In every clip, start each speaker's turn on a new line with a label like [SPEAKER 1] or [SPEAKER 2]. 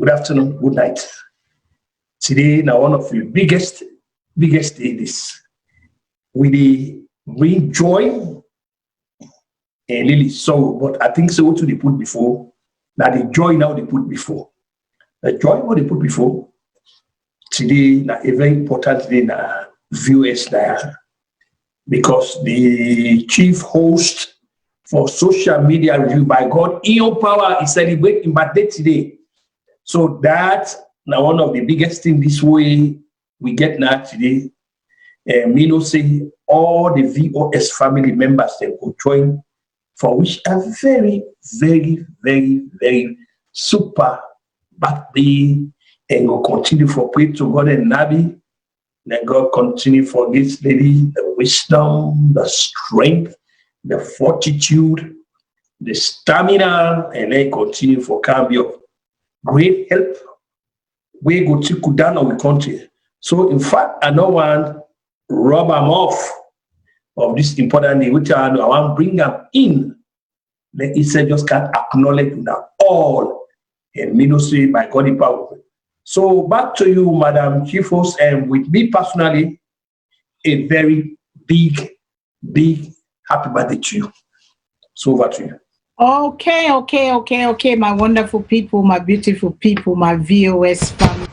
[SPEAKER 1] good afternoon, good night. Today, now one of the biggest days. We bring joy and really sorrow, but I think so what they put before. Now the joy now they put before. The joy what they put before. Today, now a very important day now VOS there because the chief host for social media review by God, Ion Power is celebrating birthday today. So that's now one of the biggest things this way we get now today. Me no say all the VOS family members they will join for which a very, very, very, very super birthday and will continue for pray to God and Nabi. Let God continue for this lady, the wisdom, the strength, the fortitude, the stamina, and then continue for Cambio. Great help. We go to Kudan or we country. So in fact, I don't want rob them off of this important day, which I want to bring them in. Then he said just can't acknowledge that all and ministry by God in power. So back to you, Madam Chief Host, and with me personally, a very big happy birthday to you. So over to you.
[SPEAKER 2] Okay, my wonderful people, my beautiful people, my VOS family.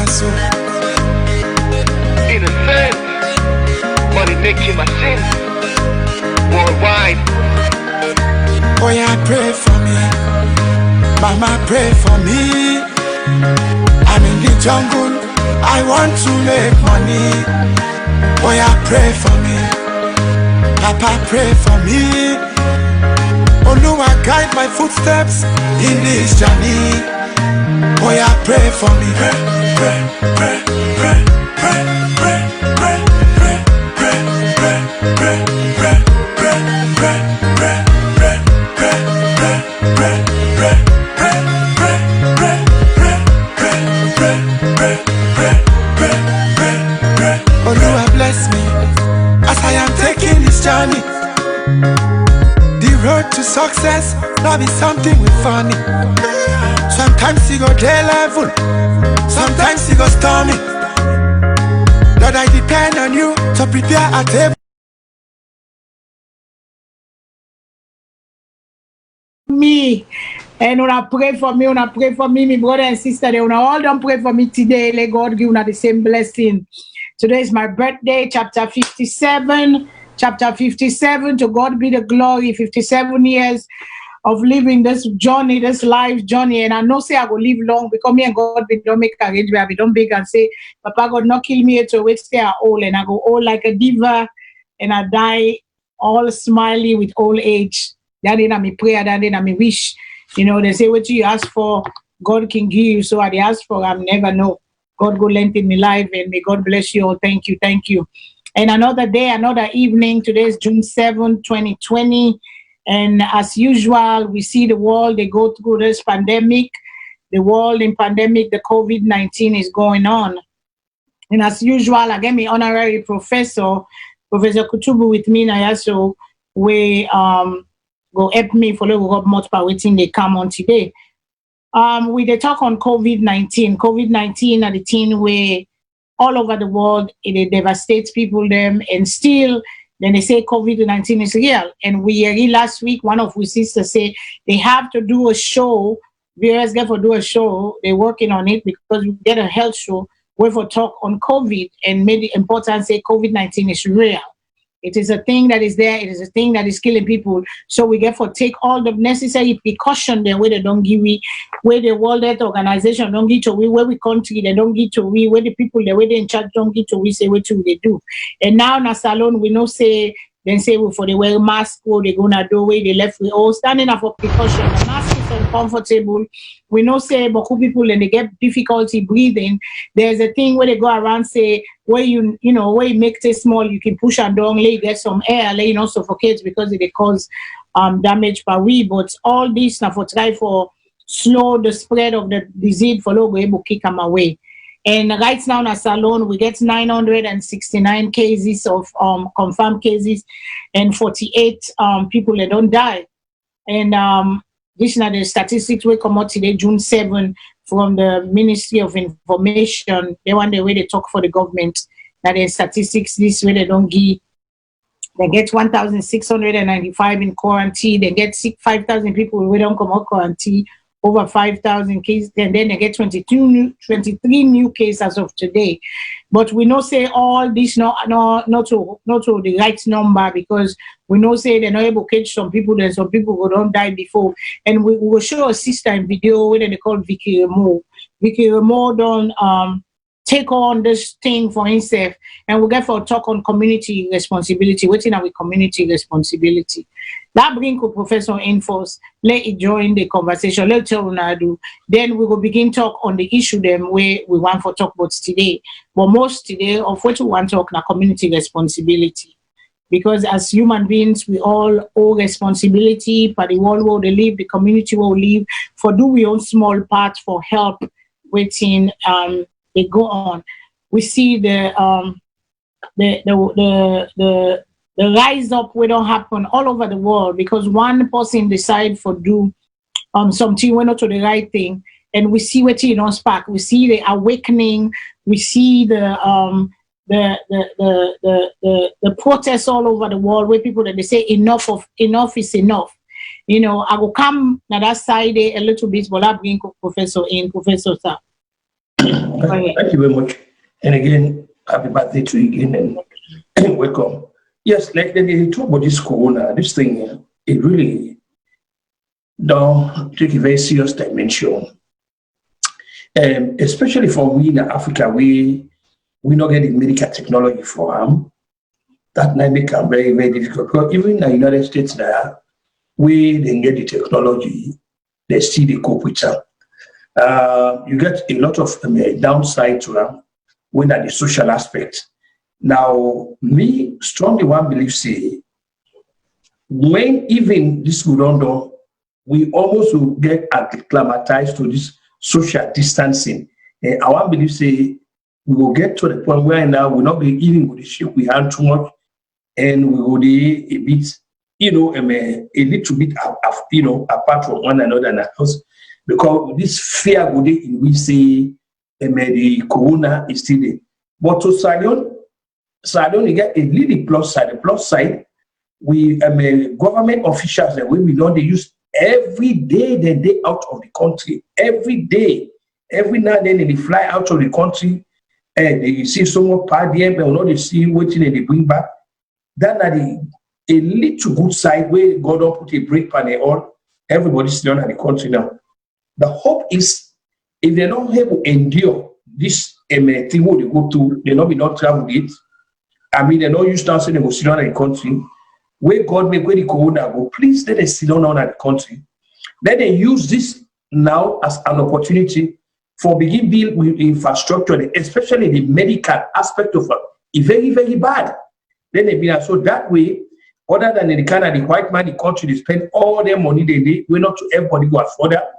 [SPEAKER 3] so.
[SPEAKER 4] In a sense, money making my sin worldwide.
[SPEAKER 3] Oh yeah, pray for me. Mama, pray for me. I'm in the jungle, I want to make money. Oh yeah, pray for me. Papa, pray for me. Oluwa, guide my footsteps in this journey. Oh yeah, pray for me. Pray, pray, pray, pray, pray, pray, pray, pray, pray, pray, pray, pray, pray, pray, pray, pray, pray, pray, pray, pray. Oluwa, bless me as I am taking this journey. The road to success, now be something with funny. Sometimes you go day level, sometimes you go stormy. Lord, I depend on you to prepare a table.
[SPEAKER 2] Me and una pray for me, my brother and sister. They una all don't pray for me today. Let God give una the same blessing. Today is my birthday, chapter 57. Chapter 57, to God be the glory. 57 years of living this journey, this life journey. And I know say I will live long because me and God we don't make arrangement. We don't beg and say, Papa God not kill me to wait stay old. And I go old like a diva and I die all smiley with old age. That ain't my prayer, that ain't my wish. You know, they say what you ask for, God can give you. So I ask for, I never know. God go lengthen me life and may God bless you all. Thank you, thank you. And another day, another evening. Today is June 7, 2020. And as usual, we see the world, they go through this pandemic. The world in pandemic, the COVID-19 is going on. And as usual, I get me honorary professor, Professor Kutubu with me now. So we go help me for the work multiple waiting they come on today. We they talk on COVID-19. COVID-19 are the thing where all over the world, it devastates people them, and still, then they say COVID-19 is real. And we heard last week, one of we sisters say they have to do a show, VOS get to do a show, they're working on it because we get a health show, where for talk on COVID and made it important say COVID-19 is real. It is a thing that is there. It is a thing that is killing people. So we get to take all the necessary precaution there where they don't give we, where the World Health Organization don't give to we, where we country they don't give to we, where the people there where they in charge don't give to we, say what do they do. And now in Salone we know say then say well, for the wear mask, or they gonna do way they left we all standing up for precaution. The mask is uncomfortable. We know say but people and they get difficulty breathing. There's a thing where they go around say where you know where you make it small, you can push and down, lay get some air, lay not suffocate because they cause damage per we. But all this now for try for slow the spread of the disease for logo able kick them away. And right now in Salone, we get 969 cases of confirmed cases and 48 people that don't die. And this is the statistics we come out today, June 7, from the Ministry of Information. They want the way they talk for the government, that the statistics this way they don't give. They get 1,695 in quarantine. They get 5,000 people who don't come out quarantine. Over 5,000 cases, and then they get 23 new cases as of today. But we know say all this not to the right number, because we know say they're not able to catch some people, then some people who don't die before. And we will show a sister in video where they call Vicky Remo. Vicky Remo don't take on this thing for himself, and we get for talk on community responsibility. Waiting our community responsibility. That bring Professor Infos, let it join the conversation, let tell Unadu. Then we will begin talk on the issue them where we want for talk about today. But most today of what we want to talk na community responsibility. Because as human beings, we all owe responsibility for the world where they live, the community where we live, for do we own small part for help waiting they go on. We see the rise up will don't happen all over the world because one person decide for do something went not to the right thing, and we see what you know spark. We see the awakening. We see the protests all over the world where people that they say enough is enough. You know, I will come na that side a little bit, but I bring Professor Sir.
[SPEAKER 1] Thank you very much. And again, happy birthday to you again and welcome. Yes, like they talk about this corona, this thing, it really don't take a very serious dimension. Especially for we in Africa, we not getting medical technology for them. That might make it very, very difficult. Because even in the United States there, we didn't get the technology, they still they cope with them. You get a lot of downside to them when at the social aspect. Now, me strongly one believe say, when even this go on, we almost will get acclimatized to this social distancing. And I want believe say we will get to the point where now we'll not be eating with the ship we had too much, and we will be a bit, a little bit, apart from one another in the house, because this fear would in we say the corona is still there. But to Salone, you get a little plus side. The plus side, we government officials that we don't they use every day the day out of the country. Every day, every now and then they fly out of the country and they see someone party but not they see waiting and they bring back. Then a little good side where God don't put a break on it all. Everybody's still in the country now. The hope is if they're not able to endure this thing what they go to, they not be not travel it. I mean, they're not used to saying they go sit down in the country. Where God make where the corona go, please let us sit down in the country. Let them use this now as an opportunity for begin build with infrastructure, especially the medical aspect of it. It's very, very bad. Then they be so that way, other than the kind of the white man, the country, they spend all their money they need. We're not to everybody go afford that.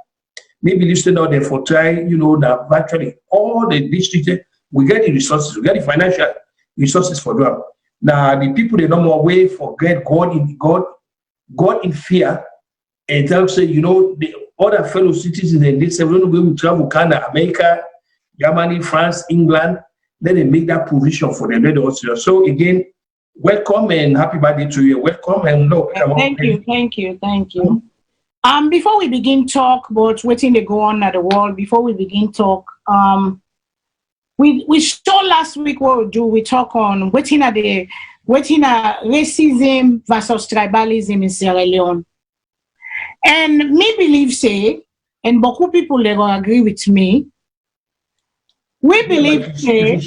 [SPEAKER 1] Maybe listen out there for try, that virtually all the districts, we get the resources, we get the financial resources for them. Now the people they no more way forget God in fear, and tell say, the other fellow citizens in this everyone will travel Canada, America, Germany, France, England, then they make that provision for them. So again, welcome and happy birthday to you. Welcome and no.
[SPEAKER 2] Thank you. Before we begin talk about what they go on at the world, before we begin talk, we saw last week what we do. We talk on waiting at racism versus tribalism in Sierra Leone. And me believe say, and beaucoup people they will agree with me. We believe say,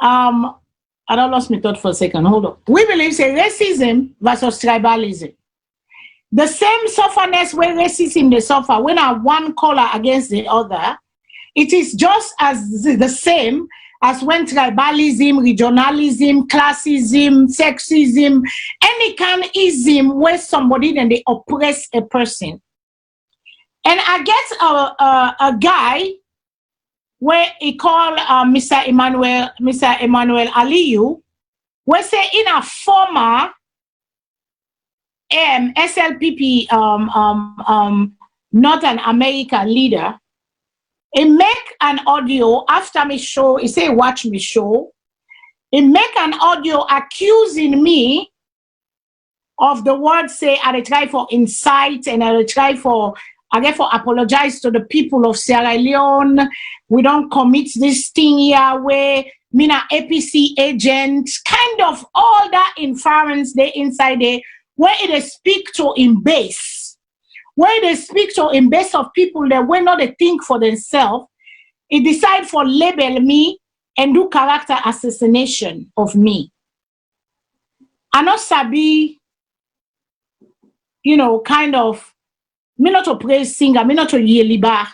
[SPEAKER 2] I don't lost my thought for a second. Hold on. We believe say racism versus tribalism. The same sufferness where racism they suffer when are one color against the other, it is just as the same as when tribalism, regionalism, classism, sexism, any kind of ism where somebody then they oppress a person. And I get a guy where he called Mr. Emmanuel Aliyu, where say in a former SLPP Northern America leader, he make an audio after me show, he say watch me show, he make an audio accusing me of the word say I try for incite and I try for apologize to the people of Sierra Leone. We don't commit this thing here where Mina APC agent, kind of all that inference they inside there, where they speak to in base, where they speak to in base of people that will not think for themselves, it decide for label me and do character assassination of me. I not sabi, kind of, me not a praise singer, me not a yeliba.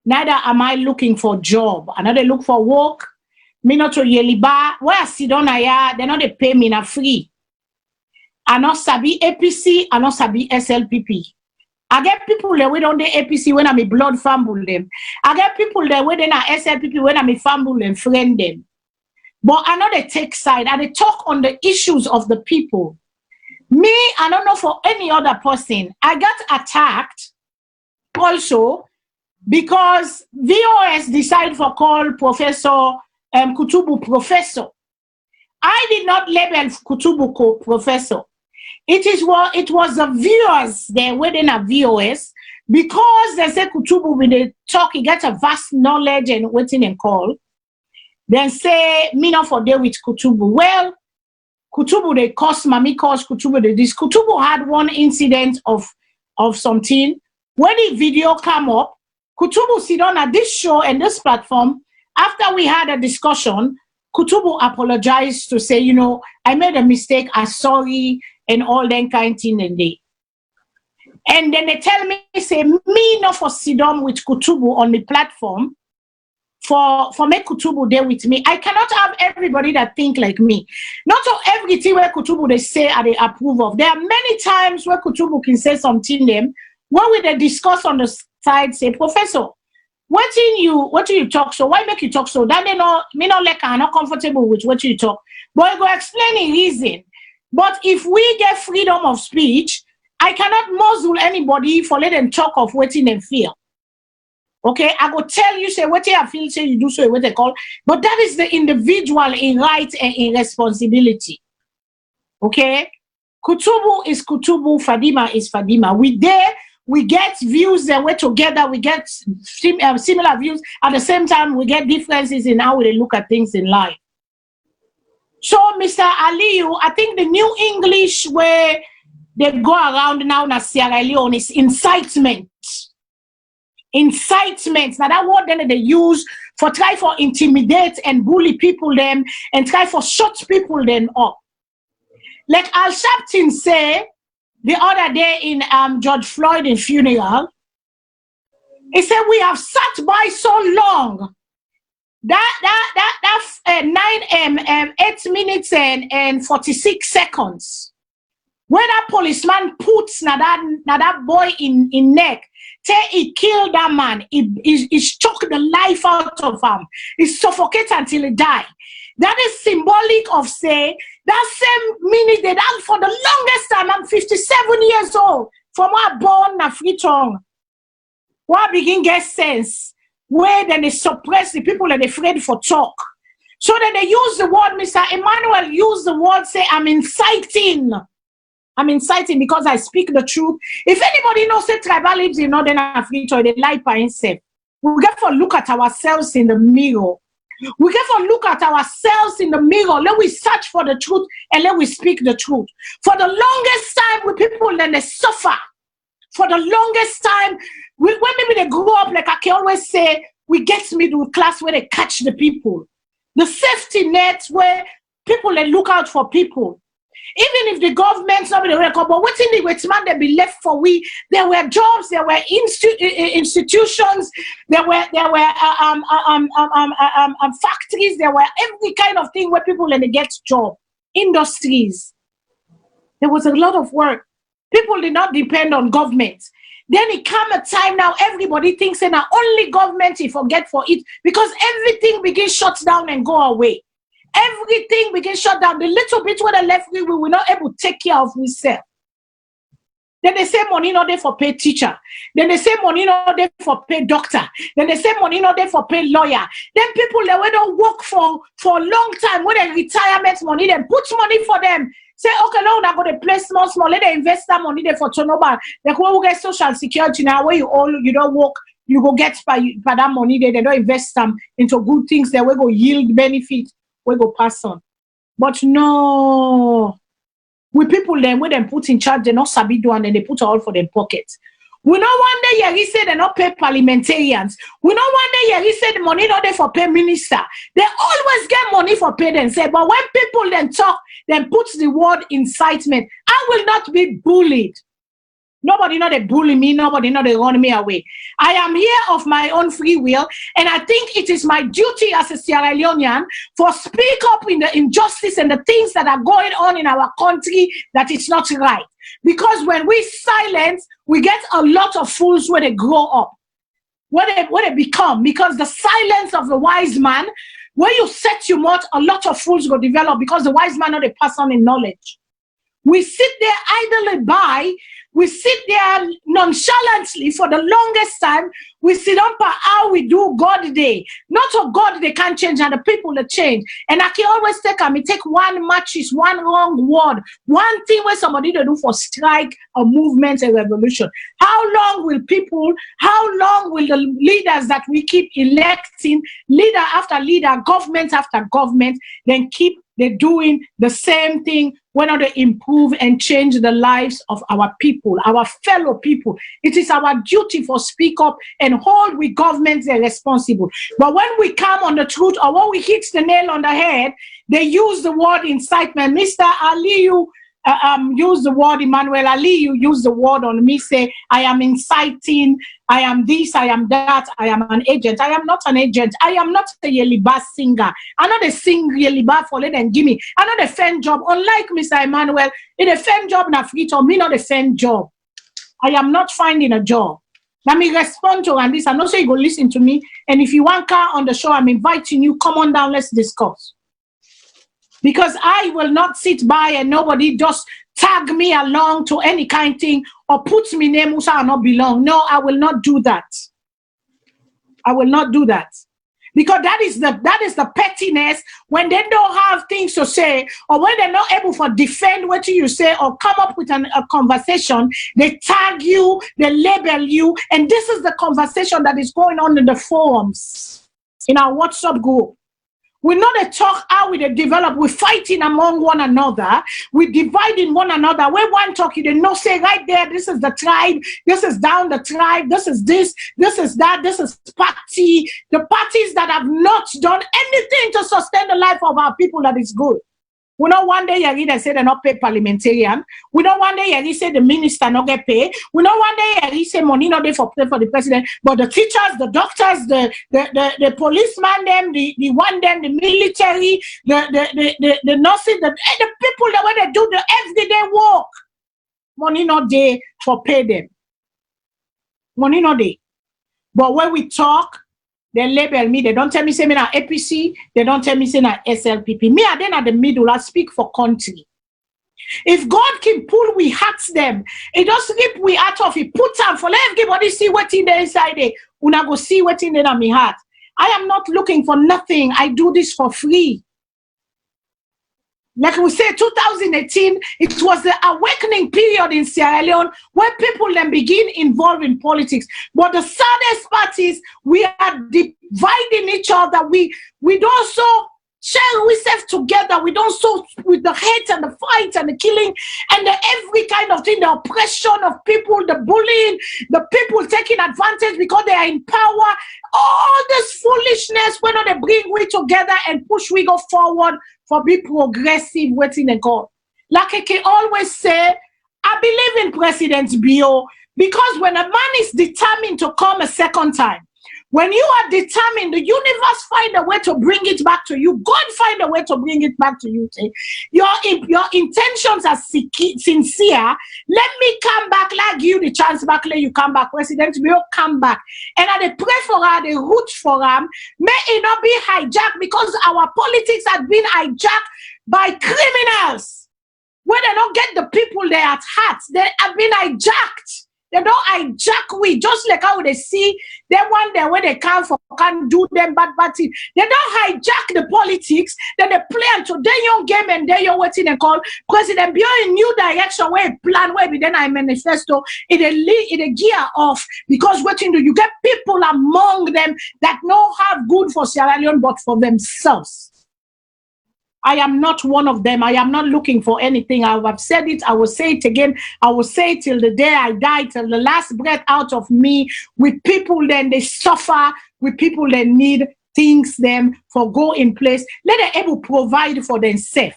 [SPEAKER 2] Neither am I looking for job. Another look for work. Me not a yeliba. Where I sit down here, they not they pay me na free. I not sabi APC, I not sabi SLPP. I get people that wait on the APC when I'm a blood fumble them. I get people that wait on SLPP when I'm a fumble and friend them. But I know they take side and they talk on the issues of the people. Me, I don't know for any other person. I got attacked also because VOS decided for call Professor Kutubu professor. I did not label Kutubu professor. it was the viewers there within a VOS, because they say Kutubu with the talk, he gets a vast knowledge and waiting and call. Then say me not for there with Kutubu. Well, Kutubu they cost Mami cost Kutubu they this. Kutubu had one incident of something. When the video come up, Kutubu sit on at this show and this platform. After we had a discussion, Kutubu apologized to say, you know, I made a mistake, I'm sorry, and all that kind of thing. And then they tell me, say, me not for sit down with Kutubu on the platform, for make Kutubu there with me. I cannot have everybody that think like me. Not all everything where Kutubu they say and they approve of. There are many times where Kutubu can say something them, when we they discuss on the side, say, Professor, what do you talk so? Why make you talk so? That they know me not like I'm not comfortable with what you talk. But I go explain the reason. But if we get freedom of speech, I cannot muzzle anybody for let them talk of what they feel. Okay, I go tell you, say what I feel, say you do so what they call. But that is the individual in right and in responsibility. Okay, Kutubu is Kutubu, Fadima is Fadima. We get views and we're together, we get similar views. At the same time, we get differences in how we look at things in life. So, Mr. Aliyu, I think the new English where they go around now in Sierra Leone is incitement. Incitement. Now that word then they use for try for intimidate and bully people them and try for shut people then up. Like Al Sharpton say, the other day in George Floyd's funeral, he said, we have sat by so long. That 8 minutes and 46 seconds. When that policeman puts that boy in neck, till he killed that man, he choked the life out of him. He suffocated until he died. That is symbolic of say, that same minute they done for the longest time. I'm 57 years old. From what born na free tongue. What begin get sense. Where then they suppress the people and afraid for talk. So then they use the word, Mr. Emmanuel used the word, say, I'm inciting. I'm inciting because I speak the truth. If anybody knows say tribalism in Northern Africa, they lie by himself. We get to look at ourselves in the mirror. We get to look at ourselves in the mirror. Let we search for the truth and let we speak the truth. For the longest time, with people then they suffer. For the longest time, when maybe they grow up, like I can always say, we get middle class where they catch the people. The safety net where people they look out for people. Even if the government's not the record, but what's in the wait man they be left for we? There were jobs, there were institutions, there were factories, there were every kind of thing where people and they get job. Industries. There was a lot of work. People did not depend on government. Then it come a time now everybody thinks that now only government he forget for it because everything begins shut down and go away. Everything begins shut down. The little bit where they left we were not able to take care of ourselves. Then they say money not there for pay teacher. Then they say money not there for pay doctor. Then they say money not there for pay lawyer. Then people that we don't work for a long time when they retirement money, then put money for them. Say, okay, now I'm going to play small, let them invest that money there for turnover. Like when we get social security now, where you don't work, you go get by that money there, they don't invest them into good things that we go yield benefit, we go pass on. But no, with people then when they put in charge, they not sabi do and then they put all for their pockets. We know one day he said they not pay parliamentarians. We know one day he said the money not there for pay minister. They always get money for pay themselves. But when people then talk, then puts the word incitement, I will not be bullied. Nobody know they bully me. Nobody know they run me away. I am here of my own free will, and I think it is my duty as a Sierra Leonean for speak up in the injustice and the things that are going on in our country that is not right. Because when we silence, we get a lot of fools when they grow up, what they become. Because the silence of the wise man, when you set your mouth, a lot of fools will develop because the wise man not a person in knowledge. We sit there idly by. We sit there nonchalantly for the longest time. We sit up for how we do God Day. Not of God they can't change and the people that change. And I can always take one matches, one wrong word, one thing where somebody to do for strike a movement, a revolution. How long will the leaders that we keep electing, leader after leader, government after government, then keep they're doing the same thing when they improve and change the lives of our people, our fellow people. It is our duty for speak up and hold we governments are responsible. But when we come on the truth or when we hit the nail on the head, they use the word incitement. Mr. Aliyu use the word, Emmanuel Aliyu use the word on me, say, I am inciting, I am this, I am that, I am an agent. I am not an agent. I am not a Yeliba singer. I not a sing Yeliba for let and give me. I not a fan job. Unlike Mr. Emmanuel, in a fan job na free to me not a fan job. I am not finding a job. Let me respond to and this. I know so you go listen to me. And if you want car on the show, I'm inviting you. Come on down, let's discuss. Because I will not sit by and nobody just tag me along to any kind of thing or put me name who shall not belong. No, I will not do that. I will not do that. Because that is the pettiness when they don't have things to say or when they're not able to defend what you say or come up with a conversation, they tag you, they label you, and this is the conversation that is going on in the forums, in our WhatsApp group. We're not a talk how we develop. We're fighting among one another. We're dividing one another. When one talk, you know, say right there, this is the tribe, this is down the tribe, this is that, this is party. The parties that have not done anything to sustain the life of our people that is good. We know one day you read and say they're not pay parliamentarian. We know one day you say the minister not get paid. We know one day you say money not there for pay for the president. But the teachers, the doctors, the policeman, them, the one them, the military, the nurses, the people that when they do the everyday work, money not there for pay them. Money not there. But when we talk, they label me. They don't tell me say me na APC. They don't tell me say na SLPP. Me, I then at the middle. I speak for country. If God can pull we hats them, it just rip we out of it. Put them for let everybody see what in the inside there. Una go see what in there me heart. I am not looking for nothing. I do this for free. Like we say, 2018, it was the awakening period in Sierra Leone where people then begin involved in politics. But the saddest part is we are dividing each other. We don't so share ourselves together. We don't so with the hate and the fight and the killing and the every kind of thing, the oppression of people, the bullying, the people taking advantage because they are in power. All this foolishness, when they bring we together and push we go forward for be progressive waiting and God. Like I can always say, I believe in President Bio because when a man is determined to come a second time, when you are determined, the universe find a way to bring it back to you. God find a way to bring it back to you. Your intentions are sincere. Let me come back, like you the chance back, let you come back. President Bio come back. And I pray for her, they root for her. May it not be hijacked because our politics has been hijacked by criminals. When they don't get the people there at heart, they have been hijacked. They don't hijack we, just like how they see them one day when they come for can do them bad things. They don't hijack the politics, then they play until their young game and their young waiting and call President Bio in new direction where plan where we then I manifesto it a gear off because waiting do you get people among them that no have good for Sierra Leone but for themselves. I am not one of them. I am not looking for anything. I have said it. I will say it again. I will say it till the day I die, till the last breath out of me. With people, then they suffer. With people, that need things them for go in place. Let them able provide for themselves.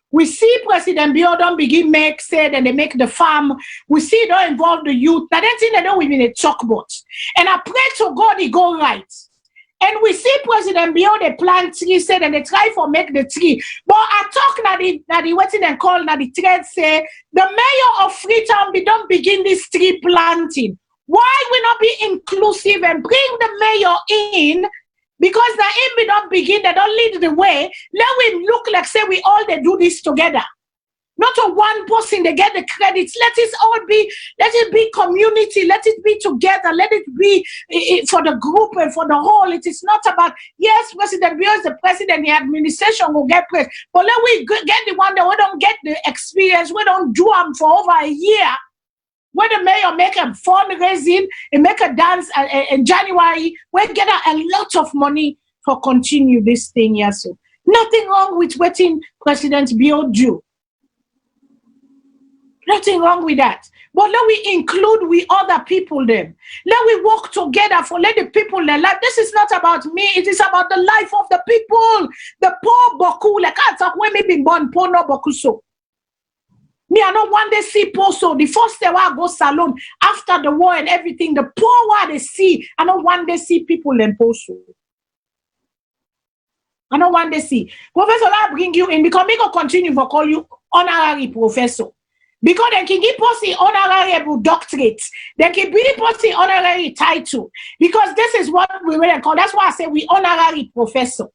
[SPEAKER 2] We see President Bio don't begin make said and they make the farm. We see don't involve the youth. That don't think they don't even a chalkboard. And I pray to God he go right. And we see President Bio, they plant tree, said, and they try for make the tree. But I talk now the waiting and call now the trade say, the mayor of Freetown don't begin this tree planting. Why we not be inclusive and bring the mayor in? Because the him don't begin, they don't lead the way. Let we look like say we all they do this together. Not a one person, they get the credits. Let it be community. Let it be together. Let it be for the group and for the whole. It is not about, yes, President Bill is the president, the administration will get praise. But let we get the one that we don't get the experience. We don't do them for over a year. When the mayor make a fundraising and make a dance in January, we get a lot of money for continue this thing here. So nothing wrong with waiting President Bill do. Nothing wrong with that. But let we include we other people then. Let we work together for let the people their life. This is not about me. It is about the life of the people. The poor boku. Like I talk when me been born poor no boku so. Me I don't want to see poor so. The first day I go Salone after the war and everything. The poor one they see. I don't want to see people in poor so. I don't want to see. Professor, I bring you in because me go continue to call you honorary professor. Because they can give us the honorary doctorate. They can give us the honorary title. Because this is what we really call. That's why I say we honorary professor.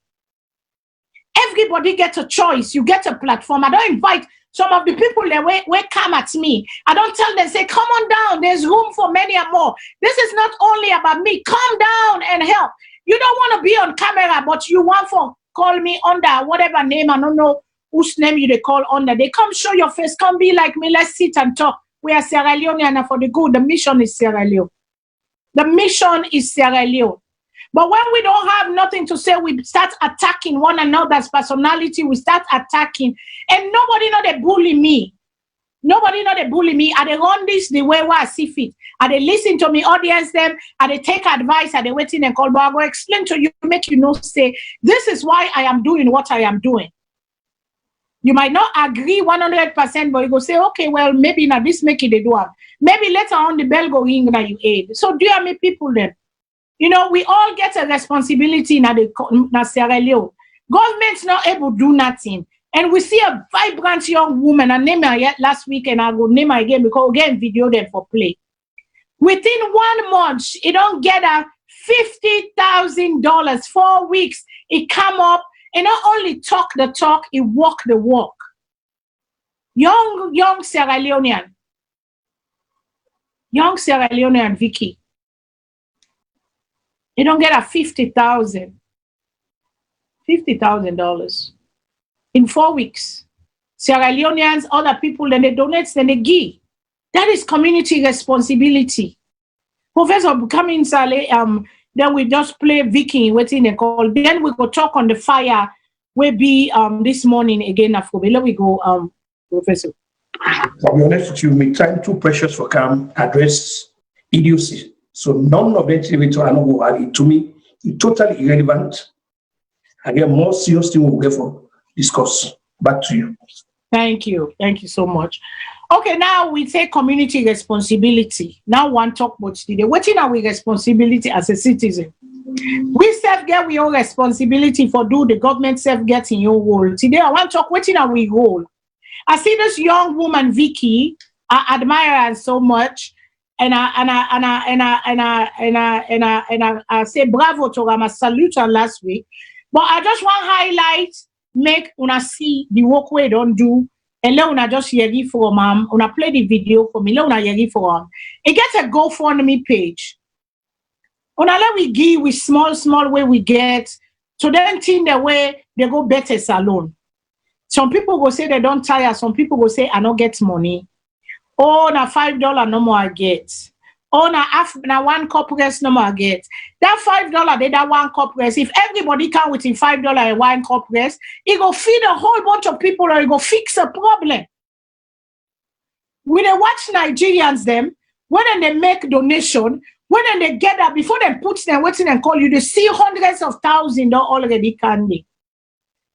[SPEAKER 2] Everybody gets a choice. You get a platform. I don't invite some of the people that will come at me. I don't tell them, say, come on down. There's room for many and more. This is not only about me. Come down and help. You don't want to be on camera, but you want to call me under whatever name. I don't know whose name you they call under. They come show your face. Come be like me. Let's sit and talk. We are Sierra Leonean and for the good. The mission is Sierra Leone. The mission is Sierra Leone. But when we don't have nothing to say, we start attacking one another's personality. We start attacking. And nobody know they bully me. Nobody know they bully me. I they run this the way where I see fit. I they listen to me, audience them. I they take advice. I they waiting and call. But I go explain to you, make you know, say, this is why I am doing what I am doing. You might not agree 100%, but you go say, okay, well, maybe now this make it they do. Maybe later on the bell go ring that you aid. So do you mean people then? You know, we all get a responsibility in the Sierra Leone. Government's not able to do nothing. And we see a vibrant young woman, I named her yet last week, and I will name her again because again video them for play. Within 1 month, it don't get a $50,000, 4 weeks. It come up and not only talk the talk, it walk the walk. Young Sierra Leonean. Young Sierra Leonean Vicky. You don't get a $50,000 in 4 weeks. Sierra Leoneans, other people, then they donate, then they give. That is community responsibility. Professor coming Sale, then we just play Vicky waiting and call. Then we go talk on the fire. We'll be this morning again after. Let we go, Professor.
[SPEAKER 1] I'll be honest with you, my time too precious for come address idiocy. So none of them are not to me. It's totally irrelevant. Again, more serious thing we'll get for discuss. Back to you.
[SPEAKER 2] Thank you. Thank you so much. Okay, now we take community responsibility. Now one talk about today. What is our responsibility as a citizen? We self-get we own responsibility for do the government self-get in your role. Today I want to talk what in our role. I see this young woman, Vicky. I admire her so much. And I say bravo to her. I salute her last week. But I just want to highlight, make una see the work we don't do. And let una just hear it from una play the video for me. Let una hear it for it gets a GoFundMe page. Una let we give with small way we get to then think the way they go better Salone. Some people go say they don't tire. Some people go say I don't get money. Oh, na $5 no more I get. Oh, na 1 cup press no more I get. That $5 they that 1 cup press. If everybody come with $5 and 1 cup press, it go feed a whole bunch of people or it go fix a problem. When they watch Nigerians them, when they make donation, when they get that before they put them waiting and call you, they see hundreds of thousands already candy.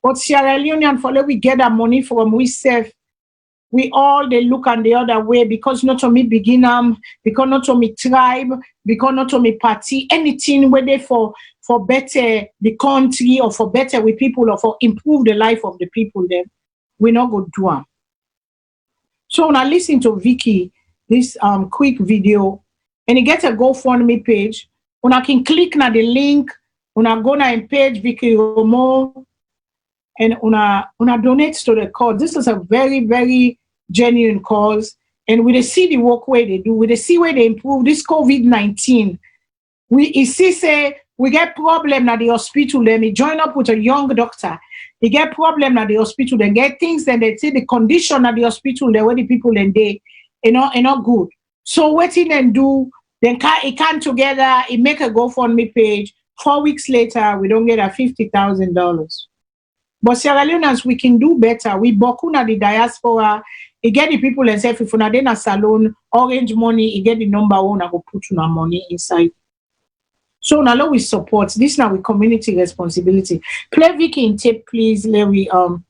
[SPEAKER 2] But Sierra Leonean for let we get that money from we save. We all they look on the other way because not to me begin because not to me tribe, because not to me party, anything whether for better the country or for better with people or for improve the life of the people then we not go do them. So when I listen to Vicky, this quick video, and you get a GoFundMe page, when I can click na the link, when I go na in page Vicky Romo, and una donates to the cause. This is a very, very genuine cause. And we see the work where they do, we see where they improve this COVID-19. We see say we get problem at the hospital, then we join up with a young doctor. They get problem at the hospital, they get things, then they say the condition at the hospital, they where the people then they not good. So what he then do, then it come together, it make a GoFundMe page. 4 weeks later, we don't get a $50,000. But Sierra Leoneans, we can do better. We bokuna the diaspora. You get the people and say, if you na Salone, orange money, you get the number one, I go put your money inside. So now we support. This now with community responsibility. Play Vicky in tape, please. Let we go.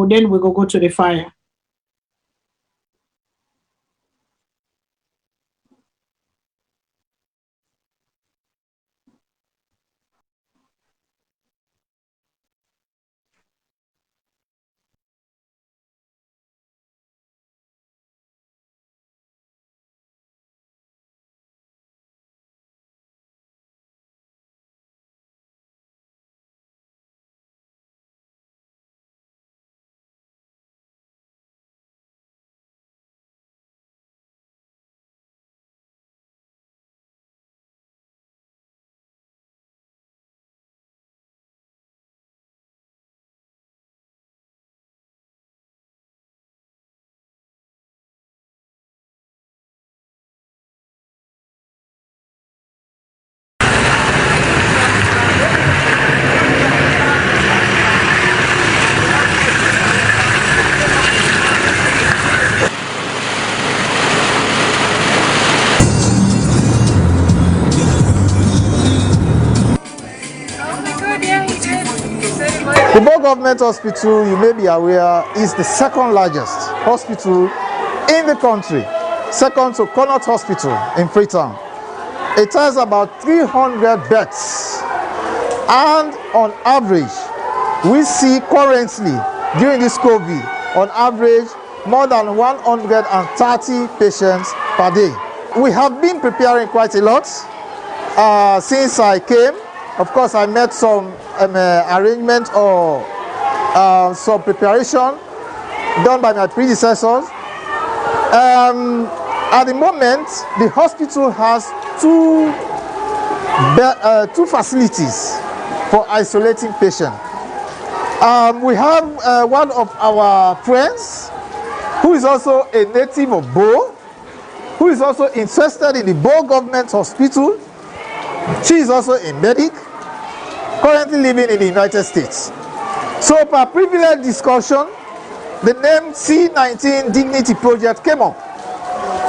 [SPEAKER 2] Then we go to the fire.
[SPEAKER 5] The Bo Government Hospital, you may be aware, is the second largest hospital in the country, second to Connaught Hospital in Freetown. It has about 300 beds, and on average, we see currently during this COVID, on average, more than 130 patients per day. We have been preparing quite a lot since I came. Of course, I made some arrangement or some preparation done by my predecessors. At the moment, the hospital has two facilities for isolating patients. We have one of our friends who is also a native of Bo, who is also interested in the Bo Government Hospital. She is also a medic, currently living in the United States. So per privilege discussion, the name C19 Dignity Project came up,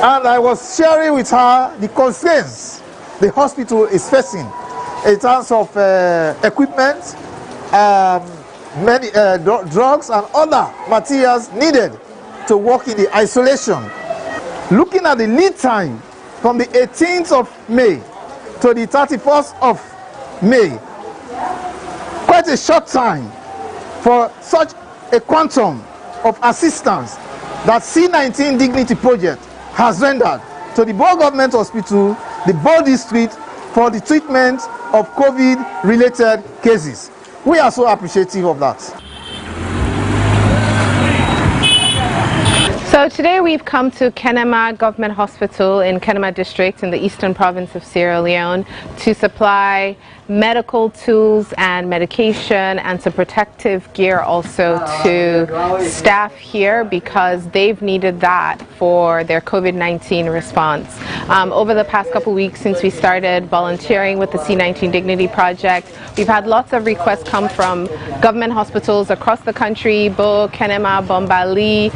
[SPEAKER 5] and I was sharing with her the constraints the hospital is facing in terms of equipment, many drugs and other materials needed to work in the isolation. Looking at the lead time from the 18th of May to the 31st of May, quite a short time for such a quantum of assistance that C19 Dignity Project has rendered to the Bo Government Hospital, the Bo District, for the treatment of COVID-related cases. We are so appreciative of that.
[SPEAKER 6] So today we've come to Kenema Government Hospital in Kenema District in the Eastern Province of Sierra Leone to supply medical tools and medication and some protective gear also to staff here because they've needed that for their COVID-19 response. Over the past couple weeks since we started volunteering with the C19 Dignity Project, we've had lots of requests come from government hospitals across the country, Bo, Kenema, Bombali,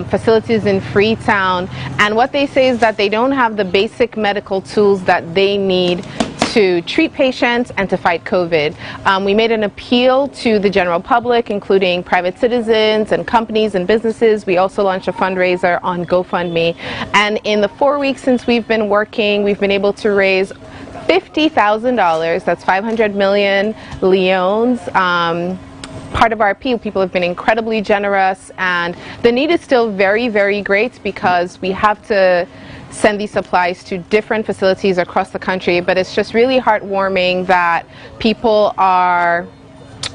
[SPEAKER 6] facilities in Freetown, and what they say is that they don't have the basic medical tools that they need to treat patients and to fight COVID. We made an appeal to the general public, including private citizens and companies and businesses. We also launched a fundraiser on GoFundMe. And in the 4 weeks since we've been working, we've been able to raise $50,000. That's 500 million Leones. Part of our appeal, people have been incredibly generous, and the need is still very, very great because we have to send these supplies to different facilities across the country, but it's just really heartwarming that people are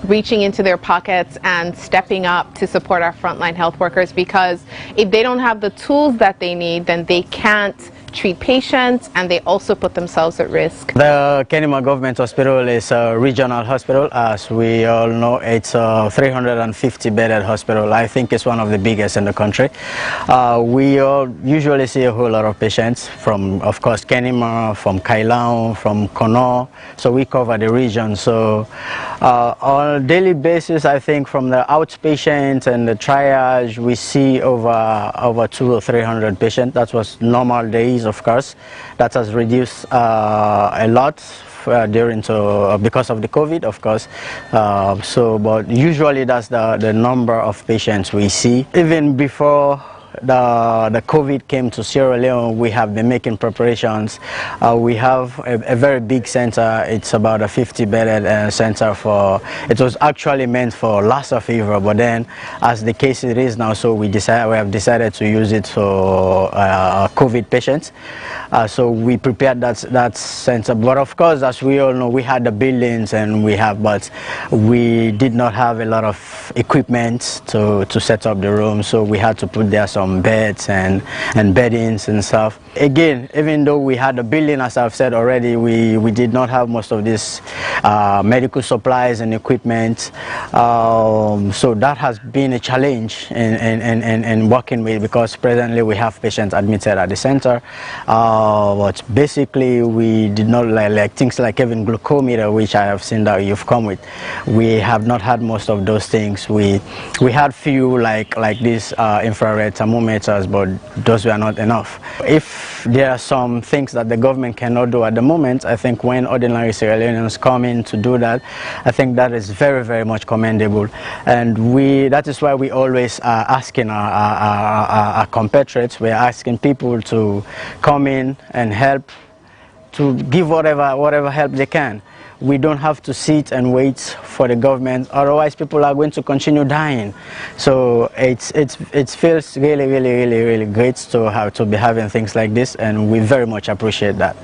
[SPEAKER 6] reaching into their pockets and stepping up to support our frontline health workers, because if they don't have the tools that they need, then they can't treat patients, and they also put themselves at risk.
[SPEAKER 7] The Kenema Government Hospital is a regional hospital. As we all know, it's a 350-bedded hospital. I think it's one of the biggest in the country. We all usually see a whole lot of patients from, of course, Kenema, from Kailahun, from Kono. So we cover the region. So on a daily basis, I think from the outpatients and the triage, we see over 200 or 300 patients. That was normal days. Of course, that has reduced a lot because of the COVID, of course. But usually that's the number of patients we see. Even before the COVID came to Sierra Leone, we have been making preparations. We have a very big center. It's about a 50-bedded center it was actually meant for Lassa fever, but then as the case it is now, so we have decided to use it for COVID patients. So we prepared that center. But of course, as we all know, we had the buildings but we did not have a lot of equipment to set up the room, so we had to put there some beds and beddings and stuff. Again, even though we had a building, as I've said already, we did not have most of this medical supplies and equipment. So that has been a challenge in working with, because presently we have patients admitted at the center. But basically we did not like things like even glucometer, which I have seen that you've come with. We have not had most of those things. We had few like these infrared thermometers, but those were not enough. If there are some things that the government cannot do at the moment, I think when ordinary Sierra Leoneans come in to do that, I think that is very, very much commendable. And that is why we always are asking our compatriots, we're asking people to come in and help, to give whatever help they can. We don't have to sit and wait for the government, otherwise people are going to continue dying. So it feels really, really, really, really great to be having things like this, and we very much appreciate that.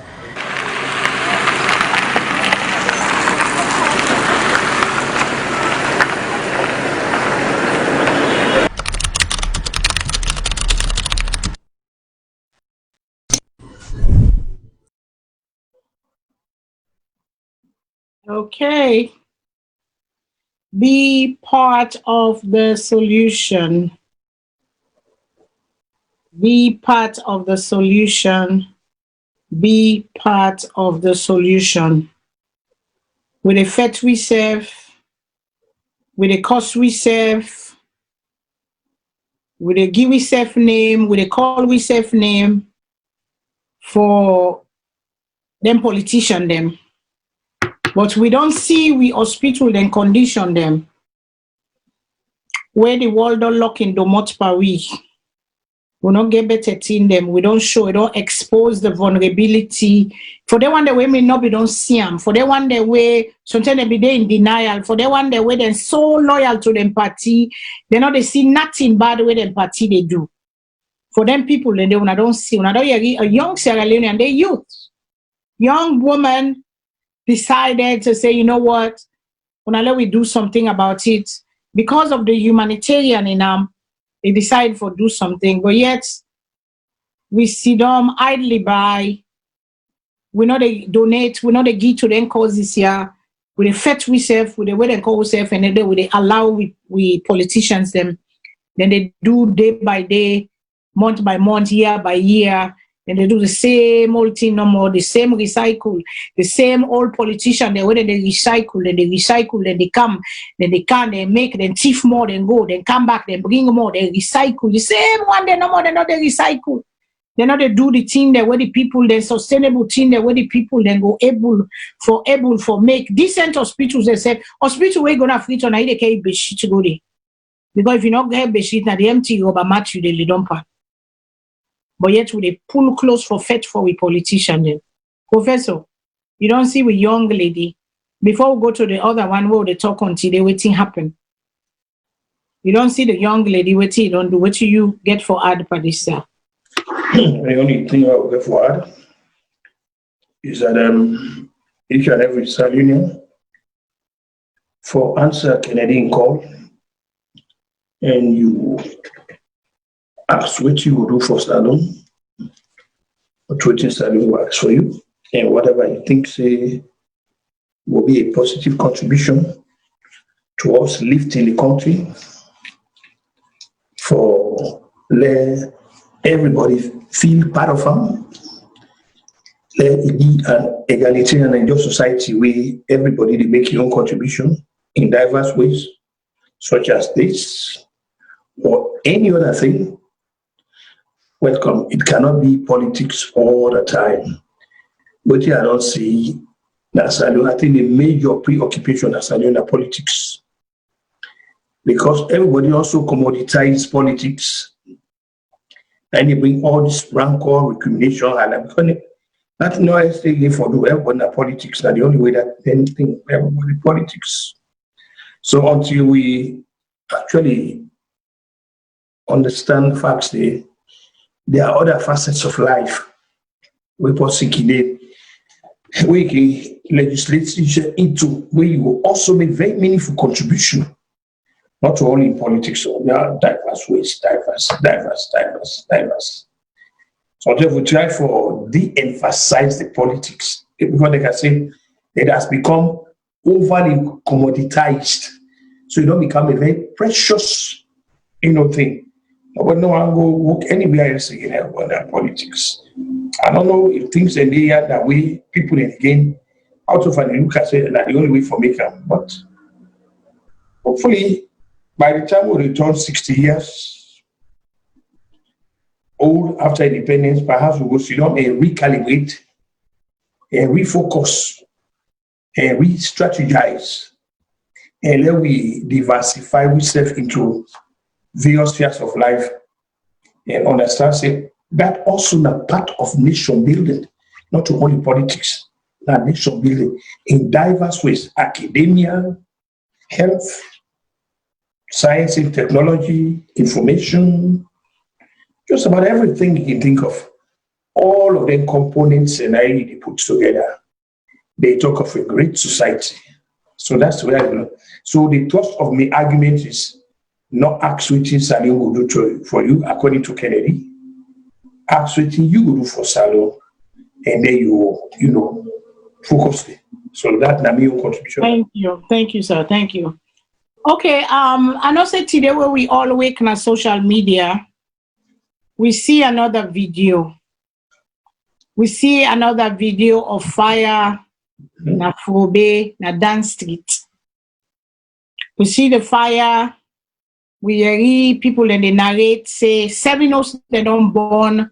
[SPEAKER 2] Okay. Be part of the solution. Be part of the solution. Be part of the solution. With the faith we serve, with the cause we serve, with the give we serve name, with the call we serve name, for them politician them. But we don't see we hospital then condition them. Where the world don't lock in the much per week. We don't get better in them. We don't show, we don't expose the vulnerability. For the one that way may not be don't see them. For the one that way sometimes they be there in denial. For the one that way they're so loyal to them party, they know they see nothing bad with them party they do. For them people, then they don't see. When I don't hear a young Sierra Leonean, they youth, young woman decided to say, you know what, when I let we do something about it, because of the humanitarian in them, they decide to do something. But yet, we see them idly by, we know they donate, we know they give to them causes here, with the faith we serve, with the way they call ourselves, and then they allow we politicians them, then they do day by day, month by month, year by year, and they do the same old thing no more, the same recycle, the same old politician, they whether they recycle, then they come, then they can, they make, then thief more, then go, then come back, then bring more, they recycle. The same one, they no more, they not they recycle. They not they do the thing that where the people, the sustainable thing that where the people then go able for make decent hospitals. They say, hospital we're gonna fit on either can't be shit to go there. Because if you not get be shit, now the empty rubber mat you they don't pack. But yet we pull close for fetch for we politician then. Professor, you don't see with young lady. Before we go to the other one where they talk until they waiting happen. You don't see the young lady waiting, you don't do what you get for ad for this.
[SPEAKER 1] The only thing I would get for ad is that each and every cell union for answer Canadian call and you ask what you will do for Salone, what Salone works for you, and whatever you think say will be a positive contribution towards lifting the country for let everybody feel part of them. Let it be an egalitarian and just society where everybody they make your own contribution in diverse ways, such as this or any other thing. Welcome. It cannot be politics all the time. But I don't see that I think the major preoccupation is politics. Because everybody also commoditizes politics and they bring all this rancor, recrimination, and nothing else they for do. Everybody politics are the only way that anything everybody politics. So until we actually understand facts, there are other facets of life. We possibly we can legislation into where you will also make very meaningful contribution, not only in politics. So there are diverse ways, diverse. So we try for de-emphasize the politics because they can say it has become overly commoditized. So you don't become a very precious, thing. But no one go work anywhere else again about that politics. I don't know if things in the air that way people again out of an look at it that the only way for make them. But hopefully by the time we return 60 years old after independence, perhaps we will sit down and recalibrate and refocus and re-strategize and then we diversify ourselves into various spheres of life and understand say, that also a part of nation building, not only politics, that nation building in diverse ways, academia, health, science and technology, information, just about everything you can think of. All of them components and they put together, they talk of a great society. So that's where I belong. So the thrust of my argument is not ask what Salone will do for you, according to Kennedy. Ask what you will do for Salone, and then you focus it. So that's my own contribution.
[SPEAKER 2] Thank you, sir. Thank you. Okay, I know say today where we all wake on social media, we see another video. We see another video of fire na Fobe, na Dance Street. We see the fire. We hear people and they narrate, say, 7 hours they don't burn.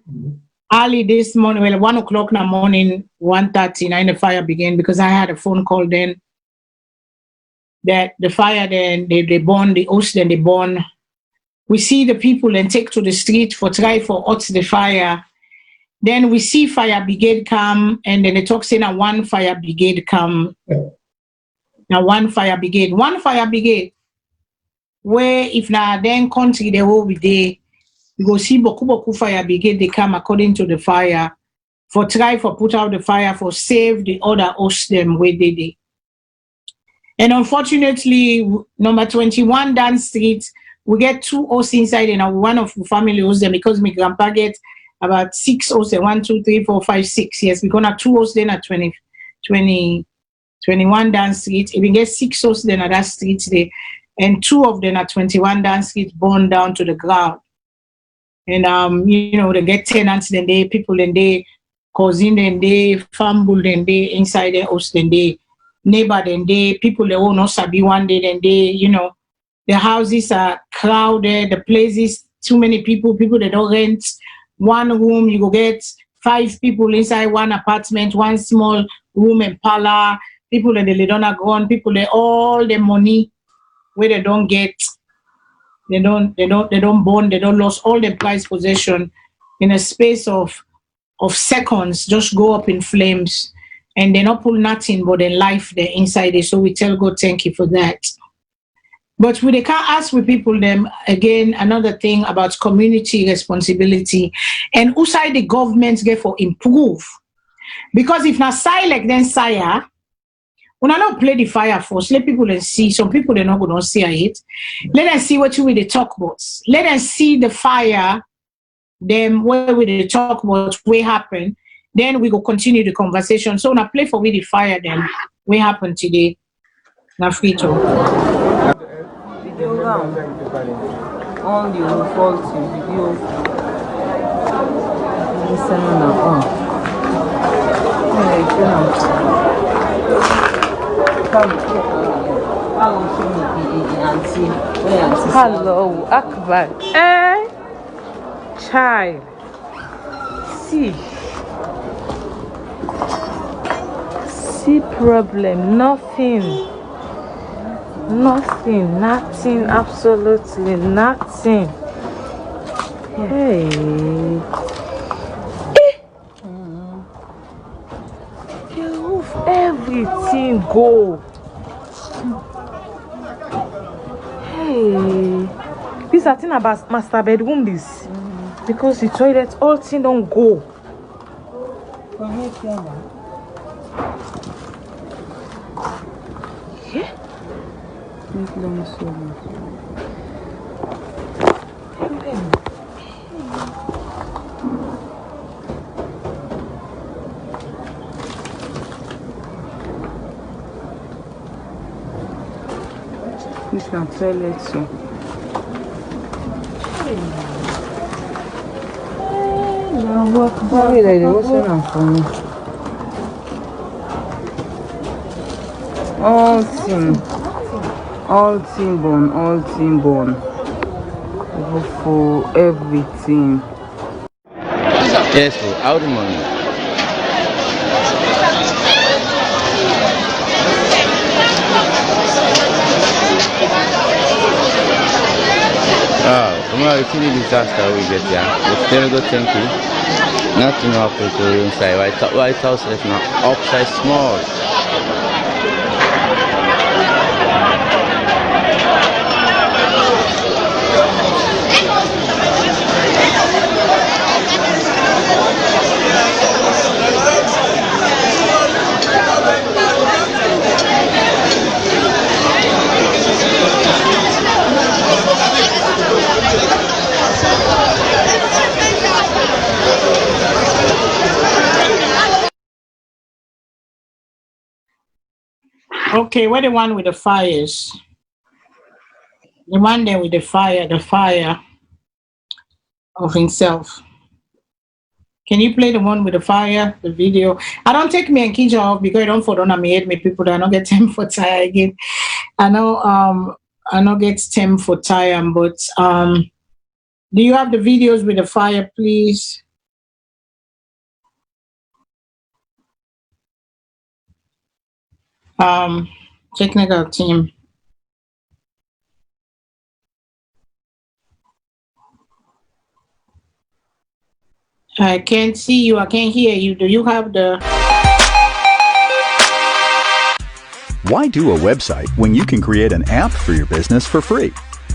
[SPEAKER 2] Early this morning, well, 1 o'clock in the morning, 1:39, the fire began because I had a phone call then that the fire then they burn, the house then they burn. We see the people and take to the street for try for out the fire. Then we see fire brigade come and then they talk saying that one fire brigade come. Now one fire brigade. Where if na then country they will be there, you go see boku fire brigade they come according to the fire for try for put out the fire for save the other host them where they did. And unfortunately, number 21 Dance Street, we get 2 hosts inside and one of the family hosts them because my grandpa get about 6 hosts, 1, 2, 3, 4, 5, 6. Yes, we're gonna have 2 hosts then at 21 Dance Street. If we get 6 hosts then at that street there. And 2 of them at 21 Dance Street burned down to the ground. And they get tenants, then they people, then they cousin, then they family, then they inside the house, then they neighbor, then they people they will not sabi one day, then they the houses are crowded, the places too many people they don't rent one room. You go get 5 people inside one apartment, one small room and parlor. People that they don't agree, people they all the money. Where they don't get, they don't burn, they don't lose all their prized possession in a space of seconds, just go up in flames, and they not pull nothing but their life there inside it. So we tell God thank you for that. But we can't ask with people them again another thing about community responsibility and who side the government get for improve. Because if not silent then sire, When I not play the fire first, let people and see. Some people they're not gonna see it. Let them see what you with the talk about. Let them see the fire. Then where we the talk about what happened. Then we go continue the conversation. So when I play for with the fire, then what happened today? Now free talk.
[SPEAKER 8] On the faulty video. Listen on. Hello, Akbar. Child. See problem, nothing, absolutely nothing. Hey. Everything go. Hey. This a thing about master bedroom this. Because the toilet, all thing don't go. Yeah? Make long story. This one toilet so. Why did what's on for me? All team born. Go for everything.
[SPEAKER 9] Yes, for out the money. Tomorrow it's really disaster we get here. But still go thank you. Nothing happened to inside. White House is now upside small.
[SPEAKER 2] Okay, where the one with the fires? The one there with the fire of himself. Can you play the one with the fire, the video? I don't take me and Kija off because I don't for don't me people that I don't get time for tire again. I know get time for tire, but do you have the videos with the fire, please? Technical team. I can't see you. I can't hear you. Do you have the...
[SPEAKER 10] Why do a website when you can create an app for your business for free?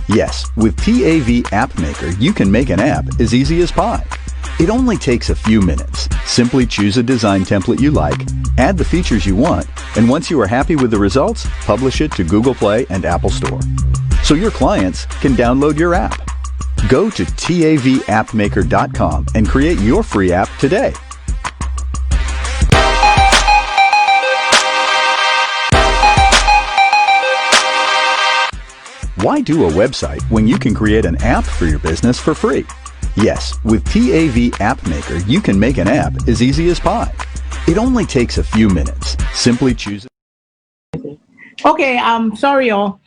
[SPEAKER 10] Yes, with TAV App Maker, you can make an app as easy as pie. It only takes a few minutes. Simply choose a design template you like, add the features you want, and once you are happy with the results, publish it to Google Play and Apple Store. So your clients can download your app. Go to TAVAppmaker.com and create your free app today. Why do a website when you can create an app for your business for free? Yes, with TAV App Maker, you can make an app as easy as pie. It only takes a few minutes. Simply choose it.
[SPEAKER 2] Okay, sorry, y'all.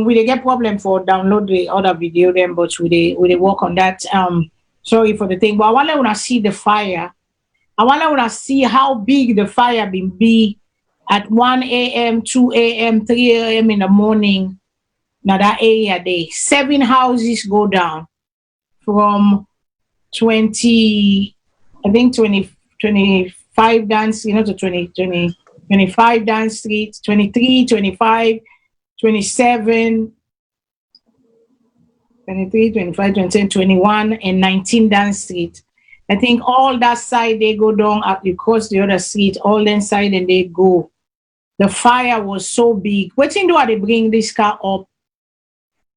[SPEAKER 2] We did get problem for download the other video then, but we did work on that. Sorry for the thing, but I want to see the fire. I want to see how big the fire been be at 1 a.m., 2 a.m., 3 a.m. in the morning. Now that area there, 7 houses go down from 20, I think 25 down, to 25 down street, 23, 25, 27, 23, 25, 27, 21, and 19 down street. I think all that side they go down up across the other street, all that side and they go. the fire was so big. What do they bring this car up?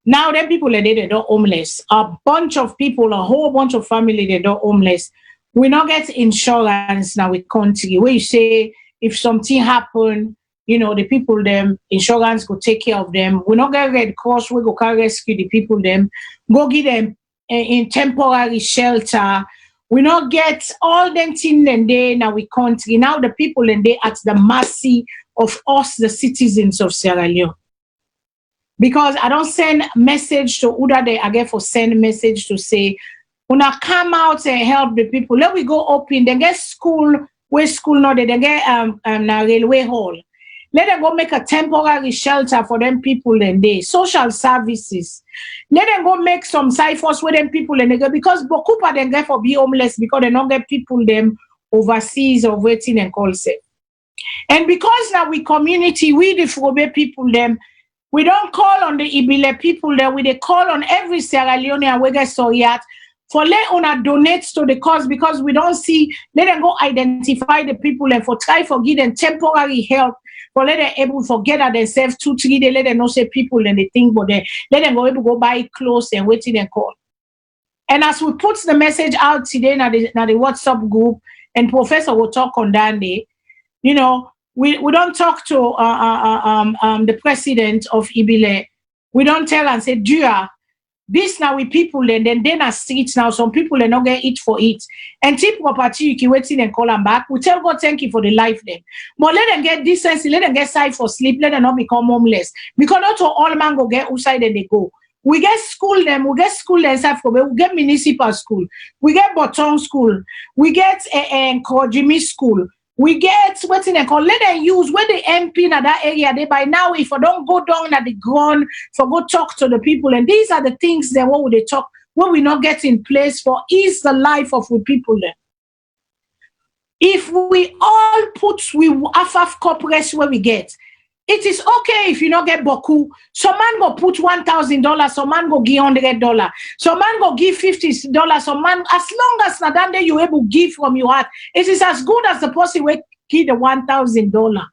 [SPEAKER 2] Now them people are they don't homeless. A bunch of people, a whole bunch of family they don't homeless. We not get insurance now with country. Where you say if something happen, you know, the people them insurance go take care of them. We not get Red Cross, we go can rescue the people them, go give them in temporary shelter. We not get all them things and they now we country. Now the people and they at the mercy of us, the citizens of Sierra Leone. Because I don't send message to Uda they again for send message to say, una come out and help the people. Let we go open. They get school, where school now they get na railway hall. Let them go make a temporary shelter for them people and they social services. Let them go make some ciphers with them people and they go because Bokupa then get for be homeless because they don't get people them overseas or waiting and call safe. And because now we community, we the Frobe people them, we don't call on the Ibile people there, we they call on every Sierra Leone and we get Soyat for let una donate to the cause because we don't see, let them go identify the people and for try for give them temporary help. For let them able to get at themselves 2-3 days, let them know say people and they think but they let them go able to go buy clothes and waiting and call. And as we put the message out today na the WhatsApp group and Professor will talk on that day, you know, we don't talk to the president of Ibile. We don't tell and say, Dua, this now with people and then are streets now. Some people are not get it for it. And tip property you can wait in and call them back. We tell God thank you for the life then. But let them get decency, let them get side for sleep, let them not become homeless. Because not all man go get outside and they go. We get school them, we get school inside for we get municipal school, we get Botton school, we get Jimmy school. We get what in call let them use where the MP in that area. They by now, if I don't go down at the ground for go talk to the people, and these are the things that what would they talk, what we not get in place for is the life of the people there. If we all put we half corporate where we get, it is okay if you not get boku. Some man go put $1,000, some man go give $100, some man go give $50, some man as long as that day you able give from your heart, it is as good as the person will give the $1,000.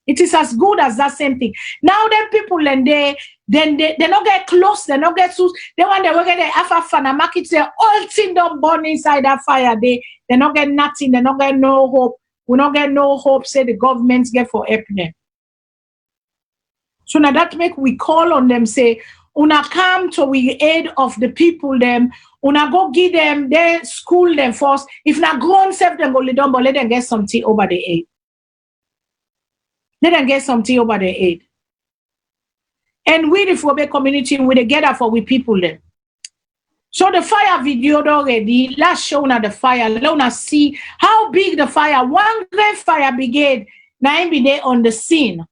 [SPEAKER 2] It is as good as that same thing. Now them people and they not get close, they not get suits. They want they will get the half and market say all thing don't burn inside that fire. They not get nothing, they not get no hope. We not get no hope. Say the government get for helping them. So now that make we call on them, say, una come to we aid of the people them, una go give them, they school them first. If not grown self them go down, but let them get something over the aid. Let them get something over the aid. And we the Frobe community, we together for we people them. So the fire video already, last show now the fire, let us see how big the fire, one great fire brigade, now be there on the scene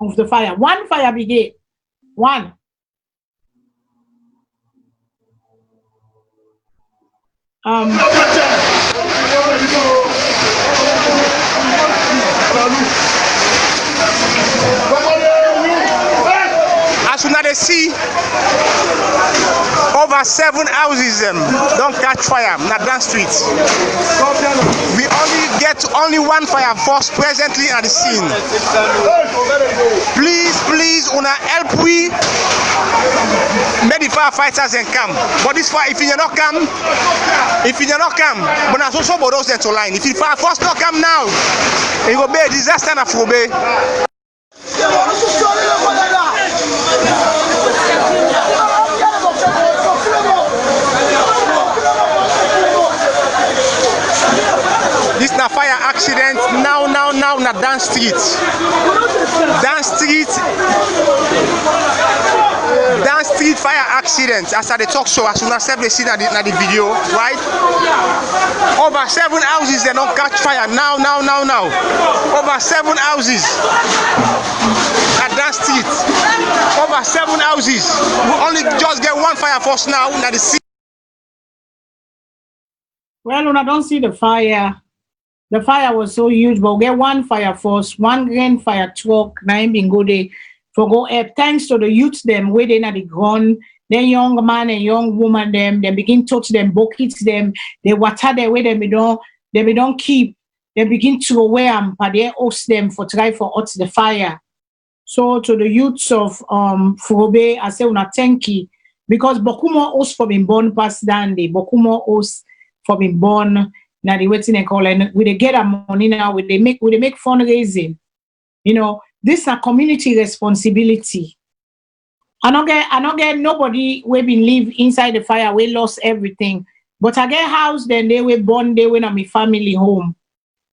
[SPEAKER 2] of the fire. One fire brigade. One.
[SPEAKER 11] As soon as they see over 7 houses don't catch fire in that street. We only get one fire force presently at the scene. Please, una help we make the firefighters and come. But this fire, if you not come, but as also for those that to line. If the fire force not come now, it will be a disaster na Frobe. This na fire accident now na Dan Street fire accident. As I the talk show, as soon as they see that the video, right? Over 7 houses they don't catch fire now. Over 7 houses at Dan Street. Over 7 houses. We only just get one fire force now. Now the scene.
[SPEAKER 2] Well, when I don't see the fire. The fire was so huge, but we get one fire force, one grand fire truck, now been go there for go help. Thanks to the youth them waiting at the ground, then young man and young woman them, they begin touch them, buckets them, they water their way they don't keep. they begin to away but they host them for try for out the fire. So to the youths of Furobe, I say una thank you because Bokumo host for being born past Dandy, Bokumo host for being born now the waiting and calling we they get our money now, we they make fundraising. You know, this is a community responsibility. I don't get nobody we been live inside the fire, we lost everything. But I get house, then they were born, they went on my family home.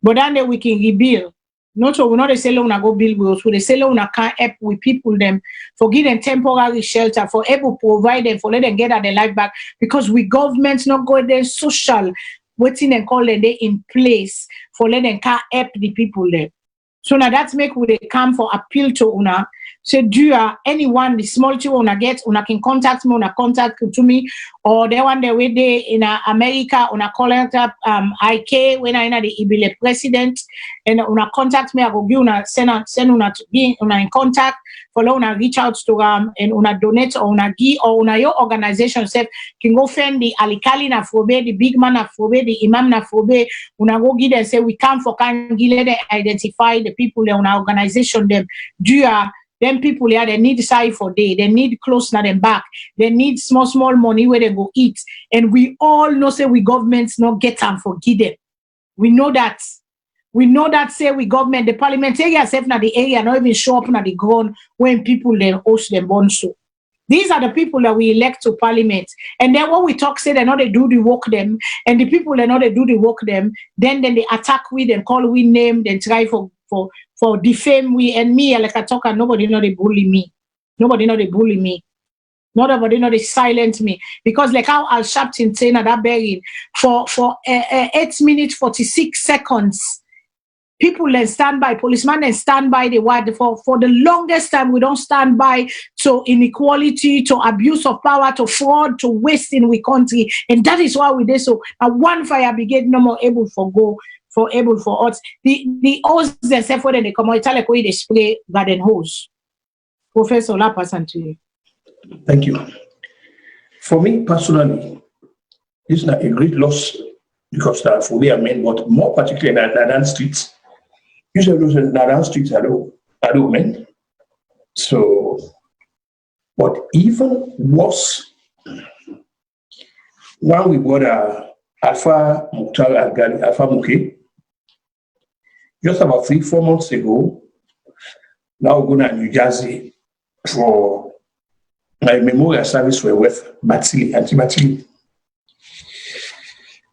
[SPEAKER 2] But then we can rebuild. Not so we not the Salone go build with us, we the Salone can't help with people them for give them temporary shelter, for able to provide them, for let them get their life back. Because we governments not go there social waiting and call them they in place for let them can't help the people there. So now that's make we come for appeal to una. So do you anyone the small two una get una can contact me, una contact to me, or they one day way they in America una collect up IK when I in the Ibile president and una contact me, I go give una send una to be una in contact follow una reach out to and una donate or una give or una your organization self can go find the Alikali na Frobe, the big man na Frobe, the Imam na Frobe, una go give them say we come for can give them identify the people in our organization them do them people here, they need side for day, they need clothes na them back, they need small money where they go eat. And we all know say we governments not get them for give them. We know that. We know that say we government, the parliamentarians self na the area not even show up na the ground when people then host them born so. These are the people that we elect to parliament. And then when we talk, say they know they do the work them, and the people they know they do the work them, then they attack we, them call we name, then try for defame we and me like I talk and nobody know they bully me. Nobody know they bully me. Nobody know they silent me. Because like how Al Sharpton saying that buried for 8 minutes 46 seconds. People then stand by, policemen then stand by the word for the longest time. We don't stand by to inequality, to abuse of power, to fraud, to waste in we country. And that is why we did so. And one fire brigade no more able for go. For able for us, the hose themselves when they come out, it's like they spray garden hose. Professor, la pass on to you.
[SPEAKER 1] Thank you. For me personally, it's not a great loss because for me I mean, but more particularly in Nadan streets. Usually those Nadan streets are low men. So, but even worse, when we got Alpha Mukhtar Al-Ghali, Alpha Mukhe. Just about 3-4 months ago, now we're going to New Jersey for my memorial service for Batili, Anti-Batili.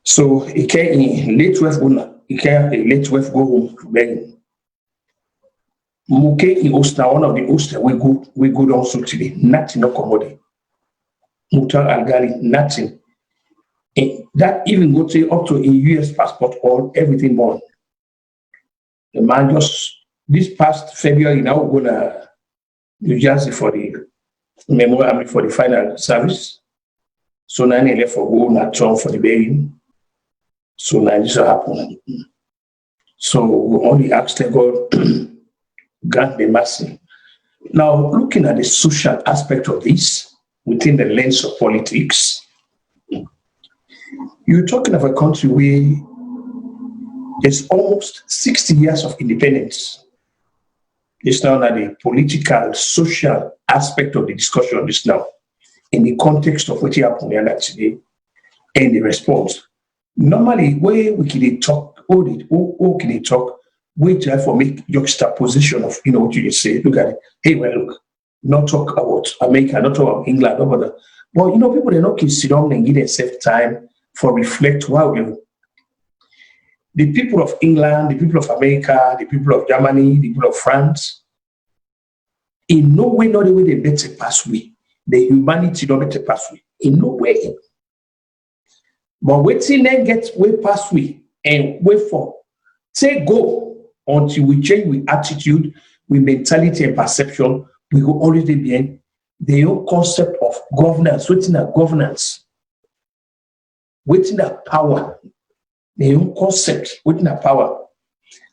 [SPEAKER 1] So he came in late 12 go home to beg. Muke in Oster, one of the Oster, we go down so today. Nothing no commodity. Mukhtar Al-Ghali, nothing. And that even go to up to a US passport or everything more. The man just this past February now going to New Jersey for the memorial for the final service. So now he left for go not Trump for the burying. So now this will happen. So we only ask the God grant the mercy. Now looking at the social aspect of this within the lens of politics, you're talking of a country where there's almost 60 years of independence. It's now that the political, social aspect of the discussion of this now, in the context of what happened here today, and the response. Normally, where we can talk, we try for make juxtaposition of what you just say. Look at it. Hey, well, look, not talk about America, not talk about England, not about that. But people they not can sit down and give themselves time for reflect. Wow, the people of England, the people of America, the people of Germany, the people of France, in no way, not the way they better pass way. The humanity don't better pass way. In no way. But waiting then get way pass way and wait for. Say go until we change with attitude, with mentality and perception, we will always be in the whole concept of governance, waiting at governance, waiting at power. The own concept within a power,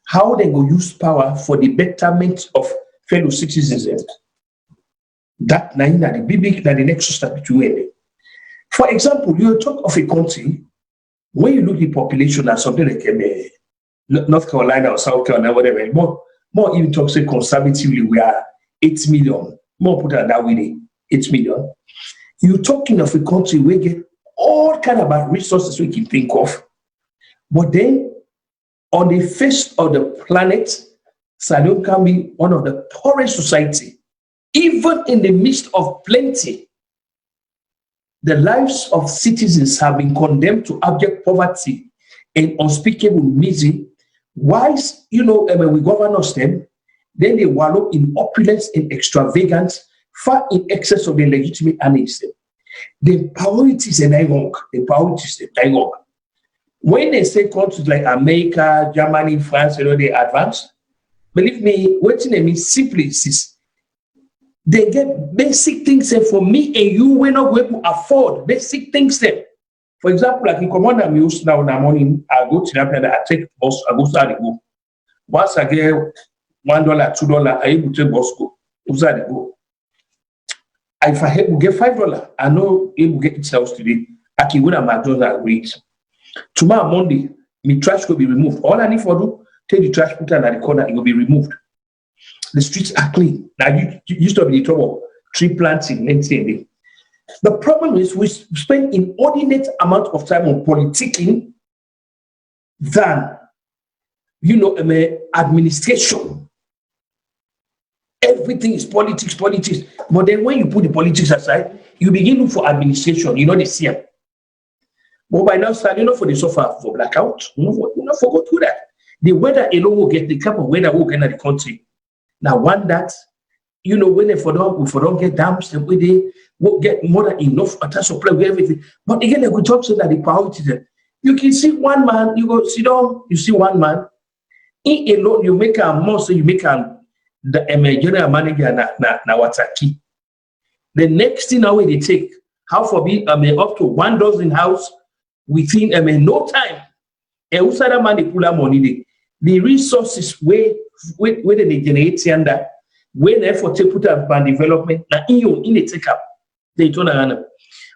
[SPEAKER 1] how they go use power for the betterment of fellow citizens. That now the big that the nexus that between. For example, you talk of a country when you look at the population as something like North Carolina or South Carolina, whatever. More even talk say conservatively, we are 8 million. More put it that way, 8 million. You're talking of a country where get all kind of resources we can think of. But then on the face of the planet, Salone can be one of the poorest society. Even in the midst of plenty, the lives of citizens have been condemned to abject poverty and unspeakable misery. Whilst, when we govern us them, then they wallow in opulence and extravagance far in excess of the legitimate earnings. The priorities are wrong. The priorities are wrong. When they say countries like America, Germany, France, they advance, believe me, what they mean simply is they get basic things for me and you, we're not going to afford basic things there. For example, like in Command and Muse now in the morning, I go to the I take bus, I go start to go. Once I get $1, $2, I able to take bus go. Go. If I will get $5, I know it will get itself today. I can go to McDonald's wait. Tomorrow Monday, my trash will be removed. All I need for do, take the trash, put it at the corner, it will be removed. The streets are clean. Now you used to be the trouble tree planting, anything. The problem is we spend inordinate amount of time on politicking than administration. Everything is politics. But then when you put the politics aside, you begin to look for administration. The CM. But by now, for the suffer for blackout, not forgot to that. The weather alone will get the type of weather will get in the country. Now, one that, when if we don't get dams, then we will get more than enough water supply with everything. But again, we talk so that the priority there. You can see one man, you go sit down, you see one man, he alone, you make a monster, you make the general manager na Wataki. The next thing now they take, how for be up to 1 dozen house within no time. And who said that man they pull out money? The resources where they generate and that when effort to put up by development now in the take up they turn around.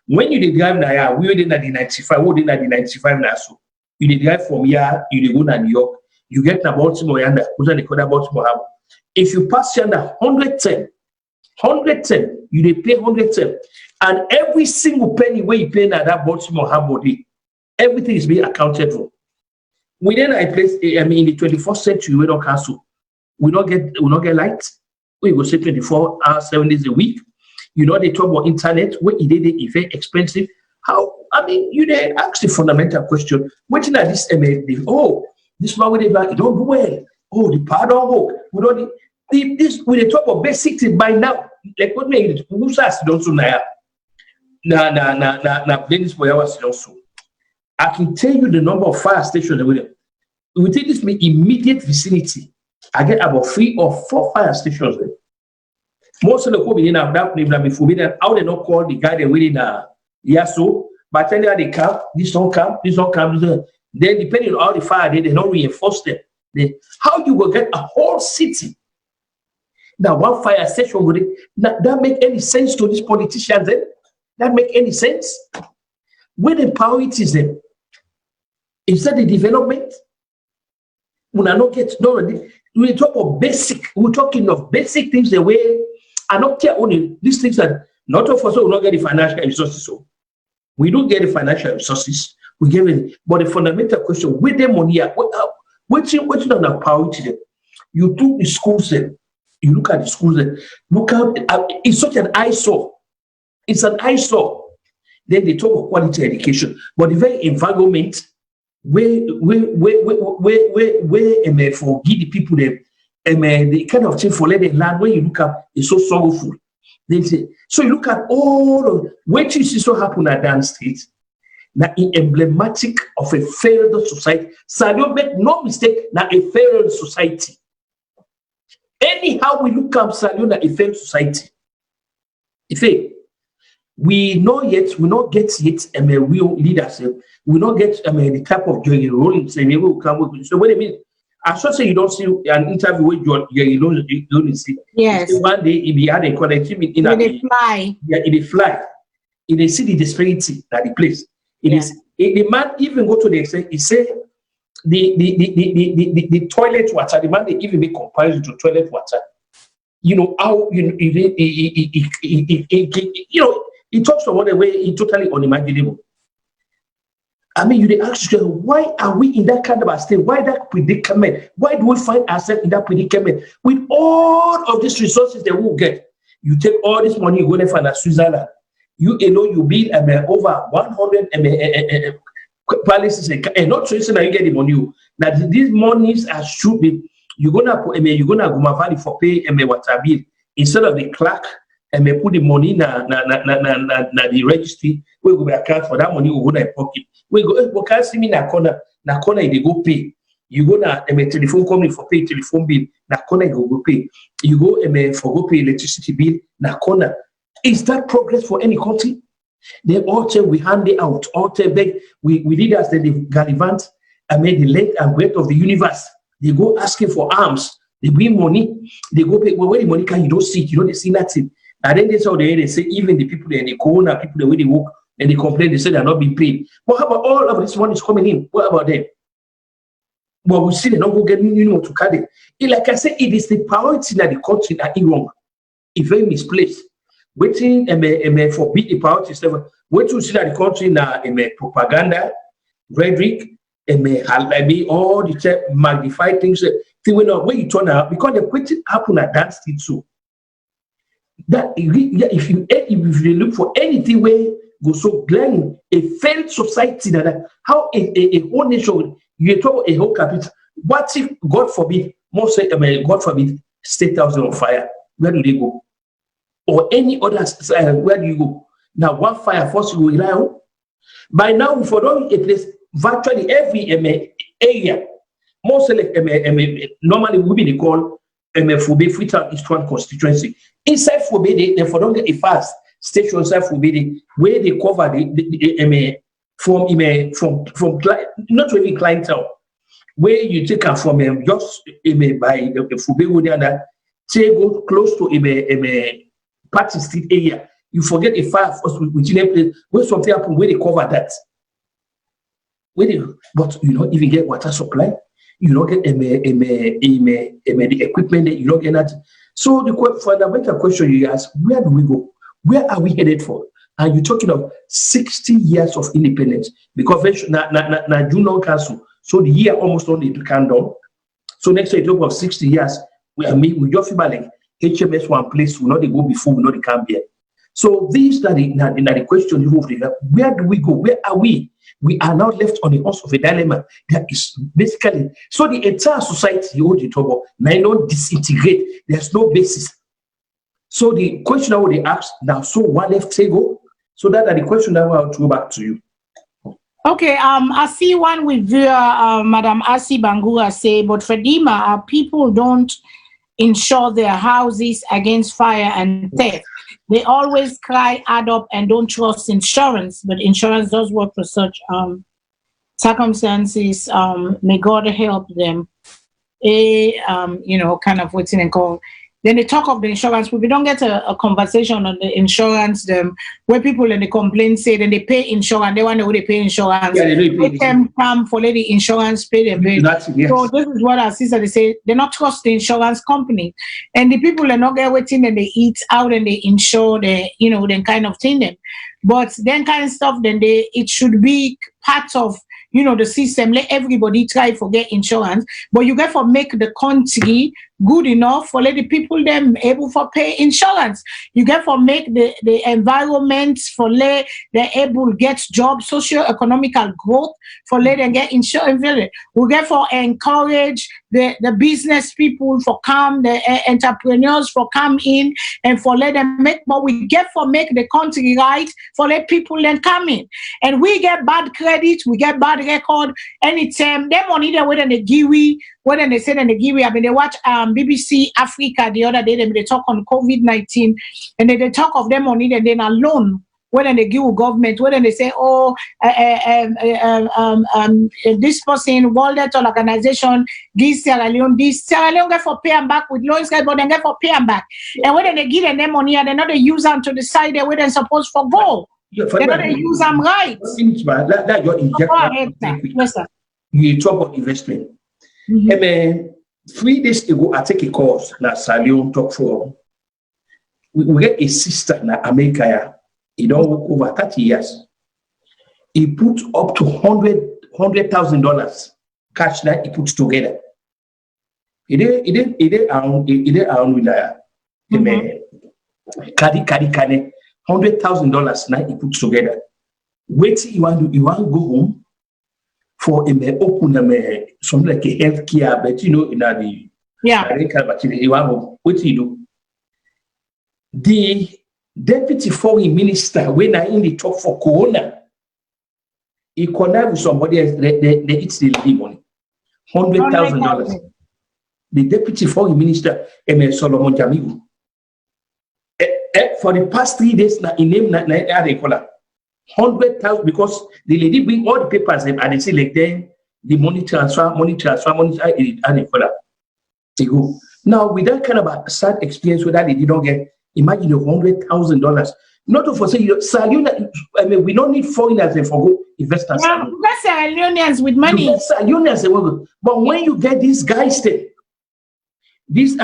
[SPEAKER 1] When you drive now, we were in the 95, we in the 95 now. So you drive from here, you go to New York, you get to Baltimore and they call Baltimore. If you pass yonder 110, you pay 110, and every single penny where you pay now that Baltimore Harbor, everything is being accounted for. Within a place, in the 21st century, we don't cancel. We don't get light. We will say 24 hours, 7 days a week. They talk about internet. Where it is very expensive. How? You didn't ask the fundamental question. Waiting at this this man with the back, it don't do well. Oh, the power don't work. We don't. This we they talk about basic things by now. Like what me who says don't so now. Na this boy was also. I can tell you the number of fire stations within this immediate vicinity. I get about 3 or 4 fire stations there. Most of the people in that name be forbidden. How they not call the guy they within so but then they come, this don't come. Then depending on how the fire they don't reinforce them. How you will get a whole city? Now one fire station would that make any sense to these politicians then? That make any sense? Where the priorities them? Is that the development? When I not get we talk of basic. We're talking of basic things the way I not care only these things that not of us will not get the financial resources. So we don't get the financial resources. We give it, but the fundamental question: where the money are? What's on the priority then? You do the schools then. You look at the schools then. Look out! It's such an eyesore. It's an eyesore. Then they talk of quality education, but the very environment where forgive the people them the kind of thing for let the land where you look at is so sorrowful. They say so. You look at all of what you see so happen at Dan State. Now, emblematic of a failed society. So make no mistake. Now, a failed society. Anyhow, we look at Salone a failed society. If we not get yet real leaders. We not get the type of Jerry Rolling saying we will come with. So what do you mean? I should say you don't see an interview with Jerry Rolling.
[SPEAKER 2] Yes.
[SPEAKER 1] One day if he had a connectivity in a fly. Yeah, in a fly. In a see the disparity at the place. It is the man even go to the extent he say the toilet water, the man they even make comparison to toilet water. You know how you know it talks about a way it's totally unimaginable. I mean, you ask yourself, why are we in that kind of a state? Why that predicament? Why do we find ourselves in that predicament with all of these resources that we'll get? You take all this money, you go there for Switzerland. You know you build over 100 palaces and not so you get the money. Now these monies are should be you're gonna go Valley for pay water bill instead of the clerk and put the money na the registry. We go account for that money. We go in pocket. We go. We can't see me na corner. Na corner they go pay. You go na telephone company for pay telephone bill. Na corner you go pay. You go for go pay electricity bill. Na corner. Is that progress for any country? They all tell we hand it out. All tell beg. We did as the Gallivant. I made the length and breadth of the universe. They go asking for arms. They bring money. They go pay. Well, where the money can you don't see it. You don't see nothing. And then that's how they say even the people in the corner, people the way they work and they complain, they say they're not being paid. But how about all of this money is coming in? What about them? Well, we see they don't go get to carry. Like I said, it is the priority that the country that is wrong. It's very misplaced. Waiting for big the priority level. Wait to see that the country now propaganda, rhetoric, all the magnified things. When you turn out because the question happen at that state too. That if you look for anything where go so glaring a failed society that how a whole nation you talk a whole capital. What if God forbid, most say God forbid, state house on fire? Where do they go? Or any other where do you go? Now one fire first you go around. By now for don't a place virtually every area. Most like normally we be call Fube Freetown Eastern constituency. Inside Fube, they for don't get a fast station inside Fube where they cover the from not really clientele where you take her from just by Fube go there say go close to Party Street area. You forget a fire first within a place where something happen where they cover that. But you don't even get water supply. You don't get the equipment that you don't get that. So the fundamental question you ask, where do we go? Where are we headed for? And you're talking of 60 years of independence because na June Council. So the year almost only to count down. So next year you talk of 60 years. We just feel like HMS one place will not go before we know the camp here. So these are the question you move. Where do we go? Where are we? We are now left on the horse of a dilemma that is basically so the entire society you hold the trouble may not disintegrate. There's no basis. So the question I would ask now, so what left to go? So that are the question I want to go back to you.
[SPEAKER 2] Okay, I see one with Madam Asi Bangura say, but Fedima, our people don't insure their houses against fire and theft. They always cry, add up, and don't trust insurance, but insurance does work for such circumstances. May God help them. Kind of what's in and call. Then they talk of the insurance, but we don't get a conversation on the insurance, where people in the complaint say then they pay insurance, they want to know they pay insurance. Yeah, they them come for the insurance, pay their bill. Yes. So this is what our sister they say, they not trust the insurance company. And the people are not get waiting and they eat out and they insure the, then kind of thing them. But then kind of stuff, then it should be part of the system. Let everybody try to get insurance, but you get to make the country good enough for let the people them able for pay insurance. You get to make the environment for let they able get jobs, socio-economical growth for let them get insurance. We get to encourage the business people for come, the entrepreneurs for come in and for let them make, but we get for make the country right for let people then come in. And we get bad credit, we get bad record. Anytime them money they whether they give whether they say that they give I mean they watch BBC Africa the other day, they talk on COVID-19 and they talk of them money and then alone when they give government, when they say, this person, World Health Organization, this Sierra Leone get for pay them back with loans, but they get for pay them back. And when they give them money, and they not they use them to decide where they're supposed to go. They not they use them right.
[SPEAKER 1] That your
[SPEAKER 2] Yes, sir.
[SPEAKER 1] you talk about investment. 3 days ago, I take a course na Salone talk for. We get a sister in America. He don't work over 30 years. He put up to $100,000 cash that he puts together. He did around with $100,000 now he puts together. Wait, you want to go home for open something like a healthcare, but you know in the but you want what you do. The deputy foreign minister, when I in the talk for Corona, he connect with somebody else, they eat the money. $100,000. The deputy foreign minister, Solomon Jamigu. For the past 3 days, in name they call her 100,000 because the lady bring all the papers and they say like then the money transfer, and they call her. They go. Now with that kind of a sad experience where that they don't get, imagine $100,000. Not to say Salone, I mean, we don't need foreigners for go investors.
[SPEAKER 2] Yeah, that's Leoneans with money.
[SPEAKER 1] Leoneans, but when you get these guys there, these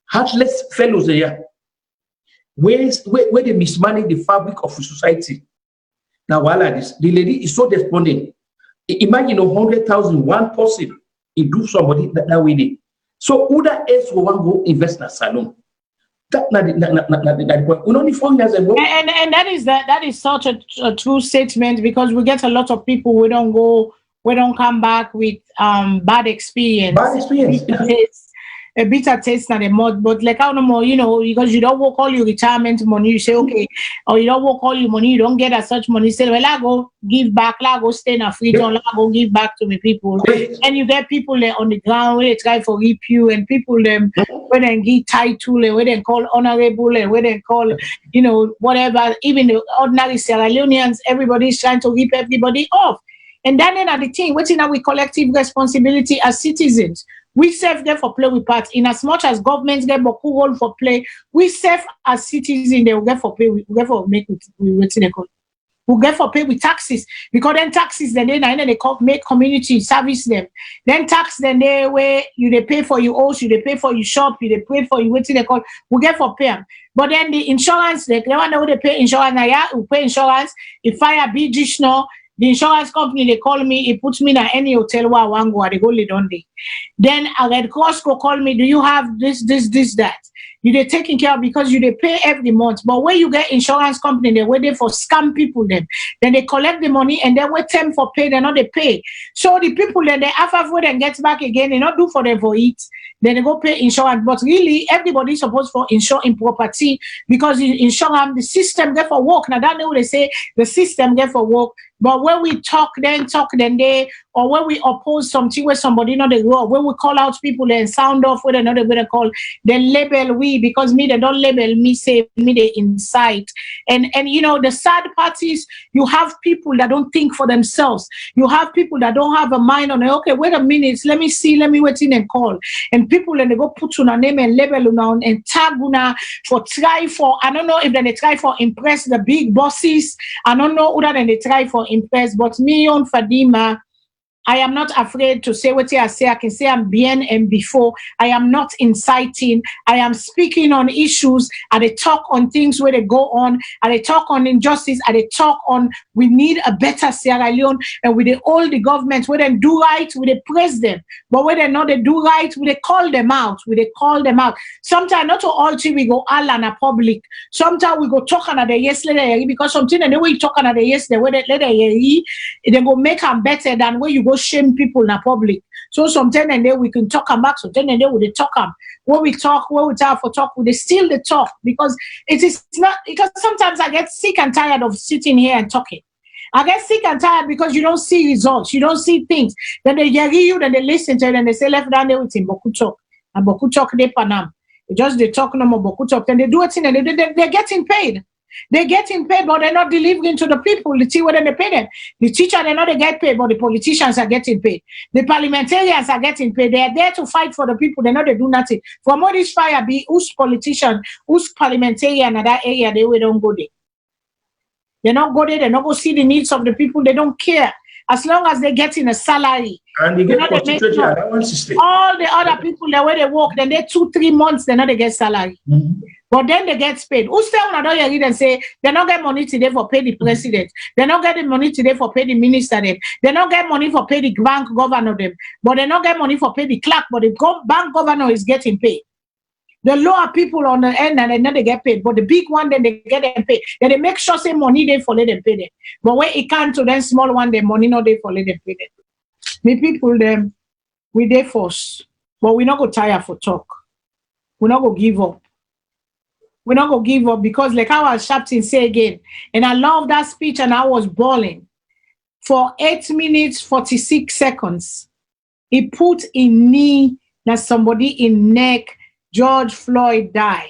[SPEAKER 1] heartless fellows there, where they mismanage the fabric of society. Now, while this, the lady is so despondent. Imagine 100,000, one person, he do somebody that way. So who that else will want to go invest in Salone? And that
[SPEAKER 2] is such a true statement because we get a lot of people we don't come back with bad experience. A bitter taste and a mud, but like how no more, you know, because you don't work all your retirement money, you say okay, or you don't work all your money, you don't get as such money. Say, well, I go give back, I go stay in a free zone, I go give back to me people. And you get people there on the ground where they try for reap you, and people them where they give title, and where they call honorable, and where they call, you know, whatever. Even the ordinary Sierra Leoneans, everybody's trying to rip everybody off. And then the thing, what's in our collective responsibility as citizens. We serve them for play with parts. In as much as governments get Boku role for play, we serve as citizens, they will get for pay, we get for make with we get for pay with taxes. Because then taxes, then they make community service them. Then tax, then they where they pay for your house, they pay for your shop, they pay for your waiting they call, we get for pay. But then the insurance, they want to pay insurance, we pay insurance, if fire be no. The insurance company, they call me, it puts me in any hotel where I want to go, they go lead on day. Then a Red Cross go call me, do you have this, that? You're taking care of because they pay every month. But when you get insurance company, they're waiting for scam people then they collect the money and then wait them for pay, they're not they pay. So the people then they have and get back again, they not do for them for it. Then they go pay insurance. But really, everybody's supposed to insure in property because in insurance, the system get for work. Now that's what they say, the system get for work. But when we talk then they, or when we oppose something where somebody know the law, when we call out people and sound off with another way to call, then label we, because me, they don't label me, say me the inside. And you know, the sad part is you have people that don't think for themselves. You have people that don't have a mind on it. Okay, wait a minute, let me wait in and call. And people and they go put on a name and label on and tag una for try for, I don't know if they try for impress the big bosses. I don't know other than they try for impress, but me on Fadima, I am not afraid to say what I say. I can say I'm bien and before. I am not inciting. I am speaking on issues. I talk on things where they go on. I talk on injustice. I talk on we need a better Sierra Leone. And with all the governments, where they do right, we they praise them. But where they not they do right, we they call them out. Sometimes not to all three we go all on a public. Sometimes we go talk on the yesterday because something and the way you talk on the yesterday, where they go make them better than where you go shame people in the public. So sometimes and then we can talk them back. Sometimes and then we talk them. When we talk for talk, we still the talk because it is not because sometimes I get sick and tired of sitting here and talking. I get sick and tired because you don't see results, you don't see things. Then they hear you, then they listen to it, and they say left down there with him Boku talk. And Boku talk they panam. They talk no more Boku talk. Then they do it and they're getting paid. They're getting paid, but they're not delivering to the people. The see whether they pay them. The teacher, they know they get paid, but the politicians are getting paid. The parliamentarians are getting paid. They are there to fight for the people. They know they do nothing. From all this fire, be who's politician, who's parliamentarian in that area, they don't go there. They not go there. They not go see the needs of the people. They don't care. as long as they get in a salary.
[SPEAKER 1] And they
[SPEAKER 2] You
[SPEAKER 1] get
[SPEAKER 2] know, they make
[SPEAKER 1] constituted
[SPEAKER 2] sure
[SPEAKER 1] allowance system.
[SPEAKER 2] all the other people, the way they work, then they 2-3 months, they know they get salary. But then they get paid. Who say when I don't hear and say they don't get money today for pay the president, they don't get the money today for pay the minister them, they don't get money for pay the bank governor them, but they don't get money for pay the clerk, but the bank governor is getting paid. The lower people on the end and then they get paid, but the big one then they get them paid. Then they make sure say money they for let them pay them. But when it can't to them small one, the money not they for let them pay them. Me people them we they force, but we not go tire for talk. We not go give up. We're not going to give up because like our Shapton say again, and I love that speech and I was bawling. For 8 minutes, 46 seconds, he put in knee that somebody in neck, George Floyd died.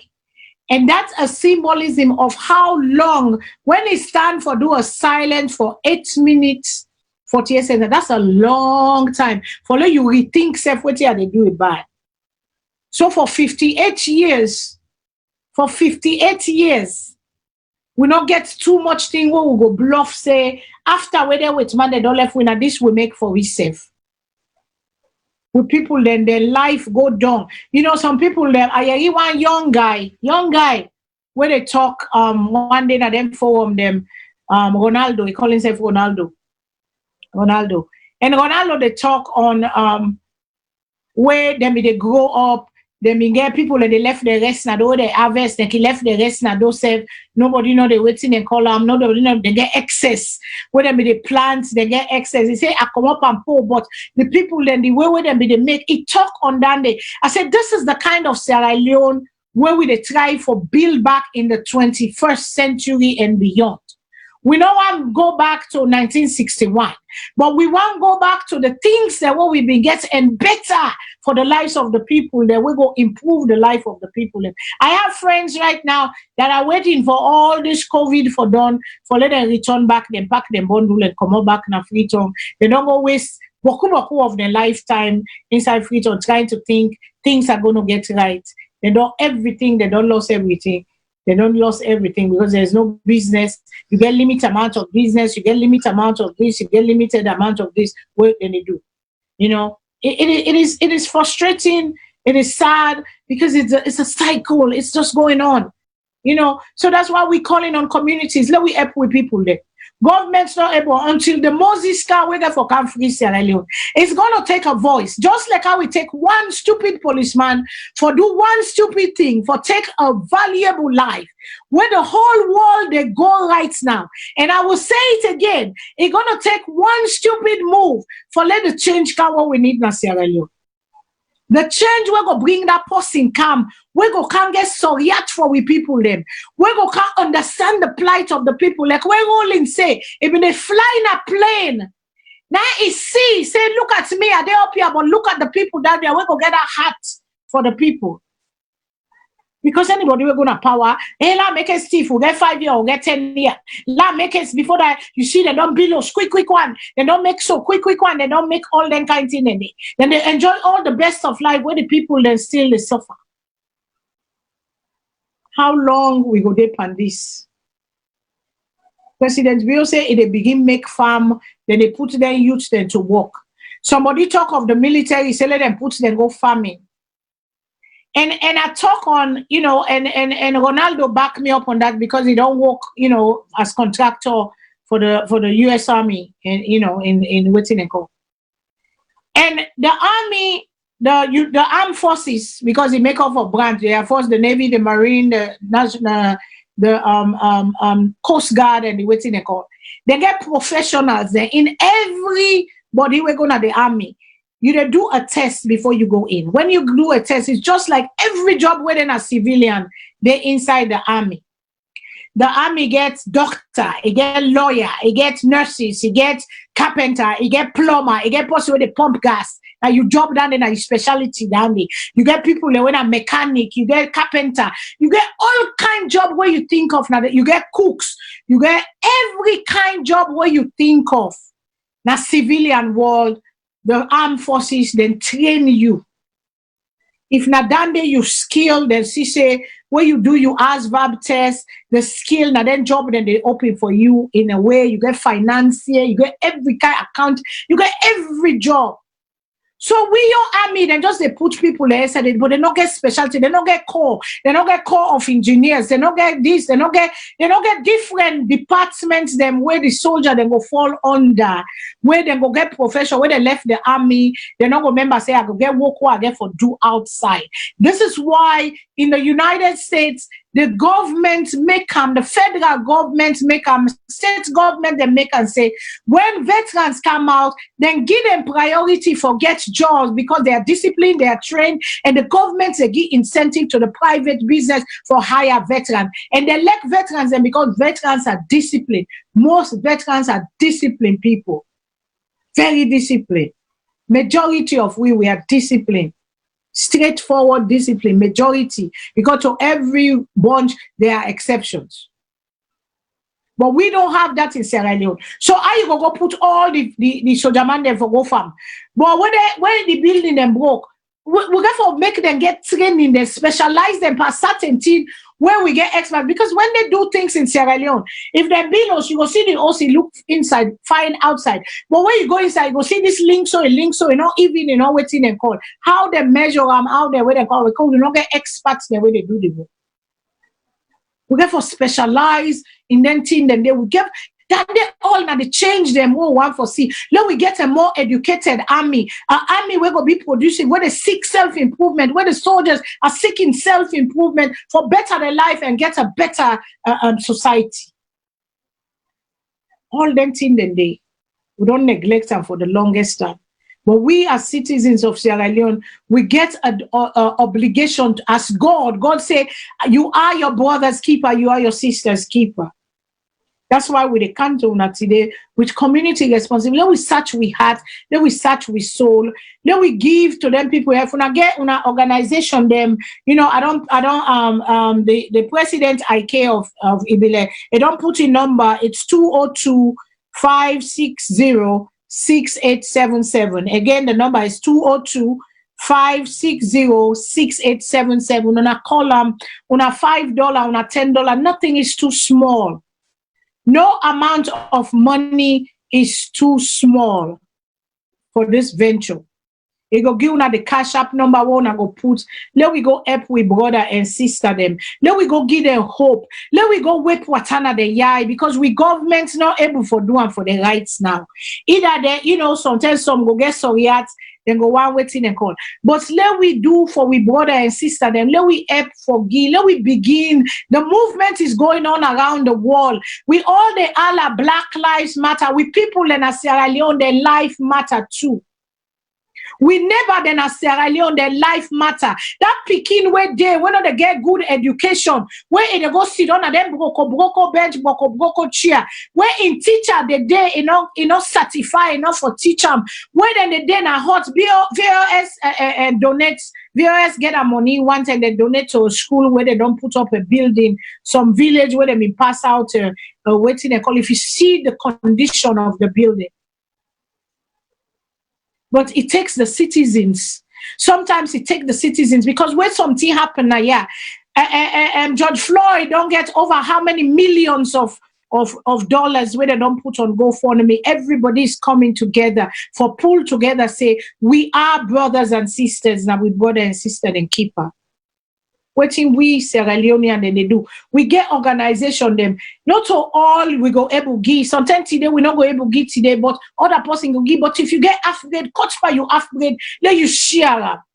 [SPEAKER 2] And that's a symbolism of how long, when he stand for do a silence for 8 minutes, 48 seconds, that's a long time. For you rethink self what they do it bad. So for 58 years, we not get too much thing where we go bluff say after we there with man they don't left winner this we make for we safe. With people then their life go down. You know some people there I hear one young guy where they talk one day at them forum them Ronaldo, he call himself Ronaldo. And Ronaldo they talk on where them they grow up. They get people and they left the rest now they harvest and he left the rest now those say nobody know they waiting and call them nobody know they get excess where them be the plants they get excess. He say I come up and pour but the people then the way where them be they make it talk on that day. I said this is the kind of Sierra Leone where we they try for build back in the 21st century and beyond. We don't want to go back to 1961, but we want to go back to the things that what we've been getting and better for the lives of the people that we go improve the life of the people. I have friends right now that are waiting for all this COVID for done, for let them return back, then pack them bundle and come back in Freetown. They don't go waste boku of their lifetime inside Freetown trying to think things are going to get right. They don't everything, they don't lose everything. They don't lose everything because there's no business. You get limited amount of business, you get limited amount of this, you get limited amount of this. What then they do? You know, it is frustrating. It is sad because it's a cycle. It's just going on. You know, so that's why we're calling on communities. Let we help with people there. Government's not able until the Moses car whether for come free Sierra Leone. It's gonna take a voice, just like how we take one stupid policeman for do one stupid thing, for take a valuable life, where the whole world they go right now. And I will say it again, it's gonna take one stupid move for let the change come what we need in Sierra Leone. The change we go bring that person come. We go can't get sorry for we people them. We go can't understand the plight of the people. Like we rolling say, if they fly in a plane, now it see, say, look at me, are they up here? But look at the people down there. We go get a hat for the people. Because anybody we're gonna power, hey, la make it stiff, we get 5 years, we get 10 years. La make it before that, you see, they don't build those quick one. They don't make so quick one. They don't make all them kind of thing. Then they enjoy all the best of life where the people then still they suffer. How long we go deep on this? President Bill say if they begin make farm, then they put their youth then to work. Somebody talk of the military, say let them put them go farming. And I talk on, you know, and Ronaldo back me up on that because he don't work, you know, as contractor for the US Army and you know in waiting and go. And the army, the armed forces, because they make up of branch, the Air Force, the Navy, the Marine, the National, the Coast Guard, and the waiting and go. They get professionals there in everybody we're going to the army. You do a test before you go in. When you do a test, it's just like every job within a civilian, they're inside the army. The army gets doctor, it gets lawyer, it gets nurses, it gets carpenter, it gets plumber, it gets person with the pump gas. Now you job down there, your specialty down there. You get people that when a mechanic, you get carpenter, you get all kind of job where you think of now. You get cooks, you get every kind of job where you think of. Now civilian world. The armed forces then train you. If nadande you skill, then she say, where you do you ask verb test, the skill, now then job, then they open for you in a way. You get financier, you get every kind of account, you get every job. So we your army, then just they put people there, but they don't get specialty, they don't get core, they don't get core of engineers, they don't get this, they don't get different departments them where the soldier then go fall under, where they go get professional, where they left the army, they don't go remember say I go get work what I get for do outside. This is why in the United States the government make them, the federal government make them, state government they make and say, when veterans come out, then give them priority for get jobs because they are disciplined, they are trained, and the government they give incentive to the private business for hire veterans. And they elect veterans and because veterans are disciplined. Most veterans are disciplined people. Very disciplined. Majority of we are disciplined. Straightforward discipline, majority, because to every bunch there are exceptions. But we don't have that in Sierra Leone. So I go put all the soldier man there for go farm. But when the building them broke, we got to make them get training, they specialize them per certain thing where we get expert. Because when they do things in Sierra Leone, if they bill us, you go see the OC look inside, fine outside. But when you go inside, you go see this link so, you know, even you know what's in and call. How they measure them, how they where they call, because we don't get experts the way they do the work. We get for specialize in them thing, then they will get that they all now they change them more one for see. Now we get a more educated army. An army we're gonna be producing where they seek self-improvement, where the soldiers are seeking self-improvement for better their life and get a better society. All them things then we don't neglect them for the longest time. But we as citizens of Sierra Leone, we get an obligation to ask God. God say, you are your brother's keeper, you are your sister's keeper. That's why we come to una today with community responsibility. Let we search we heart, let we search we soul, let we give to them people. If una get una organization them, you know, the president IK of Ibile, they don't put in number, it's 202-560-6877. Again, the number is 202-560-6877. Una call them, una $5, una $10, nothing is too small. No amount of money is too small for this venture. You go give una the cash app number one and go put. Let we go help with brother and sister them. Let we go give them hope. Let we go wake watana the yai because we government's not able for doing for the rights now. Either they, you know, sometimes some go get sorry at then go one waiting and call. But let we do for we brother and sister them. Let we help forgive. Let we begin. The movement is going on around the world. We all the Allah Black Lives Matter. We people in Sierra Leone, their life matter too. We never then as Sierra Leone, their life matter. That picking where they they get good education, where they go sit on a them broko bench, broko chair, where in teacher the day enough certify enough for teacher, where then the day na hot VOS donates, VOS get a money once and they donate to a school where they don't put up a building, some village where they may pass out waiting they call if you see the condition of the building. But it takes the citizens. Sometimes it takes the citizens because when something happen now, George Floyd don't get over how many millions of dollars where they don't put on GoFundMe. Everybody is coming together for pull together, say, we are brothers and sisters, now we brother and sister and keeper. Waiting we Sierra Leonean and they do. We get organization them. Not to all we go able give. Sometimes today we not go able give today, but other person go give. But if you get upgrade, cut by you upgrade, let you share up.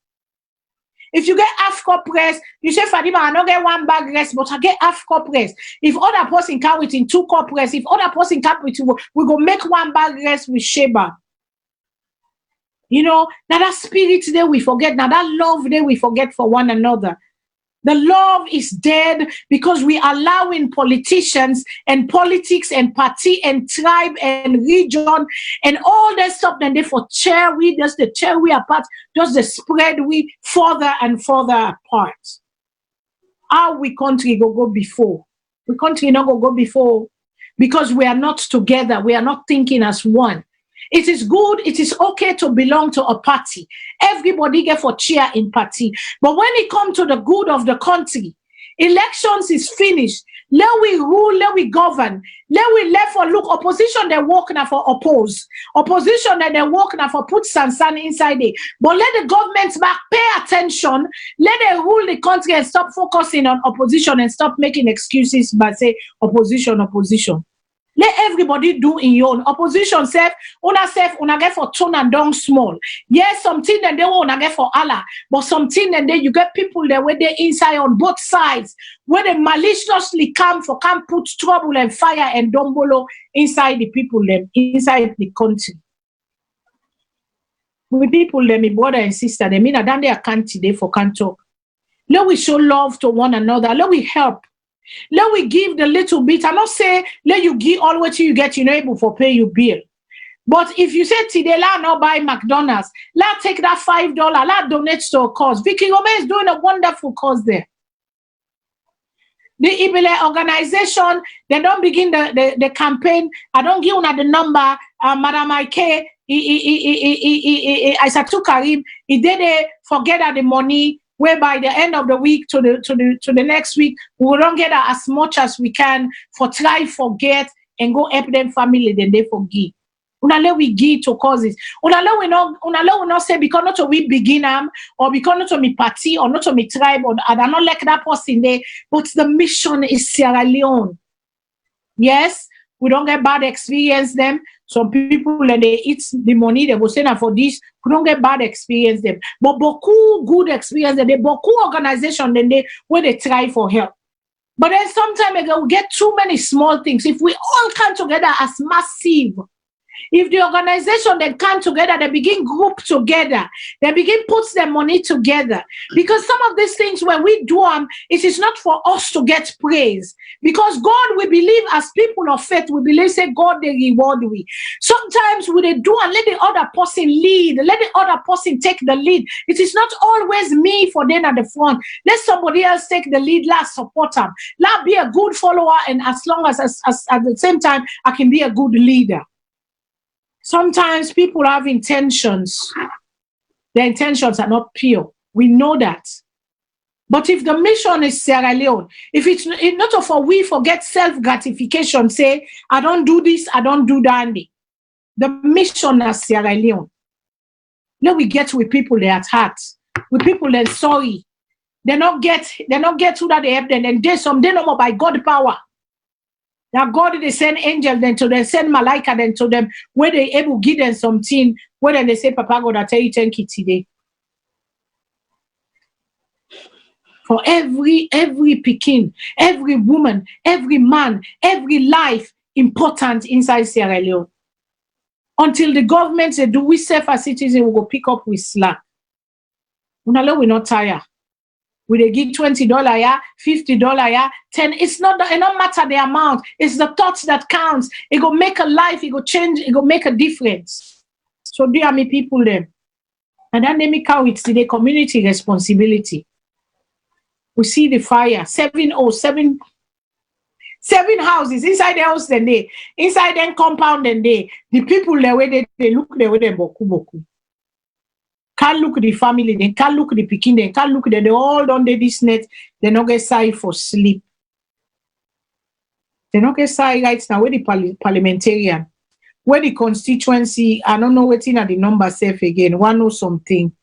[SPEAKER 2] If you get half cup press, you say Fadima, I not get one bag rest, but I get half cup press. If other person come with in 2 cup press, if other person come with 2, we go make one bag rest with Sheba. You know, now that spirit there we forget, now that love there we forget for one another. The love is dead because we are allowing politicians and politics and party and tribe and region and all that stuff. Then they for chair we just the chair we apart, just the spread we further and further apart. How we country go before? We country not go before because we are not together. We are not thinking as one. It is good, it is okay to belong to a party. Everybody get for cheer in party. But when it comes to the good of the country, elections is finished. Let we rule, let we govern. Let we let for look opposition they work now for oppose. Opposition that they work now for put Sansan inside it. But let the government back pay attention. Let them rule the country and stop focusing on opposition and stop making excuses by say opposition. Let everybody do in your own. Opposition self, una get for tone and down small. Yes, something that they want get for Allah, but something that you get people there where they inside on both sides, where they maliciously come put trouble and fire and dombolo inside the people them, inside the country. We people them, my brother and sister, they mean I done their can't today for can't talk. Let we show love to one another. Let we help. Let we give the little bit. I not say let you give all what you get, you're not able for pay your bill. But if you say today, la not buy McDonald's, la take that $5, la donate to a cause. Vicky Gomez is doing a wonderful cause there. The Ibile organization, they don't begin the campaign. I don't give una the number. Madam Ike, Isatu Karim, he did it, forget that the money. Where by the end of the week to the next week, we will not get as much as we can for try forget and go help them family, then they forgive. Unale we give to causes. Unale we not say because not to we begin or because not to me party or not to me tribe or I don't like that person there, but the mission is Sierra Leone. Yes, we don't get bad experience them. Some people and they eat the money they will send for this. We don't get bad experience them, but beaucoup good experience them. They beaucoup organization then they where they try for help. But then sometimes we get too many small things. If we all come together as massive, if the organization they come together, they begin group together, they begin puts their money together. Because some of these things when we do them, it is not for us to get praise. Because God, we believe as people of faith, we believe say God they reward we. Sometimes we they do and let the other person lead, let the other person take the lead. It is not always me for them at the front. Let somebody else take the lead, let support them. Let be a good follower, and as long as at the same time I can be a good leader. Sometimes people have intentions. Their intentions are not pure. We know that. But if the mission is Sierra Leone, if it's not for we forget self-gratification, say, I don't do this, I don't do that. The mission is Sierra Leone. Let we get with people they at heart. With people they're sorry. They not get who that they have them. And they no more by God power. Now God they send angels then to them, send malaika then to them, where they able give them something, where they say, Papa God, I tell you thank you today. For every Pekin, every woman, every man, every life important inside Sierra Leone. Until the government say, do we serve as citizens, we go pick up with slack. We not tired. We they give $20, yeah, $50, yeah, 10. It don't matter the amount. It's the thoughts that counts. It go make a life. It go change. It go make a difference. So dear me people them, and then they make out it's the community responsibility. We see the fire. 7 houses inside the house. Then they inside them compound. Then the people the way they look the way they boku. Can't look at the family, they can't look at the Pekin, they can't look at they all under this net, they not get side for sleep. They not get side right now where the parliamentarian, where the constituency, I don't know what's in at the number safe again, one or something.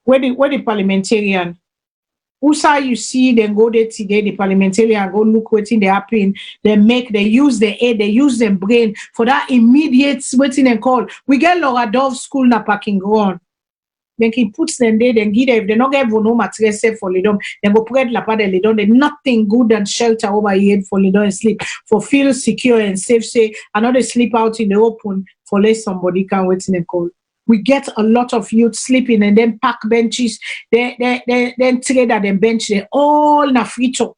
[SPEAKER 2] Where the parliamentarian, who say you see them go there today, the parliamentarian go look what's in the happen, they use the aid, they use their brain for that immediate waiting and call. We get Laura Dove school na parking ground. Then he puts them there, then give them, if they not get no material safe for Lidom, then go pray la part de Lidom, there's nothing good and shelter over here for Lidom and sleep, for feel secure and safe, say, another sleep out in the open for let somebody can wait in and call. We get a lot of youth sleeping and then pack benches, then trade at them bench, they all na free talk.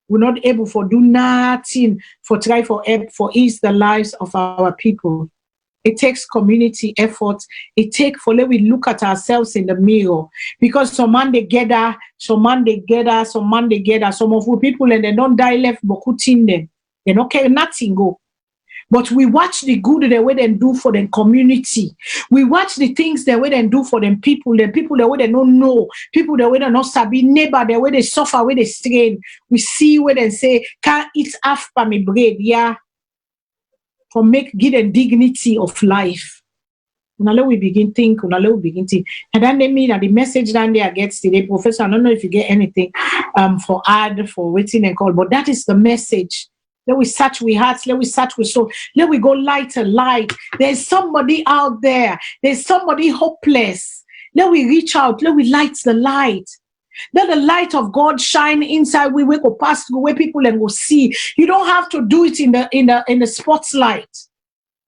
[SPEAKER 2] We're not able for do nothing for try for help for ease the lives of our people. It takes community effort. It takes for let we look at ourselves in the mirror. Because some man they gather, some of the people and they don't die left bokutin them. They don't care nothing go. But we watch the good the way they do for the community. We watch the things the way they do for them people the way they don't know, people the way they not sabi, neighbor the way they suffer, where they strain. We see where they say, can't eat half by me bread, yeah. For give them dignity of life. Now we begin think, and then they mean that the message that they get today, Professor, I don't know if you get anything for ad, for waiting and call, but that is the message. Let we search with hearts, let we search with soul, let we go light to light. There's somebody out there, there's somebody hopeless. Let we reach out, let we light the light. Let the light of God shine inside. We go past where people and go see. You don't have to do it in the spotlight.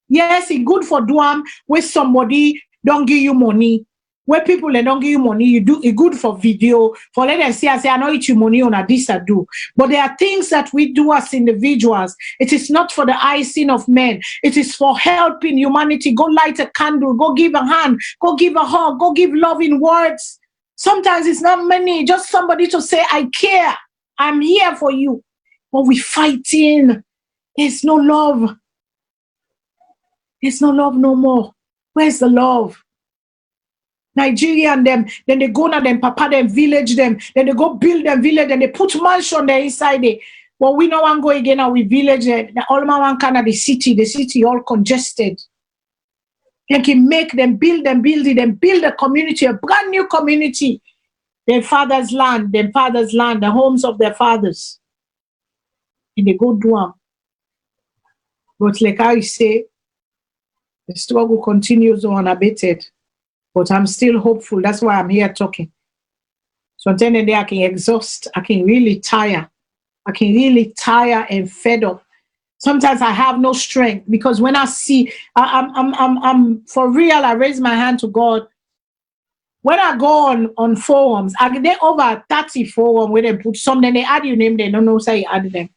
[SPEAKER 2] Yes, it's good for doing where somebody don't give you money. Where people don't give you money, you do it good for video, for let them see and say, I know it's your money on a this I do. But there are things that we do as individuals. It is not for the icing of men. It is for helping humanity. Go light a candle, go give a hand, go give a hug, go give loving words. Sometimes it's not money, just somebody to say, I care, I'm here for you. But we fighting. There's no love. There's no love no more. Where's the love? Nigeria and them, then they go to them, papa them, village them, then they go build them village, and they put mansion there inside it. But we no one go again and we village it. All my one kind of the city all congested. They can make them, build a community, a brand new community. Their father's land, the homes of their fathers. And they go do them. But like I say, the struggle continues unabated. But I'm still hopeful. That's why I'm here talking. So until the day I can exhaust, I can really tire. I can really tire and fed up. Sometimes I have no strength because when I see, I'm for real. I raise my hand to God. When I go on forums, I get over 30 forums where they put some, then they add your name. They don't know say you add them.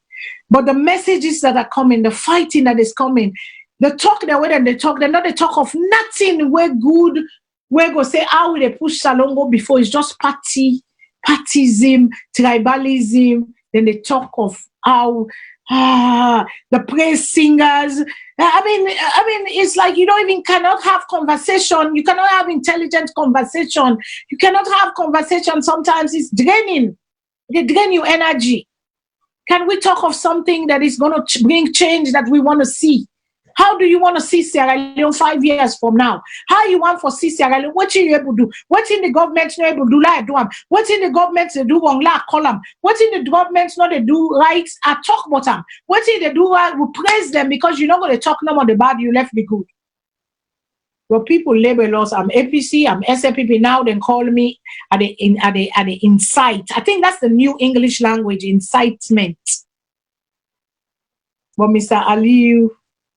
[SPEAKER 2] But the messages that are coming, the fighting that is coming, the talk the way that they talk, they're not the talk of nothing. We're good. We're going to say how will they push Salone go before it's just partyism, tribalism. Then they talk of how the praise singers. I mean, it's like you don't even cannot have conversation. You cannot have intelligent conversation. You cannot have conversation. Sometimes it's draining. They drain your energy. Can we talk of something that is going to bring change that we want to see? How do you want to see Sierra Leone 5 years from now? How you want to see Sierra Leone? What you able to do? What in the government not able to do like do? What in the government they do wrong like column? What in the government not they do right? I talk about them. What in they do right? We praise them because you're not going to talk no more the bad. You left the good. But people label us. I'm APC. I'm SAPP. Now they call me at the incite. I think that's the new English language, incitement. But Mr. Aliyu,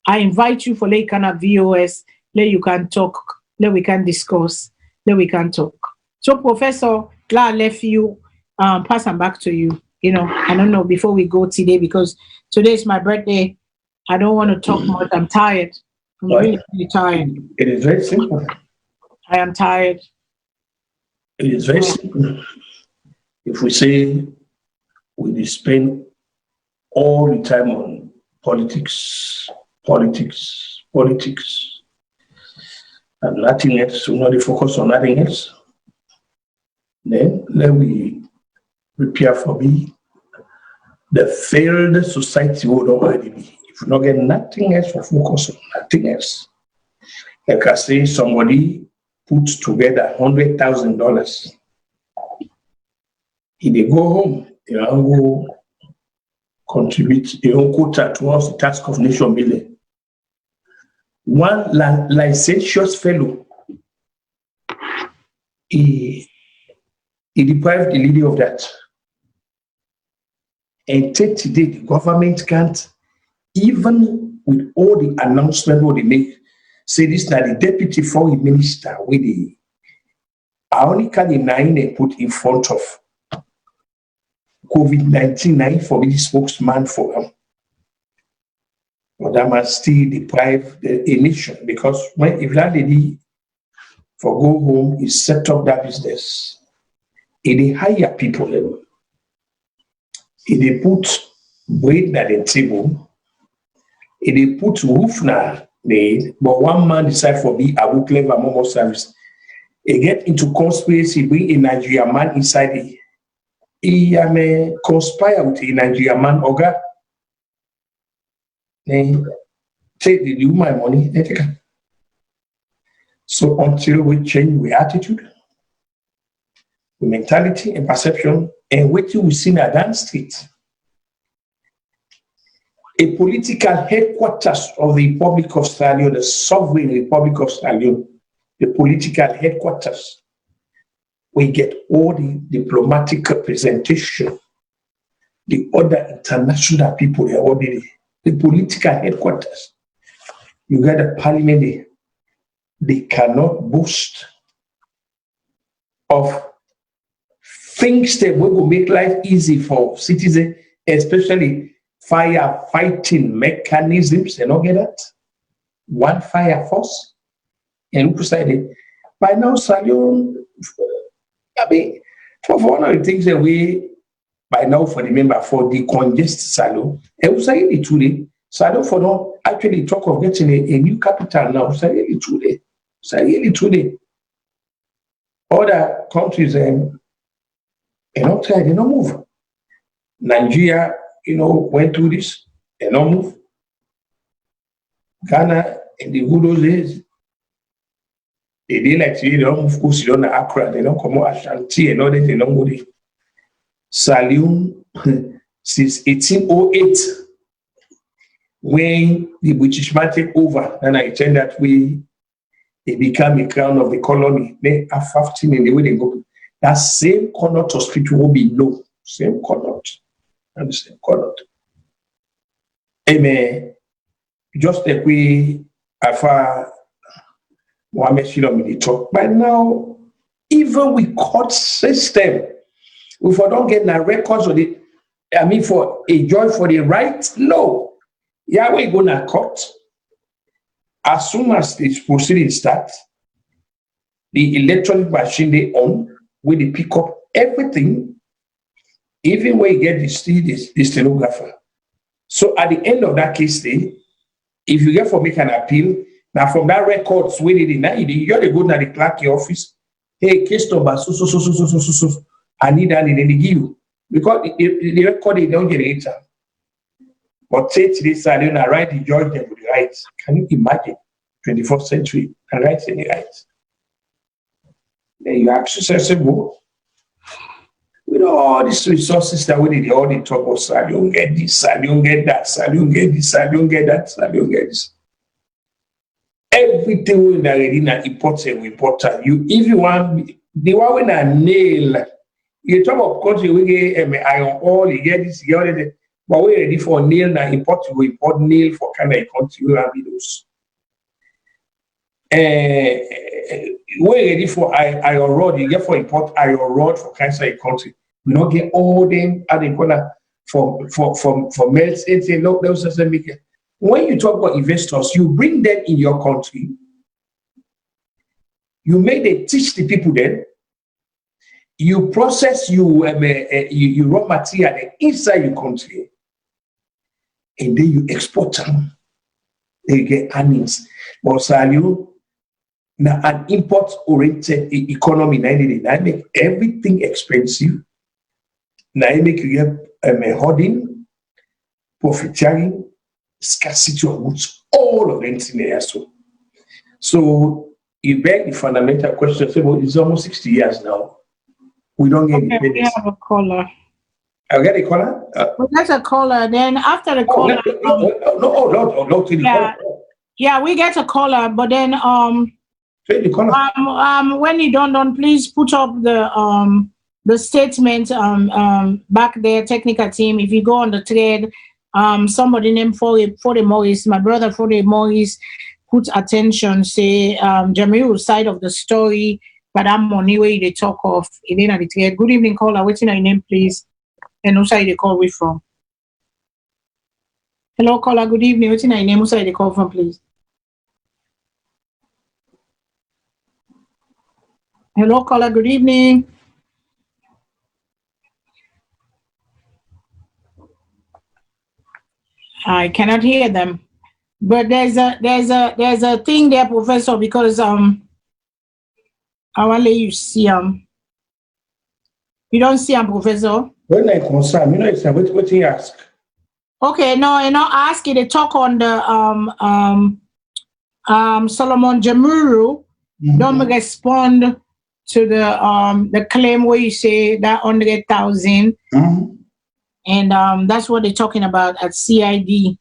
[SPEAKER 2] I invite you for like kind of VOS, let you can talk, let we can discuss, let we can talk. So Professor, I left you, pass them back to you. You know, I don't know before we go today because today is my birthday. I don't want to talk much. I'm tired. I'm really tired.
[SPEAKER 1] It is very simple.
[SPEAKER 2] I am tired.
[SPEAKER 1] It is very simple. If we say we spend all the time on politics, and nothing else, so not focus on nothing else, then let we prepare for the failed society would already be. If you not get nothing else for focus on nothing else, like I say, somebody puts together $100,000. If they go home, they will contribute their own quota towards the task of nation building. One licentious fellow, he deprived the lady of that. And today, the government can't, even with all the announcements what they make, say this that the deputy foreign minister with the only kind of nine they put in front of COVID-19 for the spokesman for them. But that must still deprive a nation because if that lady for go home is set up that business, it hire people, it put bread at the table, They put roof now, but one man decide for be Abu Clever Momo service. He get into conspiracy, bring a Nigerian man inside it. He conspire with a Nigerian man, Oga. Take the my money, they take it. So until we change our attitude, mentality and perception, and what we see in that street, a political headquarters of the Republic of Sierra Leone, the sovereign Republic of Sierra Leone, the political headquarters, we get all the diplomatic representation, the other international people, the political headquarters. You got a parliament there. They cannot boast of things that will make life easy for citizens, especially firefighting mechanisms. They don't get that. One fire force. And look beside it. By now, Salone, I mean, for one of the things that we, by now, for the member, for decongest Salone, and we say it today. Salone for don't actually talk of getting a new capital now. Say it today. Say it today. Other countries, they don't try, they don't move. Nigeria, went through this, they don't move. Ghana, in the good old days, they did like today, they don't move, course, you don't know Accra, they don't come out Ashanti and all that, they don't go there. Salone, since 1808, when the British man take over, and I tell that it became a crown of the colony. They are 15 in the way they go. That same connote hospital will be no. Same connote. And the same connote. Amen. Just like we have Mohammed Shilom talk. But now, even with court system, if I don't get the records of it, for a joy for the right, no. Yahweh go to court. As soon as this proceeding starts, the electronic machine they own, where they pick up everything, even when you get the stenographer. So at the end of that case, if you get for make an appeal, now from that records where they now you got to go to the clerk office. Hey, case number so. I need that, and then they give you because the record they don't generate. But say today, Salone, I write the judge them with the rights. Can you imagine? 21st century, and rights any rights. Then you actually say, well, with all these resources that we need, all the talk of Salone get this, Salone get that, Salone get this, Salone get that, Salone get this. Everything we already na important, You, if you want, the one when I nail, you talk of country, we get iron ore, you get this, you get that. But we're ready for nail now, we import nail for kind of country, we have those. We're ready for iron rod, you get for import iron rod for kind of country. We don't get all them at the corner for melts. When you talk about investors, you bring them in your country, you make them teach the people then, you process you raw material inside your country. And then you export them. They get earnings. But Salone, now an import-oriented economy, now make everything expensive. Now make you get hoarding, profiteering, scarcity of goods, all of them in there. So you beg the fundamental question. Say, well, it's almost 60 years now. We don't get independence.
[SPEAKER 2] We have a caller.
[SPEAKER 1] I get a caller.
[SPEAKER 2] We get a caller. Then after the caller, yeah, we get a caller. But then when you don't please put up the statement back there, technical team. If you go on the thread, somebody named Fode Morris, my brother Fode Morris, put attention. Say Jamiru's side of the story, but I'm on the way they talk of in the thread. Good evening, caller. What's your name, please? And who side they call we from? Hello, caller. Good evening. What's your name? Who side they call from, please? Hello, caller. Good evening. I cannot hear them. But there's a thing there, Professor, because I want to let you see you don't see Professor.
[SPEAKER 1] When I concern, it's what you ask.
[SPEAKER 2] Okay, no, you know, ask you to talk on the Solomon Jamuru. Don't respond to the claim where you say that 100,000, and that's what they're talking about at CID.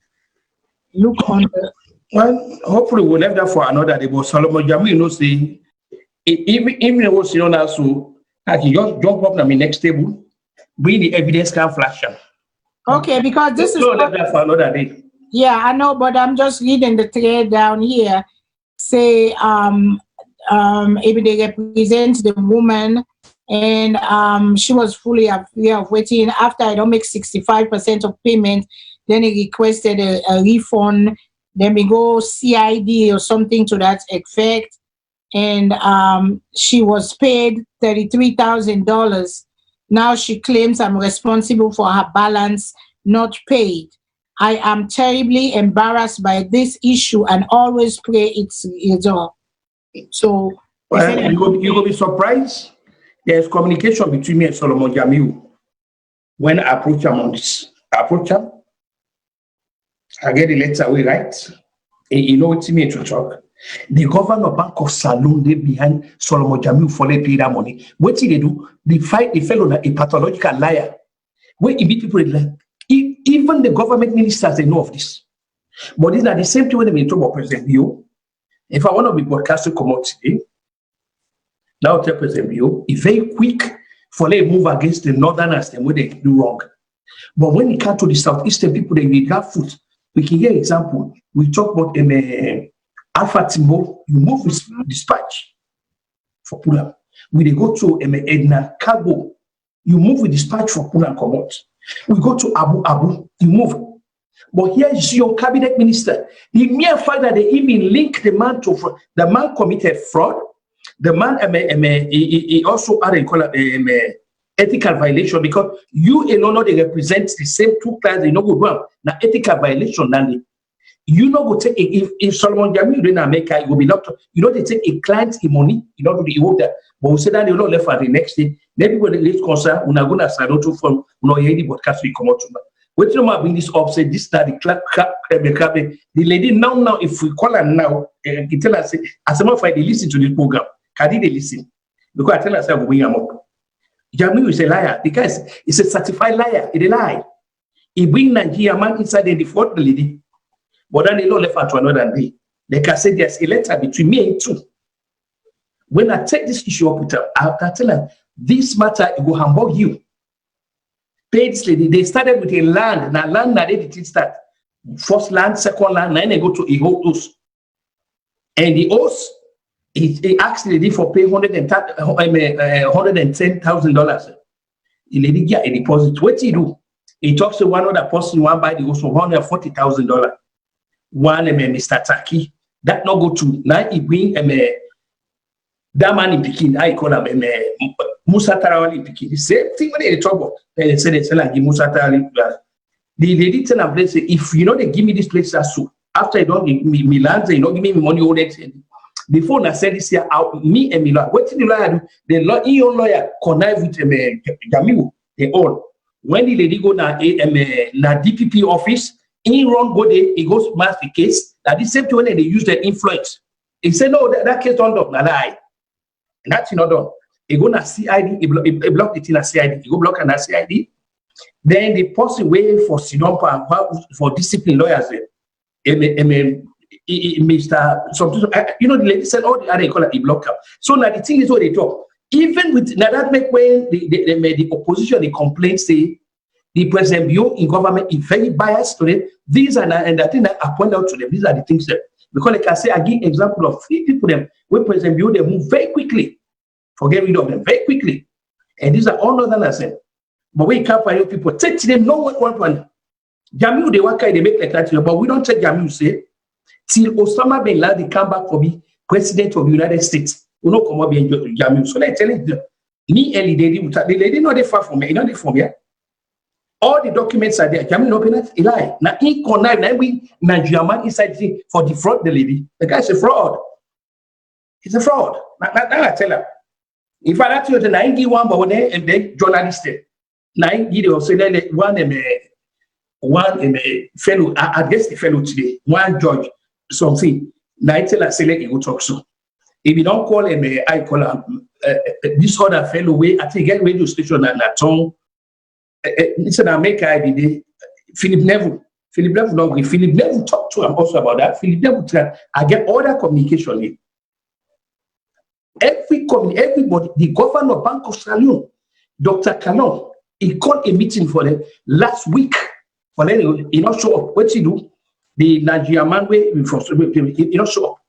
[SPEAKER 2] Look on the.
[SPEAKER 1] Well, hopefully we'll leave that for another day. But Solomon Jamuru, say even it was so I can just jump up on my next table, bring the evidence, can flash them.
[SPEAKER 2] Okay, because this is
[SPEAKER 1] leave that for another day.
[SPEAKER 2] Yeah, I know, but I'm just reading the thread down here. Say if they represent the woman, and she was fully aware of waiting. After I don't make 65% of payment, then he requested a refund. Then we go CID or something to that effect, and she was paid $33,000. Now she claims I'm responsible for her balance not paid. I am terribly embarrassed by this issue and always pray it's resolved. So,
[SPEAKER 1] well, you will be surprised. There's communication between me and Solomon Jamiu. When I approach him on this, I get the letter away, right? And you know it's me to talk. The governor bank of Salone, they behind Solomon Jamiu for they pay that money. What did they do? They fight the fellow a pathological liar. When he beat people, even the government ministers, they know of this. But these are the same thing when they talk about President Bio. If I want to be broadcasting come out today, now tell President Bio, it's very quick for they move against the northerners and what they do wrong. But when it comes to the southeastern people, they need that foot. We can hear example. We talk about Alpha Timbo, you move with dispatch for Pulam. We they go to Edna Cargo, you move with dispatch for Pulam come out. We go to Abu, you move. But here is your cabinet minister. The mere fact that they even link the man to fraud, the man committed fraud, the man he also had a ethical violation because you alone they represent the same two clients. You know go wrong. Now ethical violation, Nandi. You know go take if Solomon Jamiu in America, it will be not. You know they take a client's money. You know the work that. But we say that they will not left for the next day. Maybe when the late concern, we're not gonna start to from no any broadcast we come out to. Wait till I bring this up, say this that the lady now if we call her now and tell her say as a matter of fact they listen to this program, can they listen? Because I tell her say we bring him up. Jamiu is a liar. The guy is a certified liar. He lie. He bring Nigeria man inside and defraud the lady. But then they don't left her to another day. They can say there's a letter between me and two. When I take this issue up with her, I tell her this matter it will humble you. Pay this lady. They started with a land. Now land now they did start. First land, second land, then they go to a whole house. And the house, he asked the lady for pay $110,000. The lady get a deposit. What he do? He talks to one other person, one by the house for $140,000. One Mr. Taki. That not go to now he bring that man in Pekin, I call him Musa Tarawali in Pekin. The same thing when they talk about. They say they sell and give Musa Tarawali. The lady tell them, say, if you know they give me this place as so, after you don't give me land, they don't give me money all that. Before I said this year out, me and Mila, what did the lawyer do? The lawyer connive with Jamiu, they all. When the lady go na DPP office, he run go there, he goes mask the case. That the same thing when they use their influence. He said, no, that case don't up, na lie. And that's not done. He go na CID, he block it in a CID, he go block an CID. Then the person way for Sidompa for discipline lawyers, Mr. Something, you know, the lady said, oh, they call it a blocker. So now the thing is what they talk. Even with now that make when the opposition, the complaint say the President Bio in government is very biased to them. These are and the thing that I point out to them, these are the things that because like I say, I give example of 3 people them when President Bio they move very quickly, forget rid of them very quickly. And these are all northerners. But we can't find people take them no one. Jamiu they work they make like that, but we don't take Jamiu say till Osama bin Laden come back for me, President of the United States. We don't come up behind Jamiu. So they tell it me and the lady know they far from me, you know they from here. All the documents are there. Jamil open it, a lie. Now he connive, now we Nigerian man inside for defraud the lady. The guy's a fraud. He's a fraud. Now I tell her. If I let you to 91, but when they journalist, 90 or so one fellow, I guess the fellow today, one judge, something. Now I tell her, say let you go talk so. If you don't call him, I call him this other fellow way. I think get radio station and a tongue. It's an America idea. Philip Neville talked to him also about that. Philip Neville, I get all that communication in. Everybody, the governor of Bank of Salone, Dr. Canon, he called a meeting for them last week. For them, he not show up. What he do? The Nigerian man way he not show up.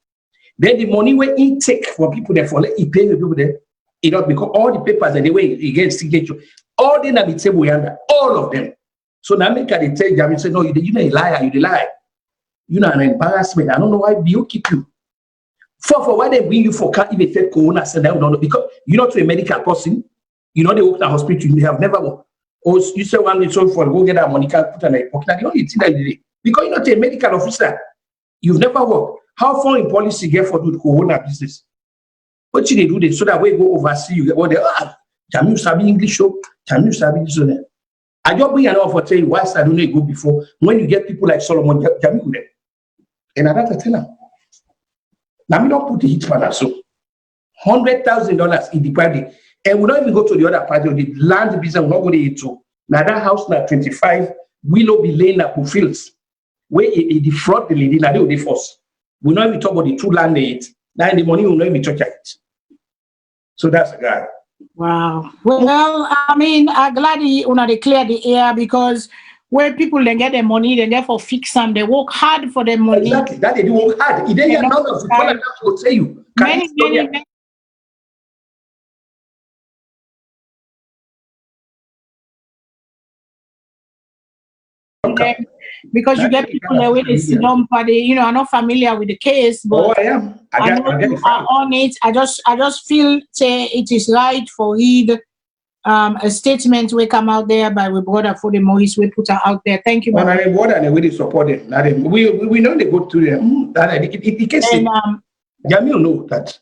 [SPEAKER 1] Then the money where he take for people there for he pay the people there. You know, because all the papers and the way he gets signature, all they na the table yonder, all of them. So now make they tell Jamil say, no, you're a liar, you're a liar. You know, an embarrassment. I don't know why you keep you. For why they bring you for can't even take corona, said I don't know, because you're not a medical person, you know they work in a hospital, you have never worked. Or you say one is so for go get that money, can't put on a pocket. The only thing that you did, because you're not a medical officer, you've never worked. How far in policy get for do corona business? What should they do this so that way go oversee you get what they Jamil Sabi English show, Jamil Sabi this one. I just bring enough for tell you why I don't know go before when you get people like Solomon Jamil there. And I have to tell them. Now we don't put the hitman as so $100,000 in the party, and we don't even go to the other party. The land business will not go there too. Now that house now 25 Willoughby Lane Apple Fields, where it defraud the lady. Now they will force. We not even talk about the two land they eat. Now the money will not even touch it. So that's the guy.
[SPEAKER 2] Wow. Well, I mean, I'm glad they clear the air because where people then get their money, they therefore fix them. They work hard for their money.
[SPEAKER 1] Exactly. That they do work hard. If they get numbers, I will tell you.
[SPEAKER 2] Many. Because you get people there with a sit-down party, you know, I'm not familiar with the case, but
[SPEAKER 1] I am. I get
[SPEAKER 2] on it. I just feel say it is right for read a statement we come out there by we brother for the Maurice we put out there. Thank you.
[SPEAKER 1] Well, I what and we support it. We know they go to them. It can say Jamil know that.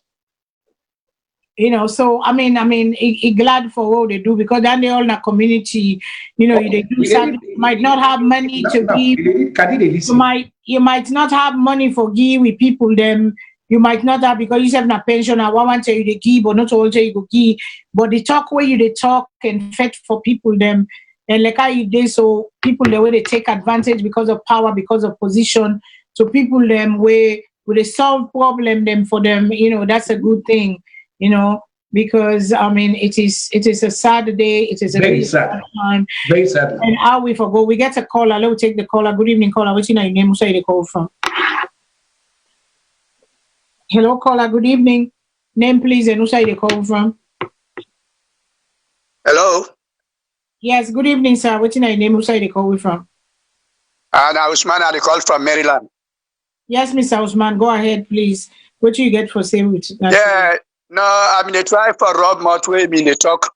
[SPEAKER 2] You know, so I mean, glad for what they do because then they all in a community, you know, they do something. You might not have money to give. You might not have money for give with people them. You might not have because you have a pension. I want to tell you the give, but not all tell you go give. But the talk where you they talk and fit for people them, and like how you did so people the way they take advantage because of power, because of position. So people them where they solve problem them for them, you know, that's a good thing. You know, because I mean, it is a sad day. It is a very sad time.
[SPEAKER 1] Very sad.
[SPEAKER 2] And how we forgo, we get a caller. Let me take the caller. Good evening, caller. What's your name? Where you call from? Hello, caller. Good evening. Name, please, and where you call from?
[SPEAKER 12] Hello.
[SPEAKER 2] Yes. Good evening, sir. What's your name? Where you call from?
[SPEAKER 12] Now, Usman, I call from Maryland.
[SPEAKER 2] Yes, Mr. Usman. Go ahead, please. What do you get for saying?
[SPEAKER 12] Yeah. No, I mean, they try for Rob Motway. I mean, they talk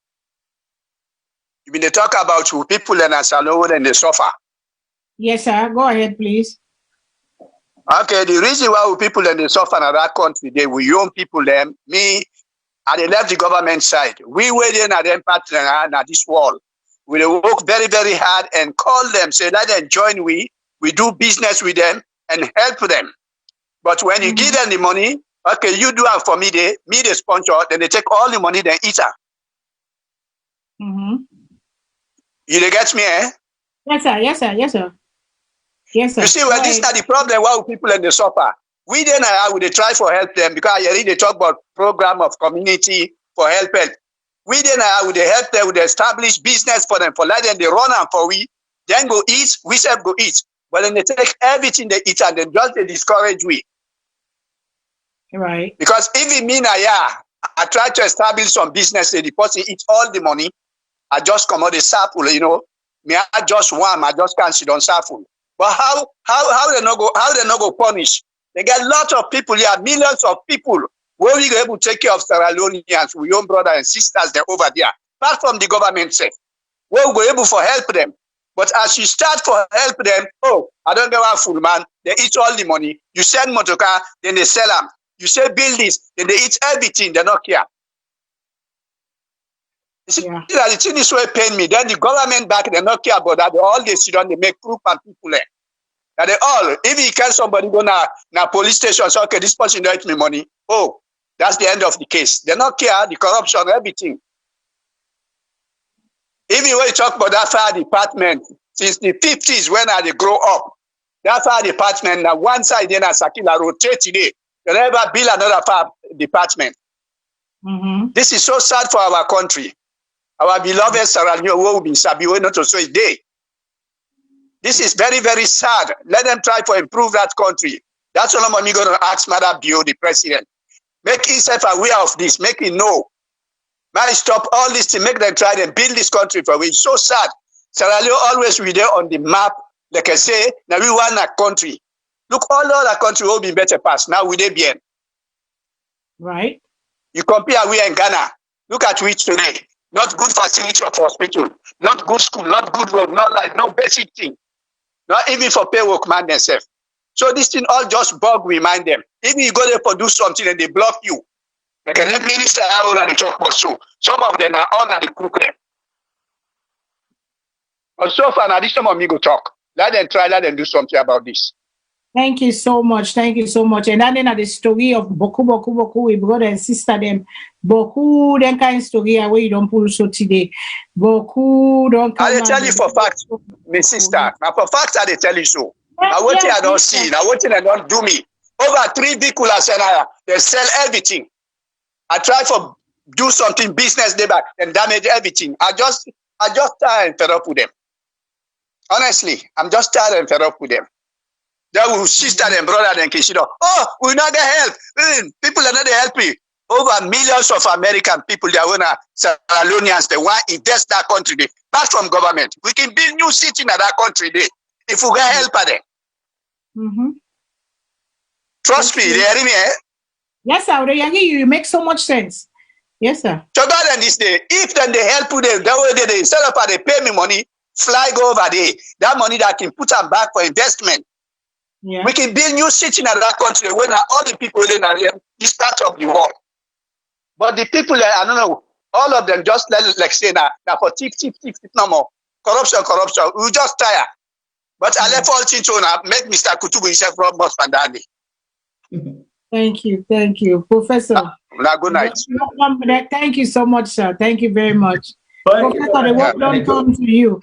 [SPEAKER 12] about people in a Salone and they suffer.
[SPEAKER 2] Yes, sir. Go ahead, please.
[SPEAKER 12] Okay, the reason why people in the suffer in that country, they will young people them. Me, and they left the government side. We were in at them partner at this wall. We work very, very hard and call them, say let them join we do business with them and help them. But when you give them the money, okay, you do it for me, the sponsor, then they take all the money, then eat her. You get me, eh?
[SPEAKER 2] Yes, sir. Yes, sir. Yes, sir. Yes, sir.
[SPEAKER 12] You see, well, this is not the problem why people in the suffer. We then they try for help them because I already talk about program of community for help. We then they help them, they establish business for them, for let them they run and for we, then go eat, we self go eat. But then they take everything they eat and then just they discourage we.
[SPEAKER 2] Right.
[SPEAKER 12] Because if it mean I try to establish some business, the person eats all the money, I just come out the sample, you know. Me I just want, I just can't sit on sample. But how they not go punish? They get lots of people here, millions of people where we able to take care of Leoneans, we young brothers and sisters they're over there. Apart from the government say, where we go able to help them. But as you start for help them, oh, I don't get one full man, they eat all the money. You send motor car, then they sell them. You say build this, then they eat everything, they don't care. You see, the thing is where paying me. Then the government back, they don't care about that. They all they sit down, they make group and people there. And they all, if you can somebody go na police station, say, okay, this person don't me money. Oh, that's the end of the case. They don't care, the corruption, everything. Even when you talk about that fire department, since the 50s when they grow up, that fire department, now one side then as Sakila rotate today, they never build another fire department. This is so sad for our country. Our beloved Sarah Leone will be Sabi, not to say day. This is very, very sad. Let them try to improve that country. That's all I'm going to ask Madam Bio, the president. Make himself aware of this. Make him know. Man, stop all this to make them try and build this country for we. It's so sad. Sarah Leone always be there on the map. Like I say, now we want a country. Look, all other country will be better past. Now we they bien.
[SPEAKER 2] Right.
[SPEAKER 12] You compare we in Ghana. Look at which today. Not good facility of hospital. Not good school. Not good road. Not like no basic thing. Not even for pay workman themselves. So this thing all just bug remind them. Even you go there for do something and they block you. Like a minister out on the talk or so. Some of them are on at the cook them. But so far now this time of me go talk. Let them try, let them do something about this.
[SPEAKER 2] Thank you so much. Thank you so much. And then the story of Boku, we brother and sister them. Boku, then kind of story where you don't pull so today. Boku don't come.
[SPEAKER 12] I tell you for fact, my sister. Now for fact I tell you so. Now what I don't see, now what I don't do me. Over 3 vehicles they sell everything. I try to do something business day back and damage everything. I just tired and fed up with them. Honestly, I'm just tired and fed up with them. They will sister and brother and consider, oh, we're not gonna help. People are not gonna help me. Over millions of American people, they are Salonians, they want to invest that country day. Back from government. We can build new city in that country day. If we can help them. Trust me, they hear me, eh?
[SPEAKER 2] Yes, sir. You make so much sense. Yes, sir.
[SPEAKER 12] So that and this day, if then they help you, that way they instead of they pay me money, fly go over there. That money that I can put them back for investment.
[SPEAKER 2] Yeah.
[SPEAKER 12] We can build new city in that country when all the people in this part of the world. But the people, I don't know, all of them just like say now for tip, no more. Corruption. We just tire. But I left all things on make Mr. Kutubu himself from Mosfandani.
[SPEAKER 2] Thank you, Professor.
[SPEAKER 12] Good night.
[SPEAKER 2] Thank you so much, sir. Thank you very much. Professor, the work don't come to you.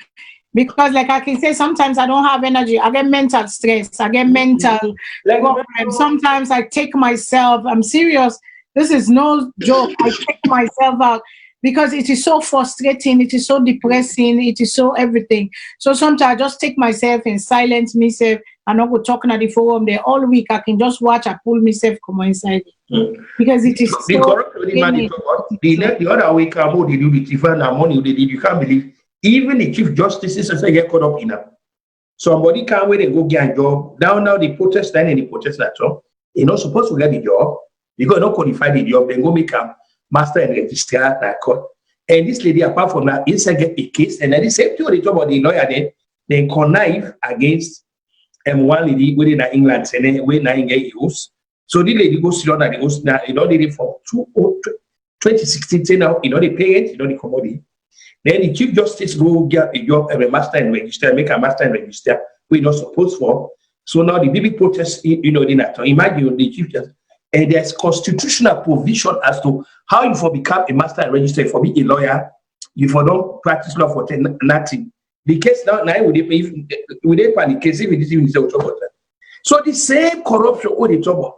[SPEAKER 2] Because like I can say, sometimes I don't have energy. I get mental stress. I get mental problem. Sometimes I take myself, I'm serious. This is no joke. I take myself out because it is so frustrating. It is so depressing. It is so everything. So sometimes I just take myself and silence myself. I'm not go talking at the forum there all week. I can just watch. I pull myself come inside because it is
[SPEAKER 1] the other week I'm they do the chief and money they did. You can't believe even the chief justices say get caught up in it. Somebody can't wait and go get a job. Now the protest line and the protest that so you're not supposed to get the job because not qualify the job. Then go make a master and register that court. And this lady apart from that inside get a case and then the same thing they talk about the lawyer then connive against one lady within England and then when I get use. So the lady goes to the host now, did it for 2016 now, they pay it, they commodity. Then the chief justice go get a job as a master and register, make a master and register, we're not supposed for. So now the big protest, imagine the chief justice, and there's constitutional provision as to how you for become a master and register, for be a lawyer, you for don't practice law for nothing. The case now would they pay the case if it is even trouble. So the same corruption all the trouble.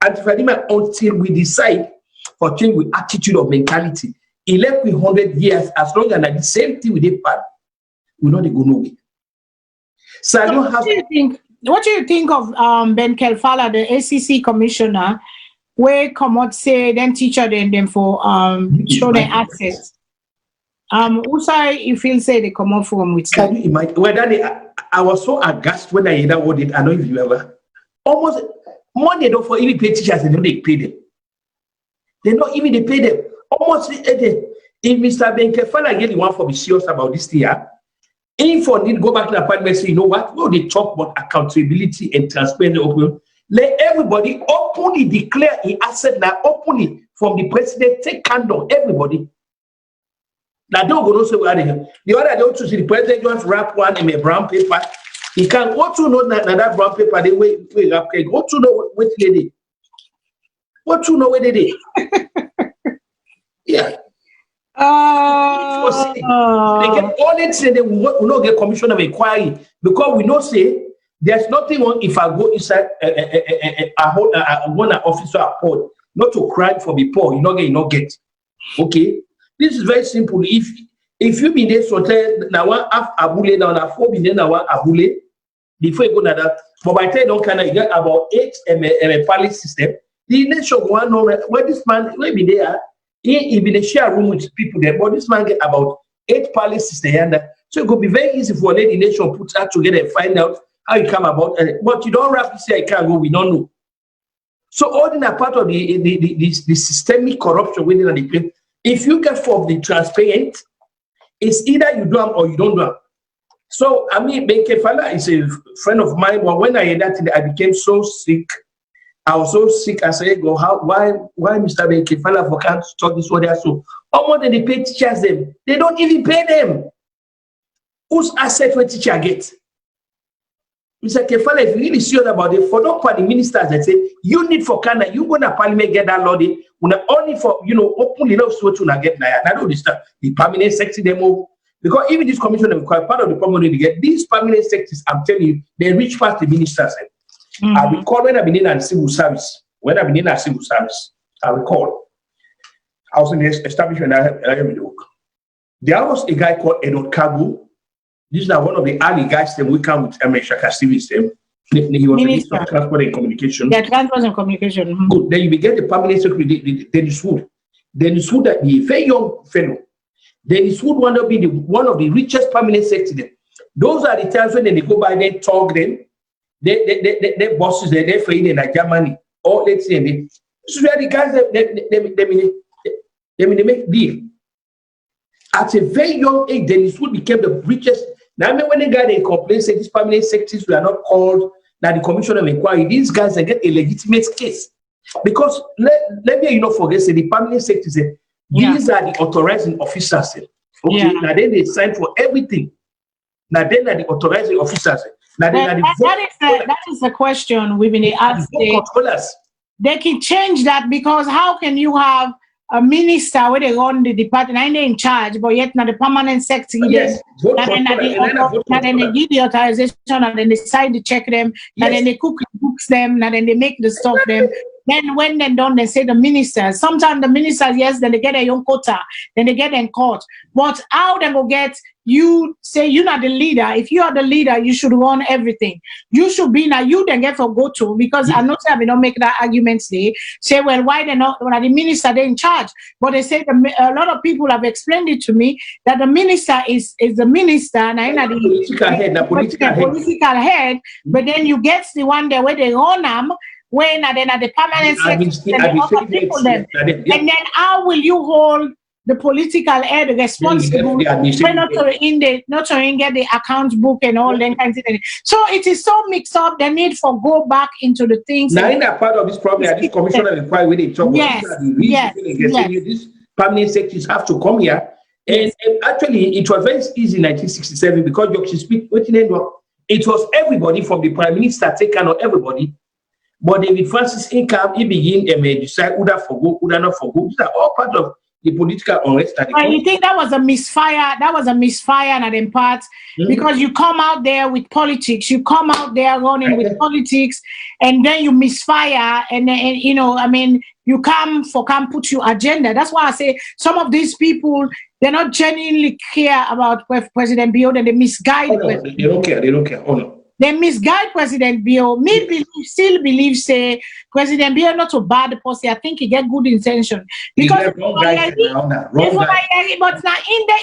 [SPEAKER 1] And until we decide for change with attitude of mentality, 100 years, as long as the same thing with the part, we know they go nowhere. So I don't have.
[SPEAKER 2] What do you think of Ben Kelfala, the ACC commissioner, where come out say then teacher them for show their access? Usai, you feel say they come out from with.
[SPEAKER 1] Can you imagine? Well, I was so aghast when I heard that word. I know if you ever almost money don't for even pay teachers, they don't pay them. They not even they pay them. Almost if Mr. Ben Kelfala get the one for be serious about this year, If I need go back to the parliament, say, you know what? No, they talk about accountability and transparency. Let everybody openly declare an asset now, openly from the president, take candle, everybody. Now don't go say where they have. The other day, to see the president just wrap one in a brown paper. He can go to know that brown paper, they wait wrap. Go to know what they did. What to know where they did. Yeah. They get all that say they will not get commission of inquiry because we know say there's nothing wrong if I go inside one officer report not to cry for the poor, you not get. Okay, this is very simple. If you be there so now one half abule now na 4 billion now one abule before you go na that. But by the time don't kind of get about 8 palace system, the nation one know where this man will be there. He be the share room with people there, but this man get about 8 palaces there. So it could be very easy for the nation put that together and find out how you come about. But you don't have to say I can't go, we don't know. So all in a part of the systemic corruption within the place. If you get for the transparent, it's either you do them or you don't do them. So I mean, Ben Kefala is a friend of mine, but when I heard that, I became so sick. I was so sick. I said, "Go, why, Mr. Ben Kefala for can't talk this way?" So, how much they pay teachers them? They don't even pay them. Whose asset will teacher get? Mr. Kefala, if you really serious about it, for don't the ministers that say you need for Canada, you go to parliament get that law. Only for openly enough so to get there. I don't understand the permanent secretary demo because even this commission require part of the problem they get. These permanent secretaries, I'm telling you, they reach past the ministers. I recall when I've been in a civil service. I recall. I was in the establishment I have in work. There was a guy called Edward Kabu. This is one of the early guys that we come with Shaka Stevens. He was Minister of Transport and Communication.
[SPEAKER 2] Yeah, Transport and Communication.
[SPEAKER 1] Good. Then you get the permanent secretary, Dennis Wood. Dennis Wood, the very young fellow. Dennis Wood wanted to be one of the richest permanent secretaries. Those are the times when they go by, they talk them. They bosses, they're afraid in Germany. Or let's say, this is where the guys, they make deal. At a very young age, Dennis Wood became the richest. Now, I mean, when the guy they complain, say these permanent secretaries were not called, now the commission of inquiry, these guys they get a legitimate case. Because let me forget, say the permanent secretaries, these are the authorizing officers. Okay, now then they sign for everything. Now then are the authorizing officers. Now then
[SPEAKER 2] that is the question we've been asking. They can change that because how can you have a minister where they run the department and they're in charge, but yet not the permanent secretary. Yes. And then they give the authorization and then they decide to check them, and then they cook the books them, and then they make the stuff them. Then when they're done, they say the ministers. Sometimes the ministers, yes, then they get a young quota, then they get in court. But how they will get, you say you're not the leader. If you are the leader, you should run everything. You should be now, you then get for go to, because I'm not saying we don't make that argument today. Say, well, why they're not, when the minister, they're in charge. But they say a lot of people have explained it to me that the minister is the minister, and the political head, but then you get the one there where they run them. When then at the permanent secretary, and then how will you hold the political head responsible when not to get the account book and all that kinds of things? So it is so mixed up. The need for go back into the things.
[SPEAKER 1] Now, in that part of this problem, this commissioner inquiry with it. These permanent secretaries have to come here, and actually it was very easy in 1967 because it was everybody from the prime minister taken on everybody. But David Francis income, he begin and decide who that for go, who that not for go. These are all part of the political unrest.
[SPEAKER 2] And you think that was a misfire? That was a misfire, and in part because you come out there with politics, you come out there running with politics, and then you misfire, and then you can't put your agenda. That's why I say some of these people, they're not genuinely care about President Bio, and they misguide.
[SPEAKER 1] They don't care. They don't care. Oh no.
[SPEAKER 2] They misguide President Bio. Still believe say President Bio not a bad person. I think he get good intention because but now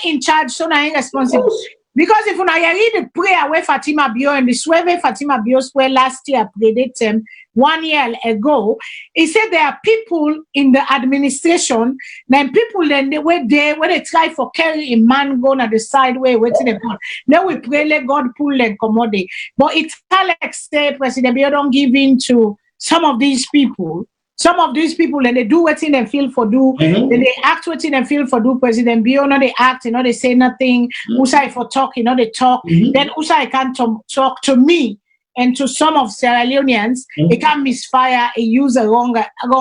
[SPEAKER 2] in charge, so now responsible. Because if you read the prayer where Fatima Bio and the swear where Fatima Bio swear last year predate them, 1 year ago. He said there are people in the administration, then people then they were there when they try for carry a man going at the side way waiting upon. Then we pray let God pull them commodity. But it's Alex say President Bill don't give in to some of these people. Some of these people, and they do what in them feel for do, and they act what in them feel for do. President Bio, no, they act, you know, they say nothing. Usai for talk, you know, they talk. Then Usai can't talk to me and to some of Sierra Leoneans. They can misfire and use a wrong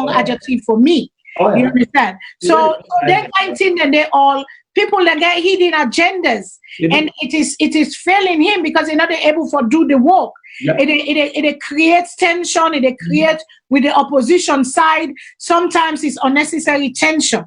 [SPEAKER 2] adjective for me. You understand? So they're 19 and they all people that get hidden agendas, and it is failing him because they're not able to do the work. It creates tension. It creates with the opposition side. Sometimes it's unnecessary tension.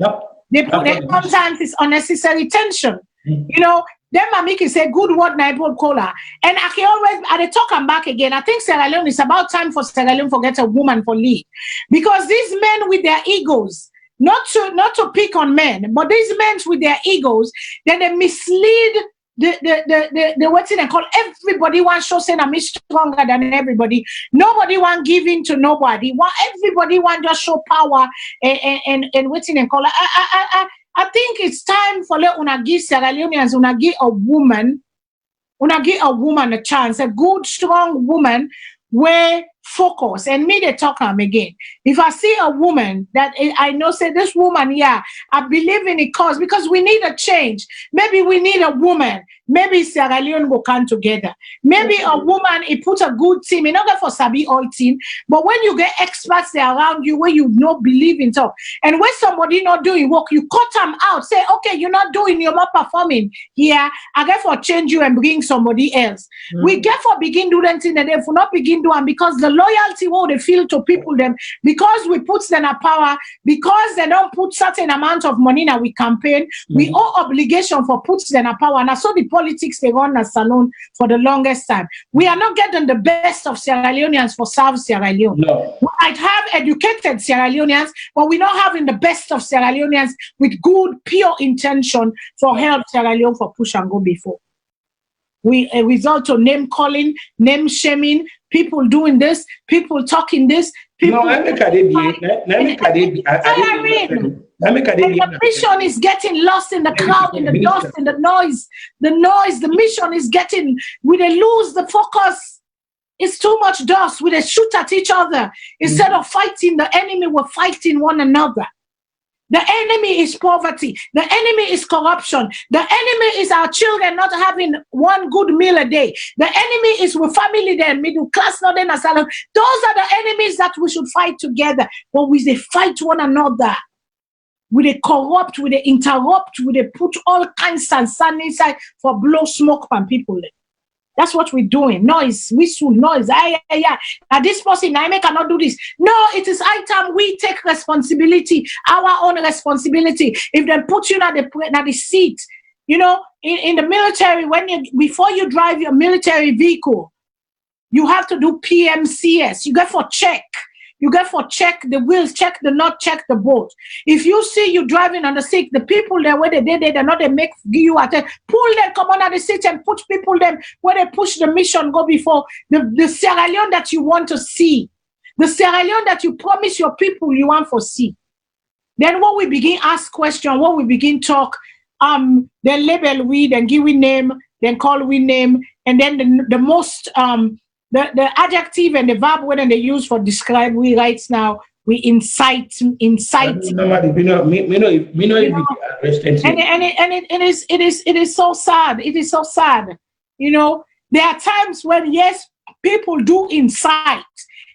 [SPEAKER 2] Sometimes it's unnecessary tension. You know, then Mamiki say good word Naibo Kola. And I can always I talk and back again. I think Sierra Leone is about time for Sierra Leone to get a woman for lead. Because these men with their egos, not to pick on men, but these men with their egos, then they mislead the what they call everybody wants show saying I'm stronger than everybody. Nobody want give in to nobody. Everybody want just show power and what they call. I think it's time for let una give Sierra Leoneans una give a woman a chance, a good strong woman where focus and me they talk again. If I see a woman that I know say this woman, yeah, I believe in the cause because we need a change. Maybe we need a woman. Maybe Sierra Leone will come together. Maybe a woman, it put a good team. It's not for Sabi all team, but when you get experts there around you where you not believe in talk, and when somebody not doing work, you cut them out. Say, okay, you're not doing, you're not performing. Yeah, I get for change you and bring somebody else. We get for begin do that thing and if we not begin doing because the loyalty what they feel to people them because we put them a power because they don't put certain amount of money in our campaign. We owe obligation for put them a power and I saw the politics they run at Salone for the longest time. We are not getting the best of Sierra Leoneans for South Sierra Leone. No. We might have educated Sierra Leoneans, but we're not having the best of Sierra Leoneans with good, pure intention for help Sierra Leone for push and go before. We result to name calling, name shaming, people doing this, people talking this, people. No, the mission is getting lost in the crowd, in the dust, in the noise. The mission is getting, we they lose the focus. It's too much dust. We they shoot at each other. Instead of fighting the enemy, we're fighting one another. The enemy is poverty. The enemy is corruption. The enemy is our children not having one good meal a day. The enemy is with family there, middle class, not in asylum. Those are the enemies that we should fight together. But we they fight one another. We they corrupt, we they interrupt, we they put all kinds of sand inside for blow smoke from people. That's what we're doing. Noise, whistle, noise. Yeah. Now this person, I cannot do this. No, it is high time we take responsibility, our own responsibility. If they put you at the seat, you know, in the military, before you drive your military vehicle, you have to do PMCS. You get for check. You get for check the wheels, check the nut, check the bolt. If you see you driving on the seat, the people there where they're not they make you at it, pull them, come on at the seat and put people them where they push the mission go before the Sierra Leone that you want to see, the Sierra Leone that you promise your people you want to see. Then when we begin ask question, when we begin talk, then label we, then give we name, then call we name, and then the most the adjective and the verb when they use for describe we right now we incite. And it is so sad. It is so sad. You know, there are times when yes, people do incite.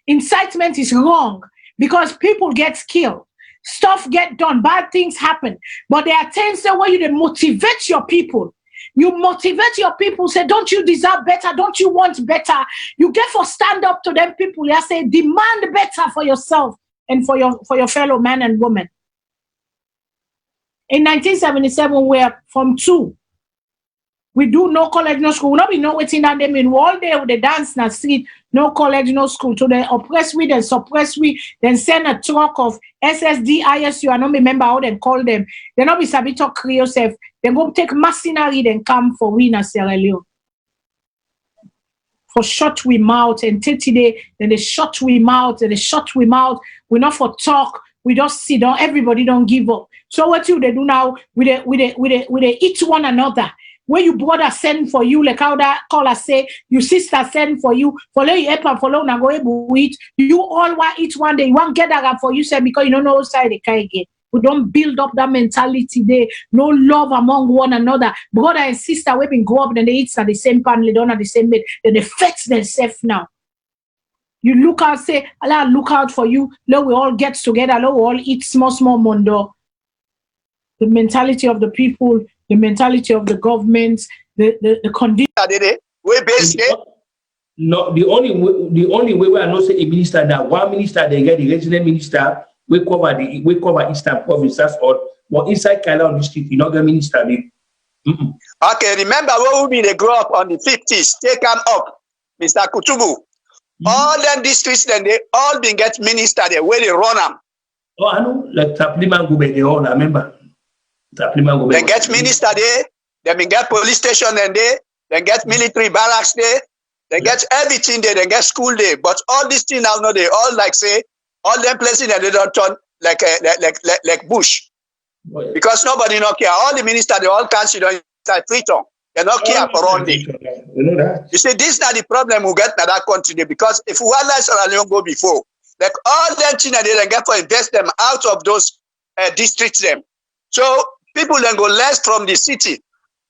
[SPEAKER 2] Incitement is wrong because people get killed, stuff get done, bad things happen. But there are times where you motivate your people. You motivate your people, say, don't you deserve better? Don't you want better? You get for stand up to them people. You say, demand better for yourself and for your fellow man and woman. In 1977, we're from 2. We do no college, no school. We not be no waiting on them in all day with the dance na street, no college, no school. To the oppress we, then suppress we, then send a truck of SSD, ISU, I don't remember how they call them. They not be sabi talk Creole self. They go take mercenary, then come for we na Sierra Leone. for shut we mouth and today, then they shut we mouth and they shut we mouth. We not for talk. We just sit down. Everybody don't give up. So what you they do now? We they eat one another. When you brother send for you, like how that caller say, your sister send for you, follow you help and follow na go able to eat. You all want eat one day. You want get that for you, say because you don't know side they can get. We don't build up that mentality there. No love among one another. Brother and sister, we been grow up, then they eat at the same pan, they don't at the same bed. Then they fix themselves now. You look out, say, Allah look out for you. Let we all get together. Let we all eat small mondo. The mentality of the people, the mentality of the government, the condition.
[SPEAKER 1] No, the only way we are not saying a minister that one minister they get the resident minister. We cover Eastern provinces or inside Kaila on the street, you know the minister.
[SPEAKER 12] Okay, remember where we they grow up on the 50s, take them up, Mr. Kutubu. All them districts, then they all been get minister there, where they run them.
[SPEAKER 1] Oh, I know, like Taplima Gube, they all, I remember. Taplima Gube.
[SPEAKER 12] They get minister there, they been get police station there, they get military barracks there, they get everything there, they get school there. But all these things now, no, they all like say, all them places that they don't turn like bush. Oh, yeah. Because nobody not care. All the ministers, they all cancel inside Freetown. They not care for all day.
[SPEAKER 1] You know that.
[SPEAKER 12] You see, this is not the problem we get in that country there, because if we let Sierra Leone go before, like all them things that they then get for invest them out of those districts them. So people then go less from the city.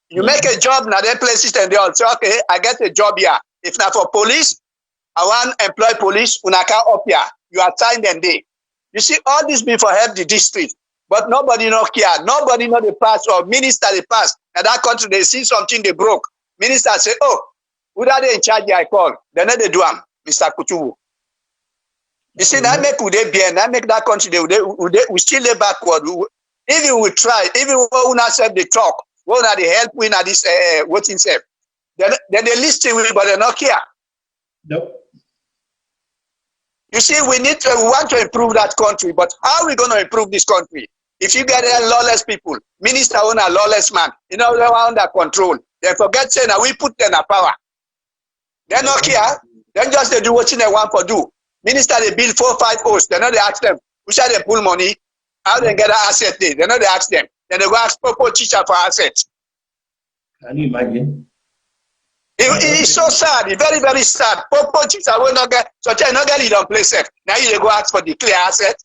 [SPEAKER 12] You make a job in other places and they all say, okay, I get a job here. If not for police, I want to employ police, unaka up here. You assign them there. You see, all this be for help the district, but nobody no care. Nobody know the pass or minister the pass. In that country, they see something they broke. Minister say, oh, who are they in charge? I call. They know they do them, Mr. Kutubu. You see, that make that make that country we still lay backward. Even we try, even when we self they talk, when they help we na this what's in self. Then they listen with, but they not care.
[SPEAKER 1] Nope.
[SPEAKER 12] You see, we want to improve that country, but how are we going to improve this country? If you get lawless people, minister own a lawless man, you know, they are under control. They forget saying that we put them in power. They're not care. Then just they do what they want to do. Minister, they build 4 or 5 hosts. They know they ask them, who shall they pull money? How they get an asset there? They know they ask them. Then they go ask Popo teacher for assets.
[SPEAKER 1] Can you imagine?
[SPEAKER 12] It's so sad. It's very, very sad. Popo teacher will not get, so they not get it on place. Now you go ask for the clear asset.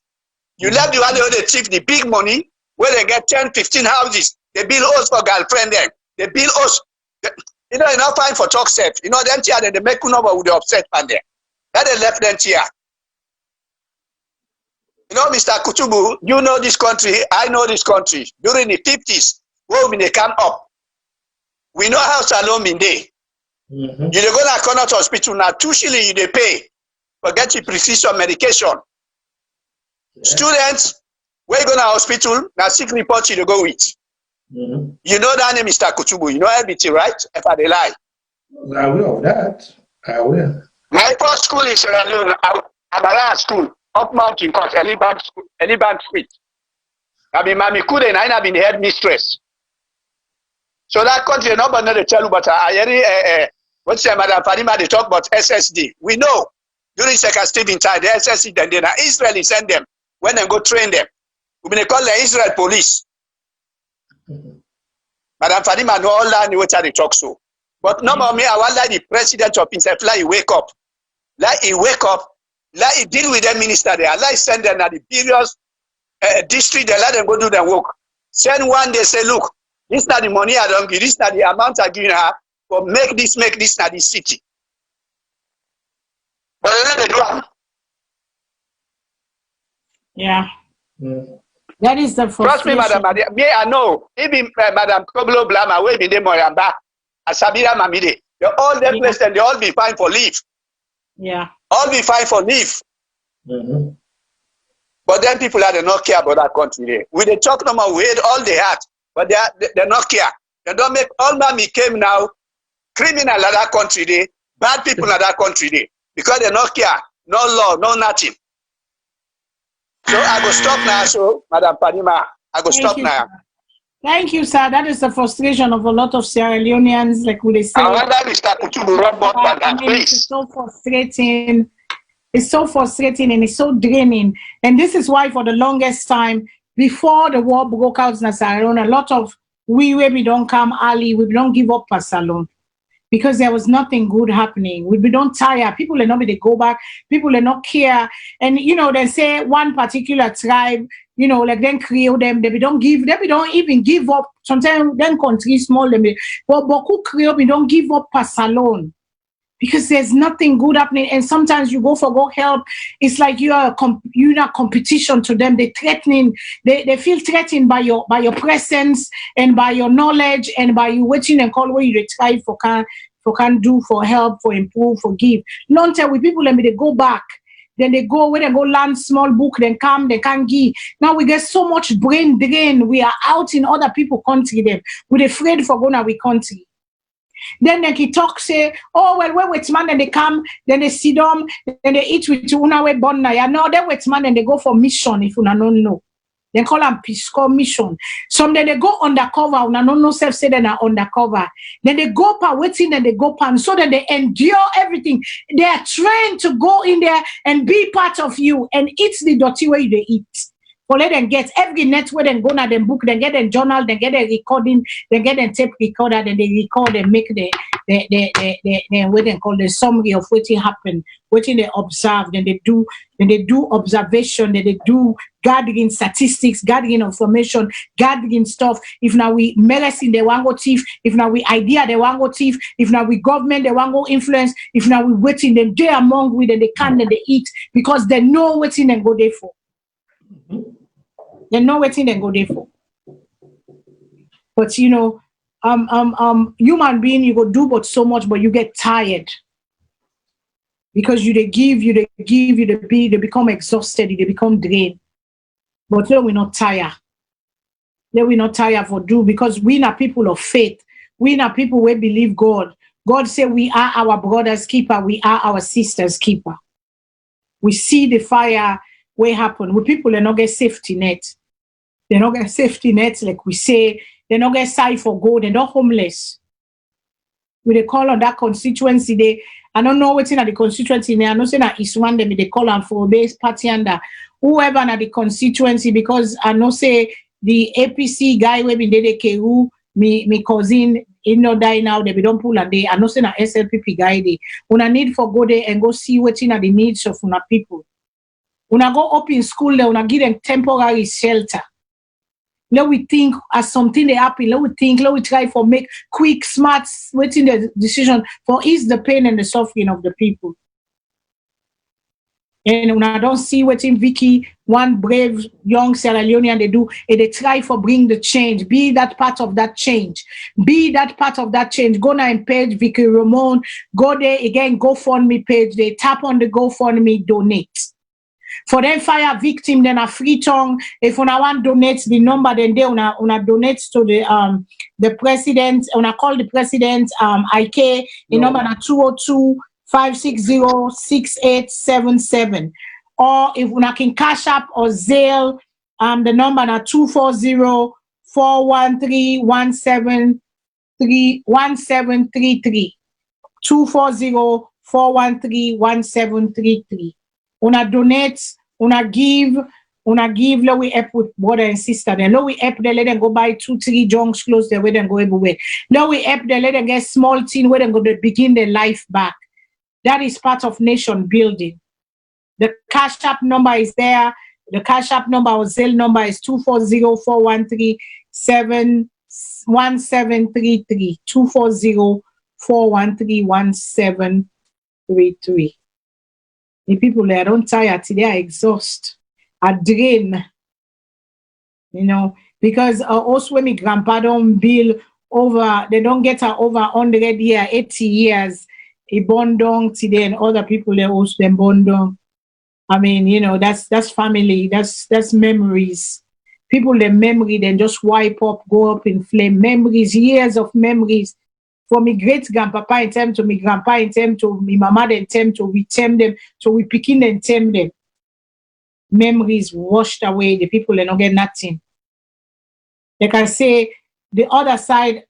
[SPEAKER 12] You left the one where they chief the big money, where they get 10, 15 houses. They build house for girlfriend there. They build house. You know, you're not fine for talk set. You know, them here, they make number with the upset pan there. That they left them here. You know, Mr. Kutubu, you know this country, I know this country. During the 50s, when they come up, we know how Salone been there. You go to Connaught Hospital now, 2 shillings you they pay for get your precision medication. Yeah. Students, when you go to hospital, now sick report you to go with. You know that name, Mr. Kutubu. You know everything, right? If I lie.
[SPEAKER 1] I will of that. I will.
[SPEAKER 12] My first school is Abara School, up mountain course, Elibank Street. I mean, Mami Kude and I have been the headmistress. So that country, nobody know the tell you, but what's the Madam Fadima, they talk about SSD. We know during Second Stephen time, the SSD, then Israel send them when they go train them. We've been called the Israel police. Madam Fadima know all that, what they talk so. But no more me, I want like the president of himself, like he wake up. Like he wake up, like he deal with the minister there, like send them at the various district, they let them go do their work. Send one, they say, look, this is not the money I don't give, this is not the amount I give her, but make this not the city. But then they do it.
[SPEAKER 2] Yeah. That is the frustration.
[SPEAKER 12] Trust me, Madam, me, I know. Even Madam Koblo Blama, we be there, Moyamba, Asabira Mamide, they all them place and they all be fine for leave.
[SPEAKER 2] Yeah.
[SPEAKER 12] All be fine for leave. But then people are they not care about that country there. We they talk no more, we had all they had, but they not care. They don't make all man became now criminal at that country there, bad people at that country there. Because they not care, no law, no nothing. So I go stop now, so Madam Padima, I go stop now.
[SPEAKER 2] Thank you, sir. That is the frustration of a lot of Sierra Leoneans, like they say. It's so frustrating. It's so frustrating and it's so draining. And this is why for the longest time, before the war broke out in Salone, a lot of we don't come early, we don't give up for Salone. Because there was nothing good happening. We don't tire. People are not they go back. People are not care. And they say one particular tribe, like then create them, they don't even give up. Sometimes then country small them. But Boku create, we don't give up for Salone. Because there's nothing good happening. And sometimes you go for help. It's like you're in a competition to them. They're threatening. They feel threatened by your presence and by your knowledge and by you waiting and call where you try for can do, for help, for improve, for give. Long time with people, they go back. Then they go where they go learn small book, then come, they can't give. Now we get so much brain drain. We are out in other people's country. Them we're afraid for going our country. Then he talk say, oh well, where wait man, and they come, then they sit down, then they eat with una we born na ya. No, they wait man and they go for mission if una don't know. They call them Peace Corps mission. Some then they go undercover, una don't know self say they are undercover. Then they go pa waiting and they go pan, so that they endure everything. They are trained to go in there and be part of you and eat the dirty way they eat. For let them get every net where they go na them book, then get a journal, then get a recording, then get a tape recorder, then they record and make the what they call the summary of what happened, what they observe, then they do observation, then they do gathering statistics, gathering information, gathering stuff. If now we medicine they want go thief, if now we idea they want go thief, if now we government they want go influence, if now we waiting them they among with and they can and they eat because they know what's in and go there for. They know what thing they go there for. But human being, you go do but so much, but you get tired. Because they become exhausted, they become drained. But then we not tired. Then we not tired for do because we are people of faith. We are people who believe God. God say we are our brother's keeper, we are our sister's keeper. We see the fire what happen with people they not get safety net. They not get safety nets like we say. They not get side for gold. They're not homeless. We they call on that constituency. I don't know what's in the constituency. I know say that is one them they call on for base party under whoever na the constituency because I know say the APC guy we been there who me cousin in no die now they don't pull a day. I know say na SLPP guy they. Una need for go there and go see what's in the needs of una people. Una go up in school there, una give them temporary shelter. Let we think as something they happen, let we try for make quick, smart, waiting the decision for ease the pain and the suffering of the people. And when I don't see what in Vicky, one brave young Sierra Leonean they do, and they try for bring the change, be that part of that change, be that part of that change. Go now and page Vicky Ramon, go there again, GoFundMe page, they tap on the GoFundMe, donate. For them fire victim, then a free tongue. If una want donate the number, then they una donate to the president. Una call the president IK. The number na 202-560-6877. Or if una can cash up or Zelle, the number na 240-413-1733. 240-413-1733. Una donate, una give, let we help with brother and sister. Then let we help them, let them go buy 2-3 junks clothes there, where them go everywhere. Let we help them, let them get small thing where them go to begin their life back. That is part of nation building. The cash app number is there. The cash app number or Zelle number is 240-413-1733. 240-413-1733. The people they don't tired, they are exhausted, are drained, because also when my grandpa don't build over, they don't get over 100 years, 80 years, he born down today, and other people they also them born down. I mean, that's family, that's memories. People their memory then just wipe up, go up in flame. Memories, years of memories. For me great grandpapa in time to me grandpa in time to me mama in time to we tame them, so we picking and tame them. Memories washed away, the people they not get nothing. Like I say, the other side,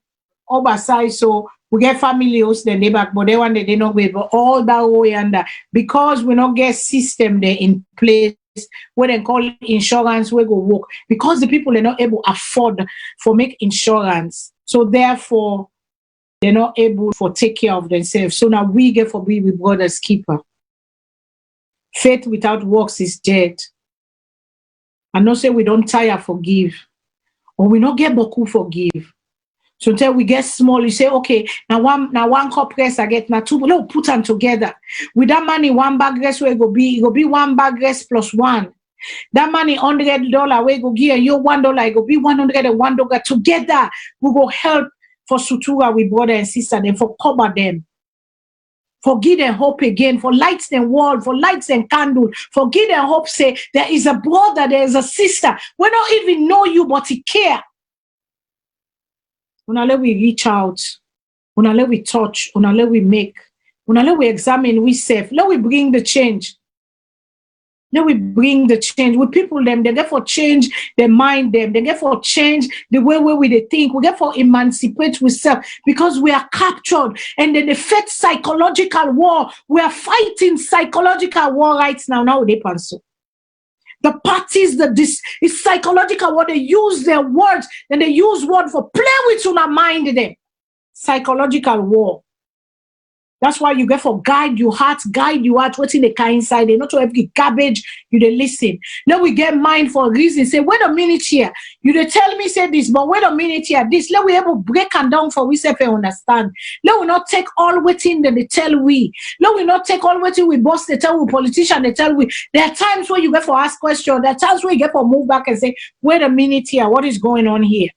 [SPEAKER 2] so we get family house, then they back, but they want they not wait, but all that way under because we not get system there in place where they call insurance, we go work because the people are not able to afford for make insurance, so therefore they're not able for take care of themselves. So now we get for be with brother's keeper. Faith without works is dead. And not say we don't tire forgive, or we not get beaucoup forgive. So until we get small, you say, okay, now one cup rest I get, now two, no, put them together. With that money, one bag rest where it go be one bag rest plus one. That money $100 where go give you $1, it go be $101 together. We go help for sutura with brother and sister, then for cover them. For give them hope again, for lights and wall, for lights and candle, for give them hope, say there is a brother, there is a sister. We don't even know you, but he care. Una let we reach out, una let we touch, una let we make, una let we examine we self, let we bring the change. Let we bring the change. With people them, they get for change their mind them, they get for change the way we they think, we get for emancipate ourselves because we are captured and then the fight psychological war. We are fighting psychological war right now. Now they pencil. The parties that this is psychological what they use their words and they use word for play with your mind them. Psychological war. That's why you get for guide your heart, what's in the car inside. They not to every garbage you they listen. Now we get mind for a reason. Say, wait a minute here. You they tell me say this, but wait a minute here. This let we able break and down for we self and understand. Let we not take all waiting that they tell we. Let we not take all waiting we boss they tell we politician they tell we. There are times where you get for ask question. There are times where you get for move back and say, wait a minute here. What is going on here?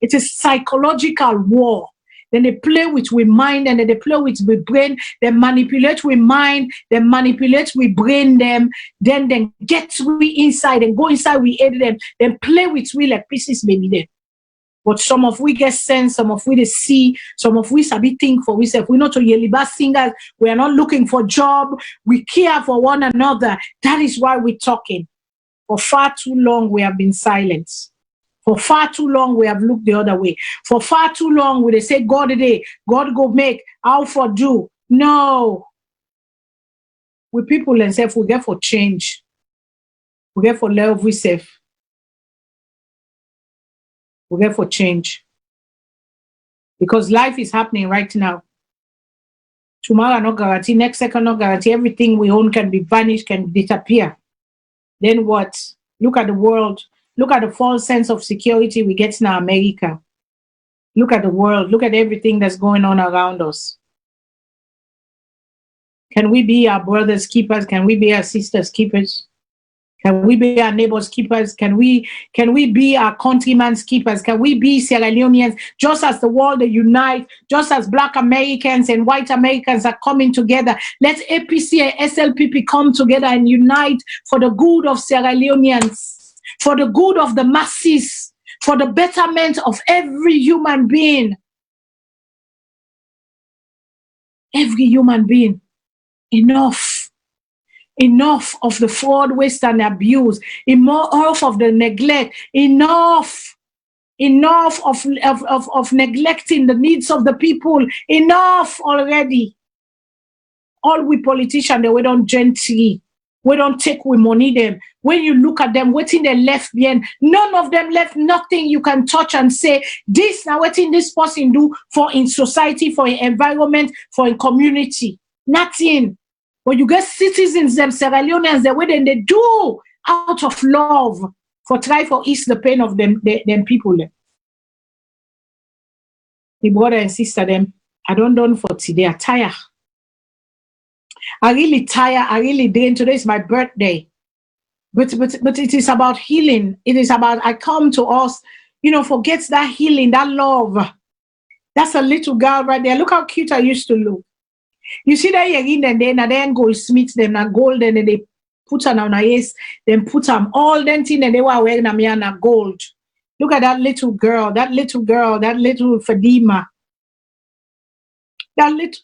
[SPEAKER 2] It is psychological war. Then they play with we mind and then they play with we brain. They manipulate we mind. They manipulate we brain them. Then get we inside and go inside we edit them. Then play with we like pieces maybe there. But some of we get sense, some of we they see, some of we sabi think for ourselves. We're not a Yeliba singers. We are not looking for job. We care for one another. That is why we're talking. For far too long we have been silent. For far too long, we have looked the other way. For far too long, we they say, God today, God go make, how for do. No. We people and self, we get for change. We get for love we self. We get for change. Because life is happening right now. Tomorrow no guarantee, next second no guarantee. Everything we own can be vanished, can disappear. Then what? Look at the world. Look at the false sense of security we get in America. Look at the world. Look at everything that's going on around us. Can we be our brothers' keepers? Can we be our sisters' keepers? Can we be our neighbors' keepers? Can we be our countrymen's keepers? Can we be Sierra Leoneans? Just as the world they unite, just as Black Americans and white Americans are coming together, let APC and SLPP come together and unite for the good of Sierra Leoneans. For the good of the masses, for the betterment of every human being. Every human being. Enough. Enough of the fraud, waste, and abuse. Enough of the neglect. Enough. Enough of neglecting the needs of the people. Enough already. All we politicians, they wait on gently. We don't take we money them. When you look at them, waiting they left behind, none of them left nothing you can touch and say, this now waiting this person do for in society, for in environment, for in community. Nothing. When you get citizens, them Sierra Leoneans, the way then they do out of love for try for ease the pain of them people. The brother and sister them, I don't done for today. I'm tired. I really tired. I really drained. Today is my birthday. But it is about healing. It is about I come to us, forget that healing, that love. That's a little girl right there. Look how cute I used to look. You see that again and then goldsmiths them and gold and then they put on our yes, then put them all them thing and they were wearing a gold. Look at that little girl, that little Fatima. That little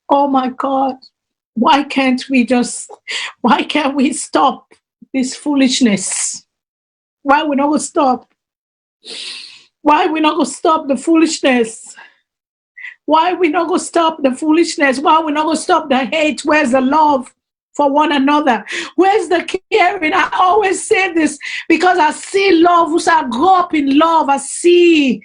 [SPEAKER 2] oh my God. Why can't we stop this foolishness? Why we not gonna stop? Why we not gonna stop the foolishness? Why we not gonna stop the foolishness? Why we not gonna stop the hate? Where's the love for one another? Where's the caring? I always say this because I see love. I grow up in love. I see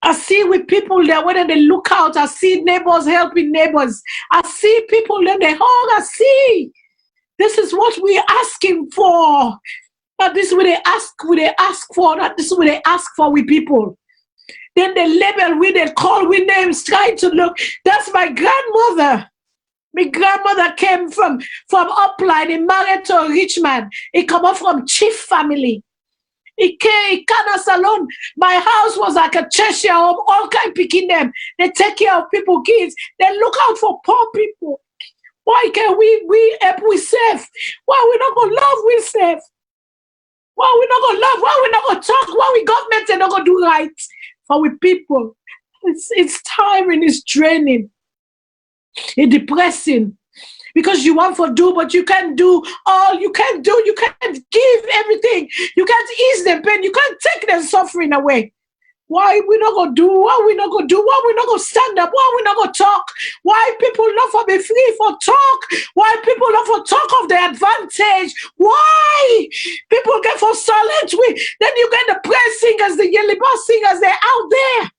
[SPEAKER 2] with people that when they look out, I see neighbors helping neighbors. I see people that they hug. I see. This is what we're asking for. But this is what they ask for. Not this is what they ask for with people. Then they label, they call with names, trying to look. That's my grandmother. My grandmother came from upline. He married to a rich man. He come up from chief family. He came in Salone. My house was like a Cheshire home. All kind picking them. They take care of people, kids. They look out for poor people. Why can't we help? We safe? Why we not gonna love? We safe? Why we not gonna love? Why we not gonna talk? Why we government and not gonna do right for we people? It's tiring. It's draining. It's depressing. Because you want to do, but you can't do all. You can't do. You can't give everything. You can't ease the pain. You can't take their suffering away. Why we not gonna do? Why we not gonna do? Why we not gonna stand up? Why we not gonna talk? Why people not for be free for talk? Why people not for talk of the advantage? Why people get for silent? Then you get the praise singers, the yellow bus singers. They're out there.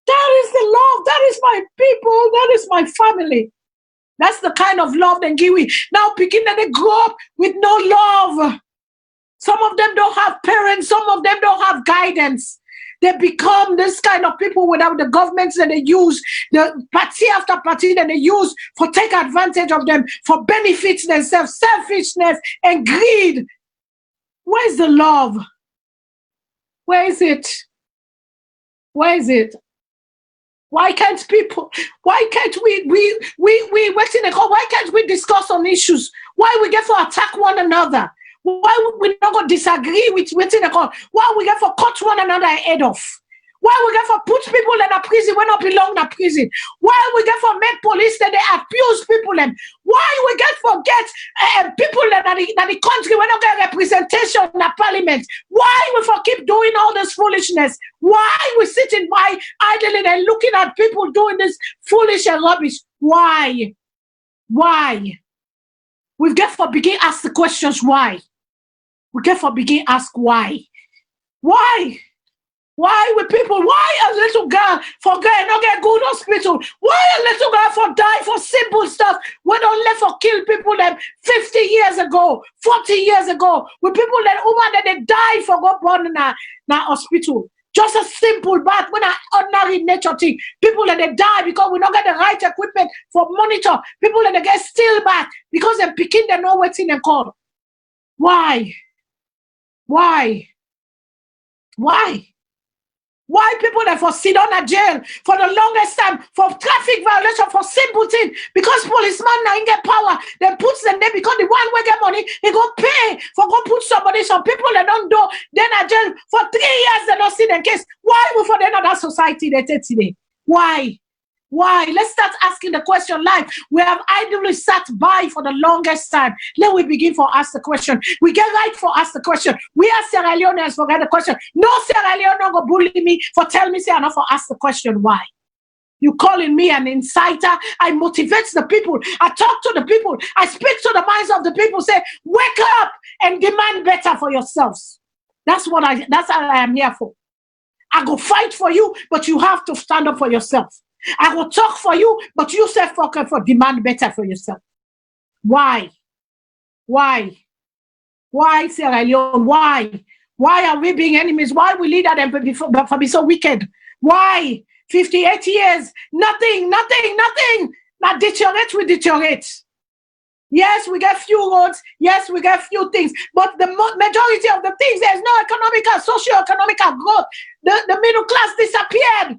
[SPEAKER 2] That is the love. That is my people. That is my family. That's the kind of love they give we. Now picking that they grow up with no love. Some of them don't have parents. Some of them don't have guidance. They become this kind of people without the governments that they use, the party after party that they use for take advantage of them, for benefits themselves, selfishness and greed. Where's the love? Where is it? Where is it? Why can't people, why can't what's in the call? Why can't we discuss on issues? Why we get for attack one another? Why we not going to disagree with what's in the call? Why we get for cut one another head off? Why we get for put people in a prison when not belong in a prison? Why we get for make police that they abuse people them? Why we get for get people that the country when not get representation in the parliament? Why we for keep doing all this foolishness? Why we sitting by idling and looking at people doing this foolish and rubbish? Why? Why? We get for begin ask the questions why. We get for begin ask why. Why? Why with people? Why a little girl for girl not get good hospital? Why a little girl for die for simple stuff? We don't let for kill people them 50 years ago, 40 years ago. With people that woman that they die for go born in a hospital. Just a simple bath when an ordinary nature thing. People that they die because we don't get the right equipment for monitor. People that they get still bath because they're picking they know what's in the call. Why? Why? Why? Why people that for sit on a jail for the longest time for traffic violation for simple thing because policeman now get power then puts them there because the one will get money he go pay for go put somebody some people that don't do then a jail for 3 years they don't see the case. Why we for them other society they take today? Why? Why? Let's start asking the question live. We have idly sat by for the longest time. Let we begin for ask the question. We get right for ask the question. We are Sierra Leoneans for get the question. No Sierra Leone no go bully me for tell me say I not for ask the question why. You calling me an inciter? I motivate the people. I talk to the people. I speak to the minds of the people. Say, wake up and demand better for yourselves. That's what that's what I am here for. I go fight for you, but you have to stand up for yourself. I will talk for you, but you say fucker for demand better for yourself. Why? Why? Why, Sierra Leone? Why? Why are we being enemies? Why we lead them for be so wicked? Why? 58 years, nothing. Now deteriorate, we deteriorate. Yes, we get few roads. Yes, we get few things. But the majority of the things, there's no economical, socio-economical growth. The middle class disappeared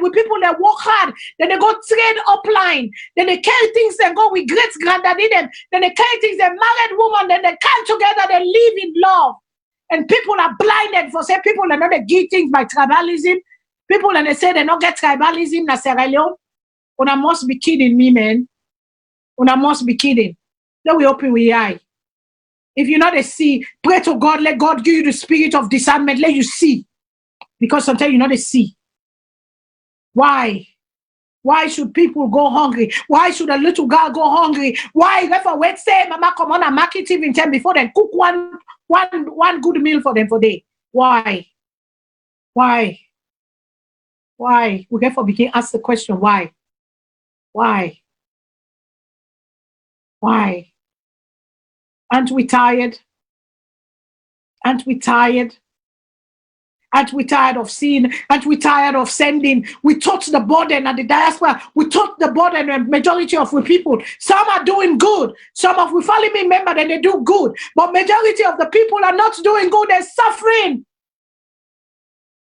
[SPEAKER 2] with people that work hard, then they go trade upline, then they carry things and go with great granddaddy them, then they carry things, they're married woman, then they come together, they live in love. And people are blinded for say people are not they give things by tribalism. People and they say they don't get tribalism na Sierra Leone. Una must be kidding me, man. Una must be kidding. Then we open we eye. If you're not a see, pray to God, let God give you the spirit of discernment, let you see. Because sometimes you're not a see. Why? Why should people go hungry? Why should a little girl go hungry? Why? Therefore, wait, say, Mama, come on and market even 10 before they cook one good meal for them for day. Why? Why? Why? We therefore begin ask the question, why? Why? Why? Aren't we tired? Aren't we tired? Aren't we tired of seeing? Aren't we tired of sending? We taught the burden at the diaspora. We taught the burden and majority of the people. Some are doing good. Some of we family members and they do good. But majority of the people are not doing good. They're suffering.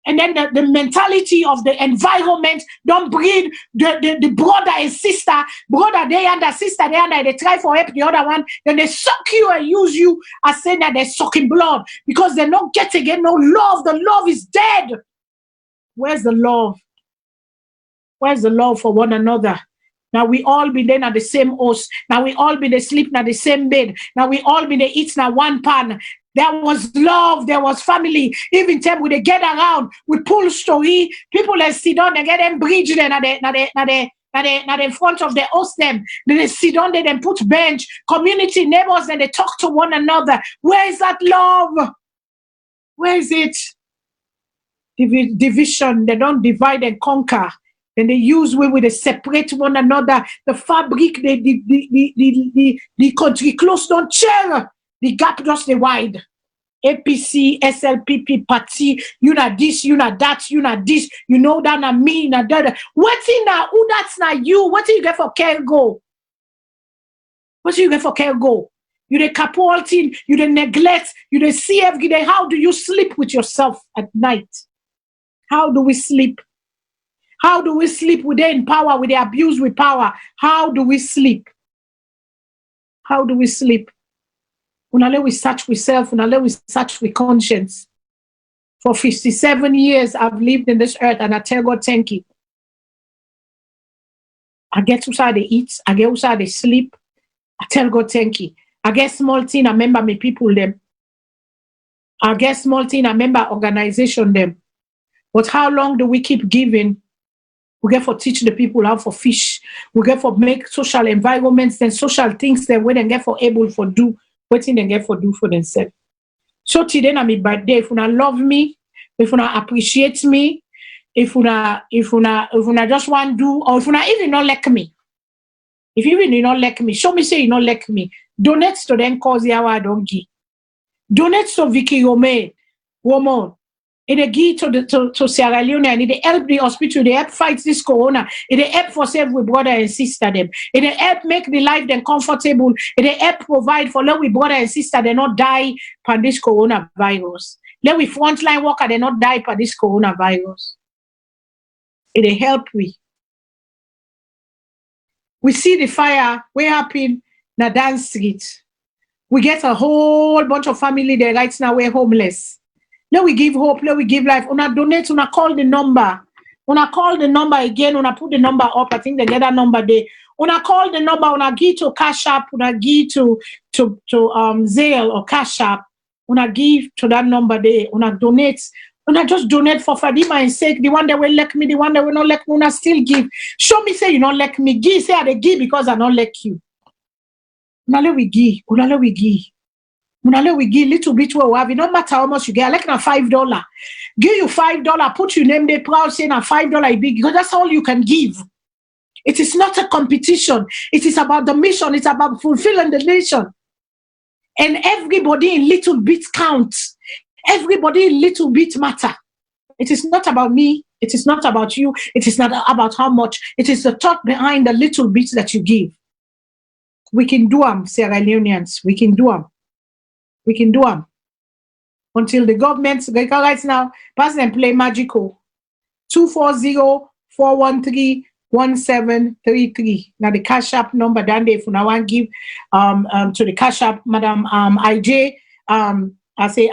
[SPEAKER 2] And then the mentality of the environment don't breed the brother and sister. Brother, they under sister, they under. They try for help the other one. Then they suck you and use you as saying that they're sucking blood. Because they're not getting no love. The love is dead. Where's the love? Where's the love for one another? Now we all be then at the same house. Now we all be the sleep at the same bed. Now we all be the eat now one pan. There was love, there was family. Even time we they get around, we pull story. People that sit down, they get them bridge then at the front of the house them. Then they sit down, they then put bench, community neighbors, and they talk to one another. Where is that love? Where is it? Division, they don't divide and conquer. Then they use way they separate one another. The fabric, the country close don't share. The gap just the wide. APC, SLPP, party, you know this, you know that, you know this, you know that na me, na that. What in na who that's not you? What do you get for care go? What do you get for care go? You the capolting, you the neglect, you the see every day. How do you sleep with yourself at night? How do we sleep? How do we sleep with the power, with the abuse with power? How do we sleep? How do we sleep? Unale we search with self, unale we search with conscience. For 57 years, I've lived in this earth and I tell God, thank you. I get outside they eat, I get outside they sleep. I tell God, thank you. I get small thing, I remember my people them. I get small thing, I remember organization them. But how long do we keep giving? We get for teach the people how for fish. We get for make social environments and social things that we then get for able for do. What thing they get for do for themselves. So today na my birthday. If you love me, if you appreciate me, if you just want to do, or if you even not like me, if you even not like me, show me say you not like me. Donate to them cause yawa don't give. Donate to Vicky Rome, woman. It give to Sierra Leone and it help the hospital. They help fight this corona. It help for save with brother and sister them. It help make the life them comfortable. It help provide for let we brother and sister they not die from this coronavirus. Let we frontline worker they not die from this coronavirus. It help we. We see the fire way up in the dance street. We get a whole bunch of family there right now we're homeless. Let we give hope, let we give life. Una donate, una call the number. Una call the number again, una put the number up. I think they get that number there. Una call the number, una give to Cash App, una give to Zelle or Cash App. Una give to that number there. Una donate. Una just donate for Fadima's sake. The one that will like me, the one that will not like me, una still give. Show me say you not like me. Give, say I dey give because I not like you. Una let we give. Una let we give. Munale we give little bit where we have it. No matter how much you get, like na $5. Give you $5, put your name there, proud saying na $5 big, because that's all you can give. It is not a competition. It is about the mission. It's about fulfilling the mission. And everybody in little bit counts. Everybody in little bit matter. It is not about me. It is not about you. It is not about how much. It is the thought behind the little bits that you give. We can do them, Sierra Leoneans. We can do them. We can do them. Until the government, right now, pass and play magical. 240-413-1733. Now the Cash App number down there if you want to give to the Cash App, Madam IJ, I say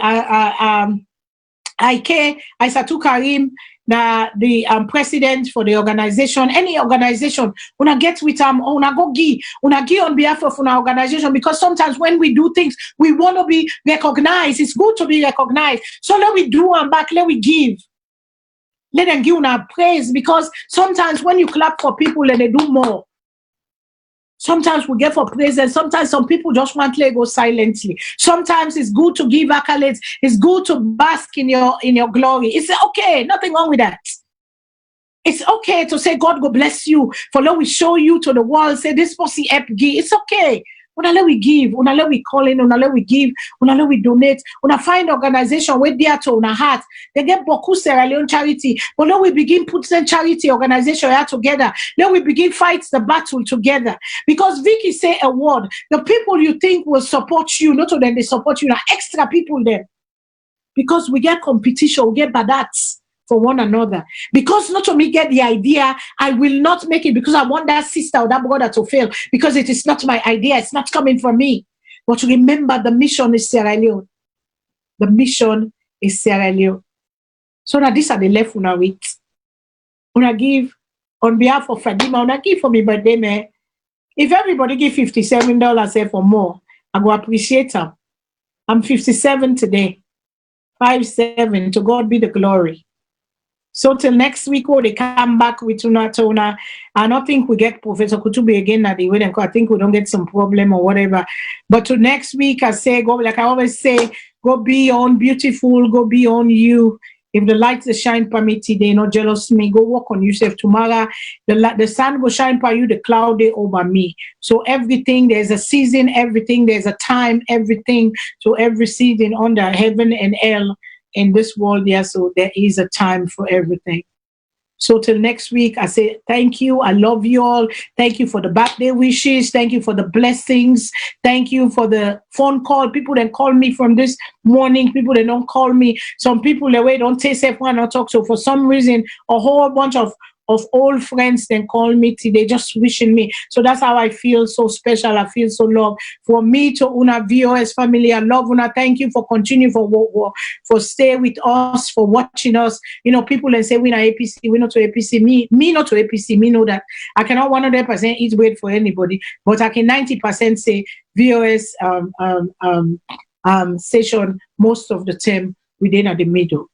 [SPEAKER 2] IK, Aisatu Karim, the president for the organization, any organization, una get with una go give on behalf of our organization, because sometimes when we do things, we want to be recognized. It's good to be recognized. So let we do and back, let we give. Let them give una praise, because sometimes when you clap for people and they do more, sometimes we get for praise, and sometimes some people just want to go silently. Sometimes it's good to give accolades. It's good to bask in your glory. It's okay. Nothing wrong with that. It's okay to say, God go bless you. For Lord, we show you to the world. Say, this pussy help give. It's okay. Una let we give. Una let we call in. Una let we give. Una let we donate. Una find organization where they are to una heart. They get beaucoup Sierra Leone charity. But let we begin putting charity organization here together. Let we begin fight the battle together. Because Vicky say a word. The people you think will support you, not only they support you, now extra people there. Because we get competition, we get badats for one another. Because not to me get the idea, I will not make it because I want that sister or that brother to fail, because it is not my idea, it's not coming from me. But remember, the mission is Sierra Leone. The mission is Sierra Leone. So now these are the left una with. Una give on behalf of Fadima, una give for me birthday, man. If everybody give $57 or more, I go appreciate them. I'm 57 today. 57, to God be the glory. So till next week, they come back with Tuna. I don't think we get Professor Kutubi again at the wedding. I think we don't get some problem or whatever. But to next week, I say, go, like I always say, go be on beautiful, go be on you. If the lights that shine for me today, not jealous me, go work on yourself tomorrow. The sun will shine for you, the cloud they over me. So everything, there's a season, everything, there's a time, everything. So every season under heaven and hell in this world, yeah, so there is a time for everything. So till next week, I say thank you. I love you all. Thank you for the birthday wishes. Thank you for the blessings. Thank you for the phone call. People that call me from this morning, people that don't call me. Some people that way don't taste it when I talk. So for some reason, a whole bunch of old friends then call me today, just wishing me. So that's how I feel so special. I feel so loved. For me to Una VOS family, I love Una. Thank you for continuing for stay with us, for watching us. You know, people that say we not APC, we not to APC. Me not to APC. Me know that I cannot 100% eat weight for anybody, but I can 90% say VOS session most of the time within at the middle.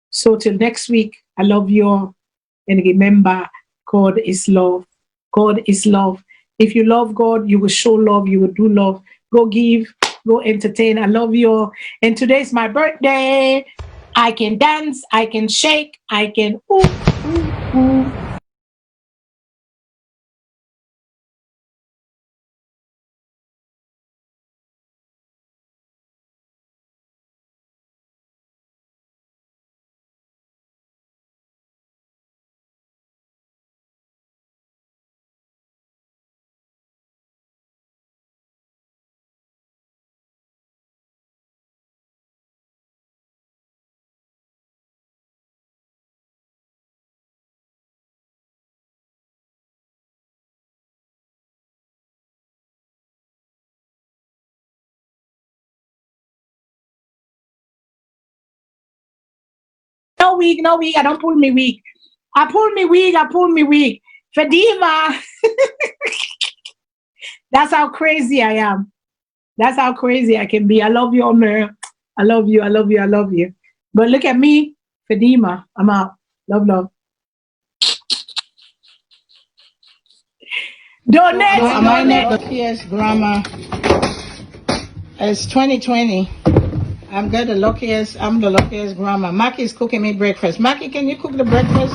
[SPEAKER 2] So till next week, I love you all. And remember, God is love. God is love. If you love God, you will show love. You will do love. Go give. Go entertain. I love you all. And today is my birthday. I can dance. I can shake. I can ooh, ooh, ooh. No wig. I don't pull me wig. I pull me wig. Fadima. That's how crazy I am. That's how crazy I can be. I love you, Omer. I love you. I love you. I love you. But look at me, Fadima. I'm out. Love, love. Donate.
[SPEAKER 13] I'm luckiest grandma. It's 2020. I'm the luckiest grandma. Maki is cooking me breakfast. Maki, can you cook the breakfast?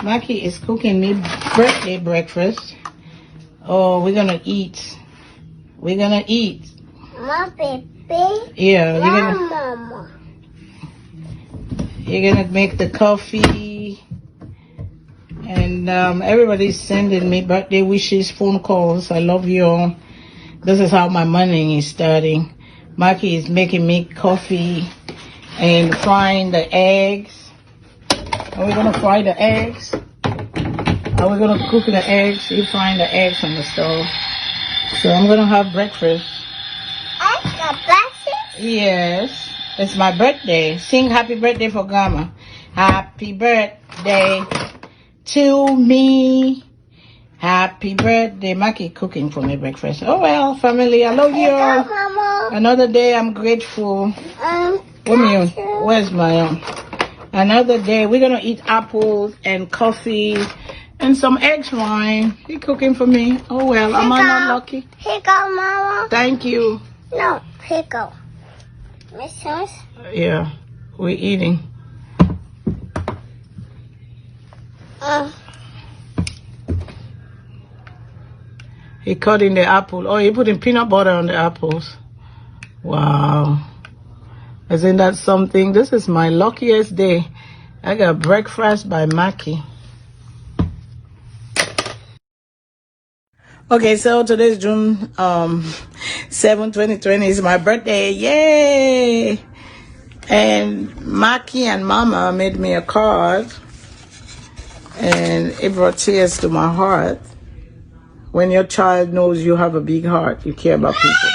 [SPEAKER 13] Maki is cooking me birthday breakfast. Oh, we're gonna eat. We're gonna eat.
[SPEAKER 14] My baby.
[SPEAKER 13] Yeah,
[SPEAKER 14] Mama.
[SPEAKER 13] You're gonna make the coffee. And everybody's sending me birthday wishes, phone calls. I love you all. This is how my morning is starting. Maki is making me coffee and frying the eggs. Are we gonna fry the eggs? Are we gonna cook the eggs? She's frying the eggs on the stove. So I'm gonna have breakfast.
[SPEAKER 14] Extra breakfast?
[SPEAKER 13] Yes. It's my birthday. Sing happy birthday for Grandma. Happy birthday to me. Happy birthday. Maki cooking for me breakfast. Oh well, family, I love you all. Another day, I'm grateful. Where's my another day, we're gonna eat apples and coffee and some eggs wine. He cooking for me. Oh well, am I not lucky?
[SPEAKER 14] Here you go, Mama.
[SPEAKER 13] Thank you.
[SPEAKER 14] No, here you go. Mrs.
[SPEAKER 13] Yeah, we're eating. He cutting the apple. Oh, he putting peanut butter on the apples. Wow. Isn't that something? This is my luckiest day. I got breakfast by Mackie. Okay, so today's June 7, 2020 is my birthday. Yay! And Mackie and Mama made me a card. And it brought tears to my heart. When your child knows you have a big heart, you care about people.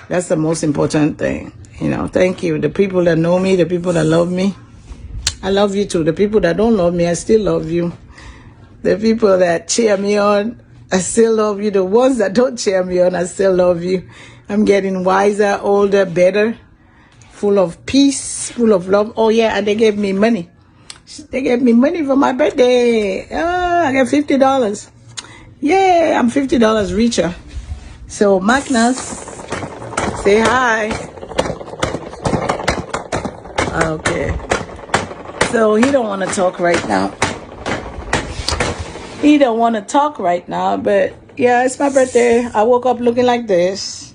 [SPEAKER 13] That's the most important thing. You know, thank you. The people that know me, the people that love me, I love you too. The people that don't love me, I still love you. The people that cheer me on, I still love you. The ones that don't cheer me on, I still love you. I'm getting wiser, older, better, full of peace, full of love. Oh yeah, and they gave me money. They gave me money for my birthday. I got $50. Yeah, I'm $50 richer. So Magnus, say hi. Okay. So he don't want to talk right now. He don't want to talk right now, but yeah, it's my birthday. I woke up looking like this.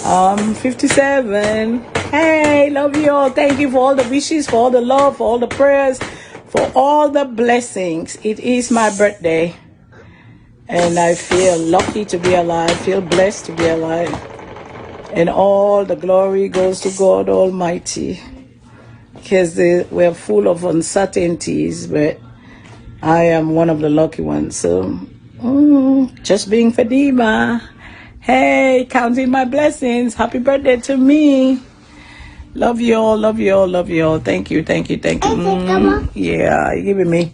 [SPEAKER 13] 57. Hey, love you all. Thank you for all the wishes, for all the love, for all the prayers, for all the blessings. It is my birthday. And I feel lucky to be alive. I feel blessed to be alive. And all the glory goes to God Almighty. Because we're full of uncertainties, but I am one of the lucky ones. So, just being Fadima. Hey, counting my blessings. Happy birthday to me. Love you all, love you all, love you all. Thank you, thank you, thank you. Yeah, you giving me.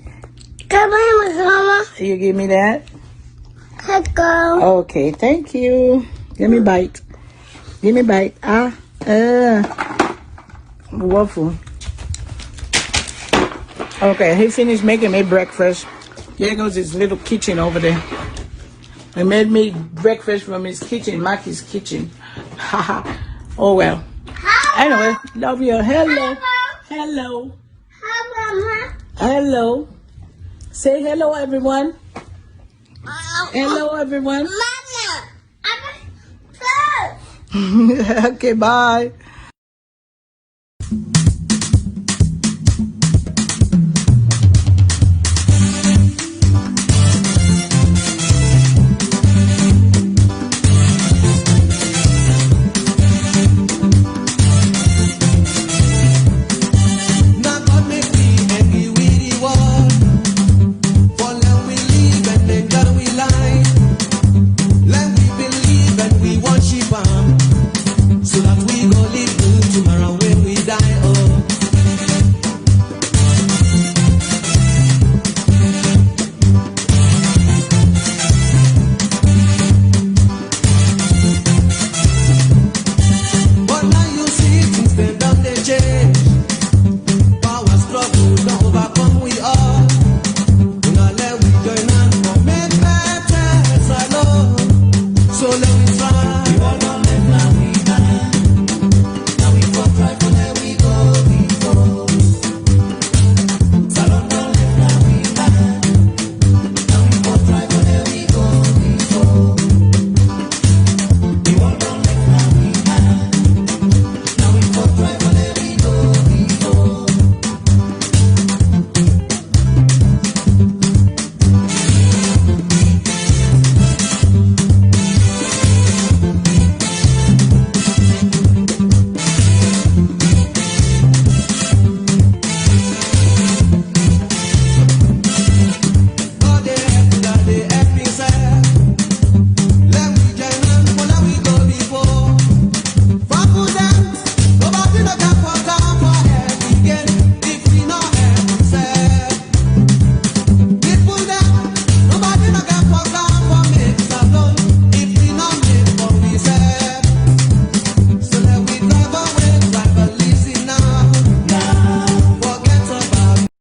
[SPEAKER 14] Come on, Mama.
[SPEAKER 13] You give me that?
[SPEAKER 14] Let's go.
[SPEAKER 13] Okay, thank you. Give me a bite. Give me a bite. Waffle. Okay, he finished making me breakfast. There goes his little kitchen over there. He made me breakfast from his kitchen, Mackie's kitchen. Oh well. Anyway, love you. Hello. Hello. Hello. Say hello, everyone. Hello, everyone.
[SPEAKER 14] Mama.
[SPEAKER 13] Okay, bye.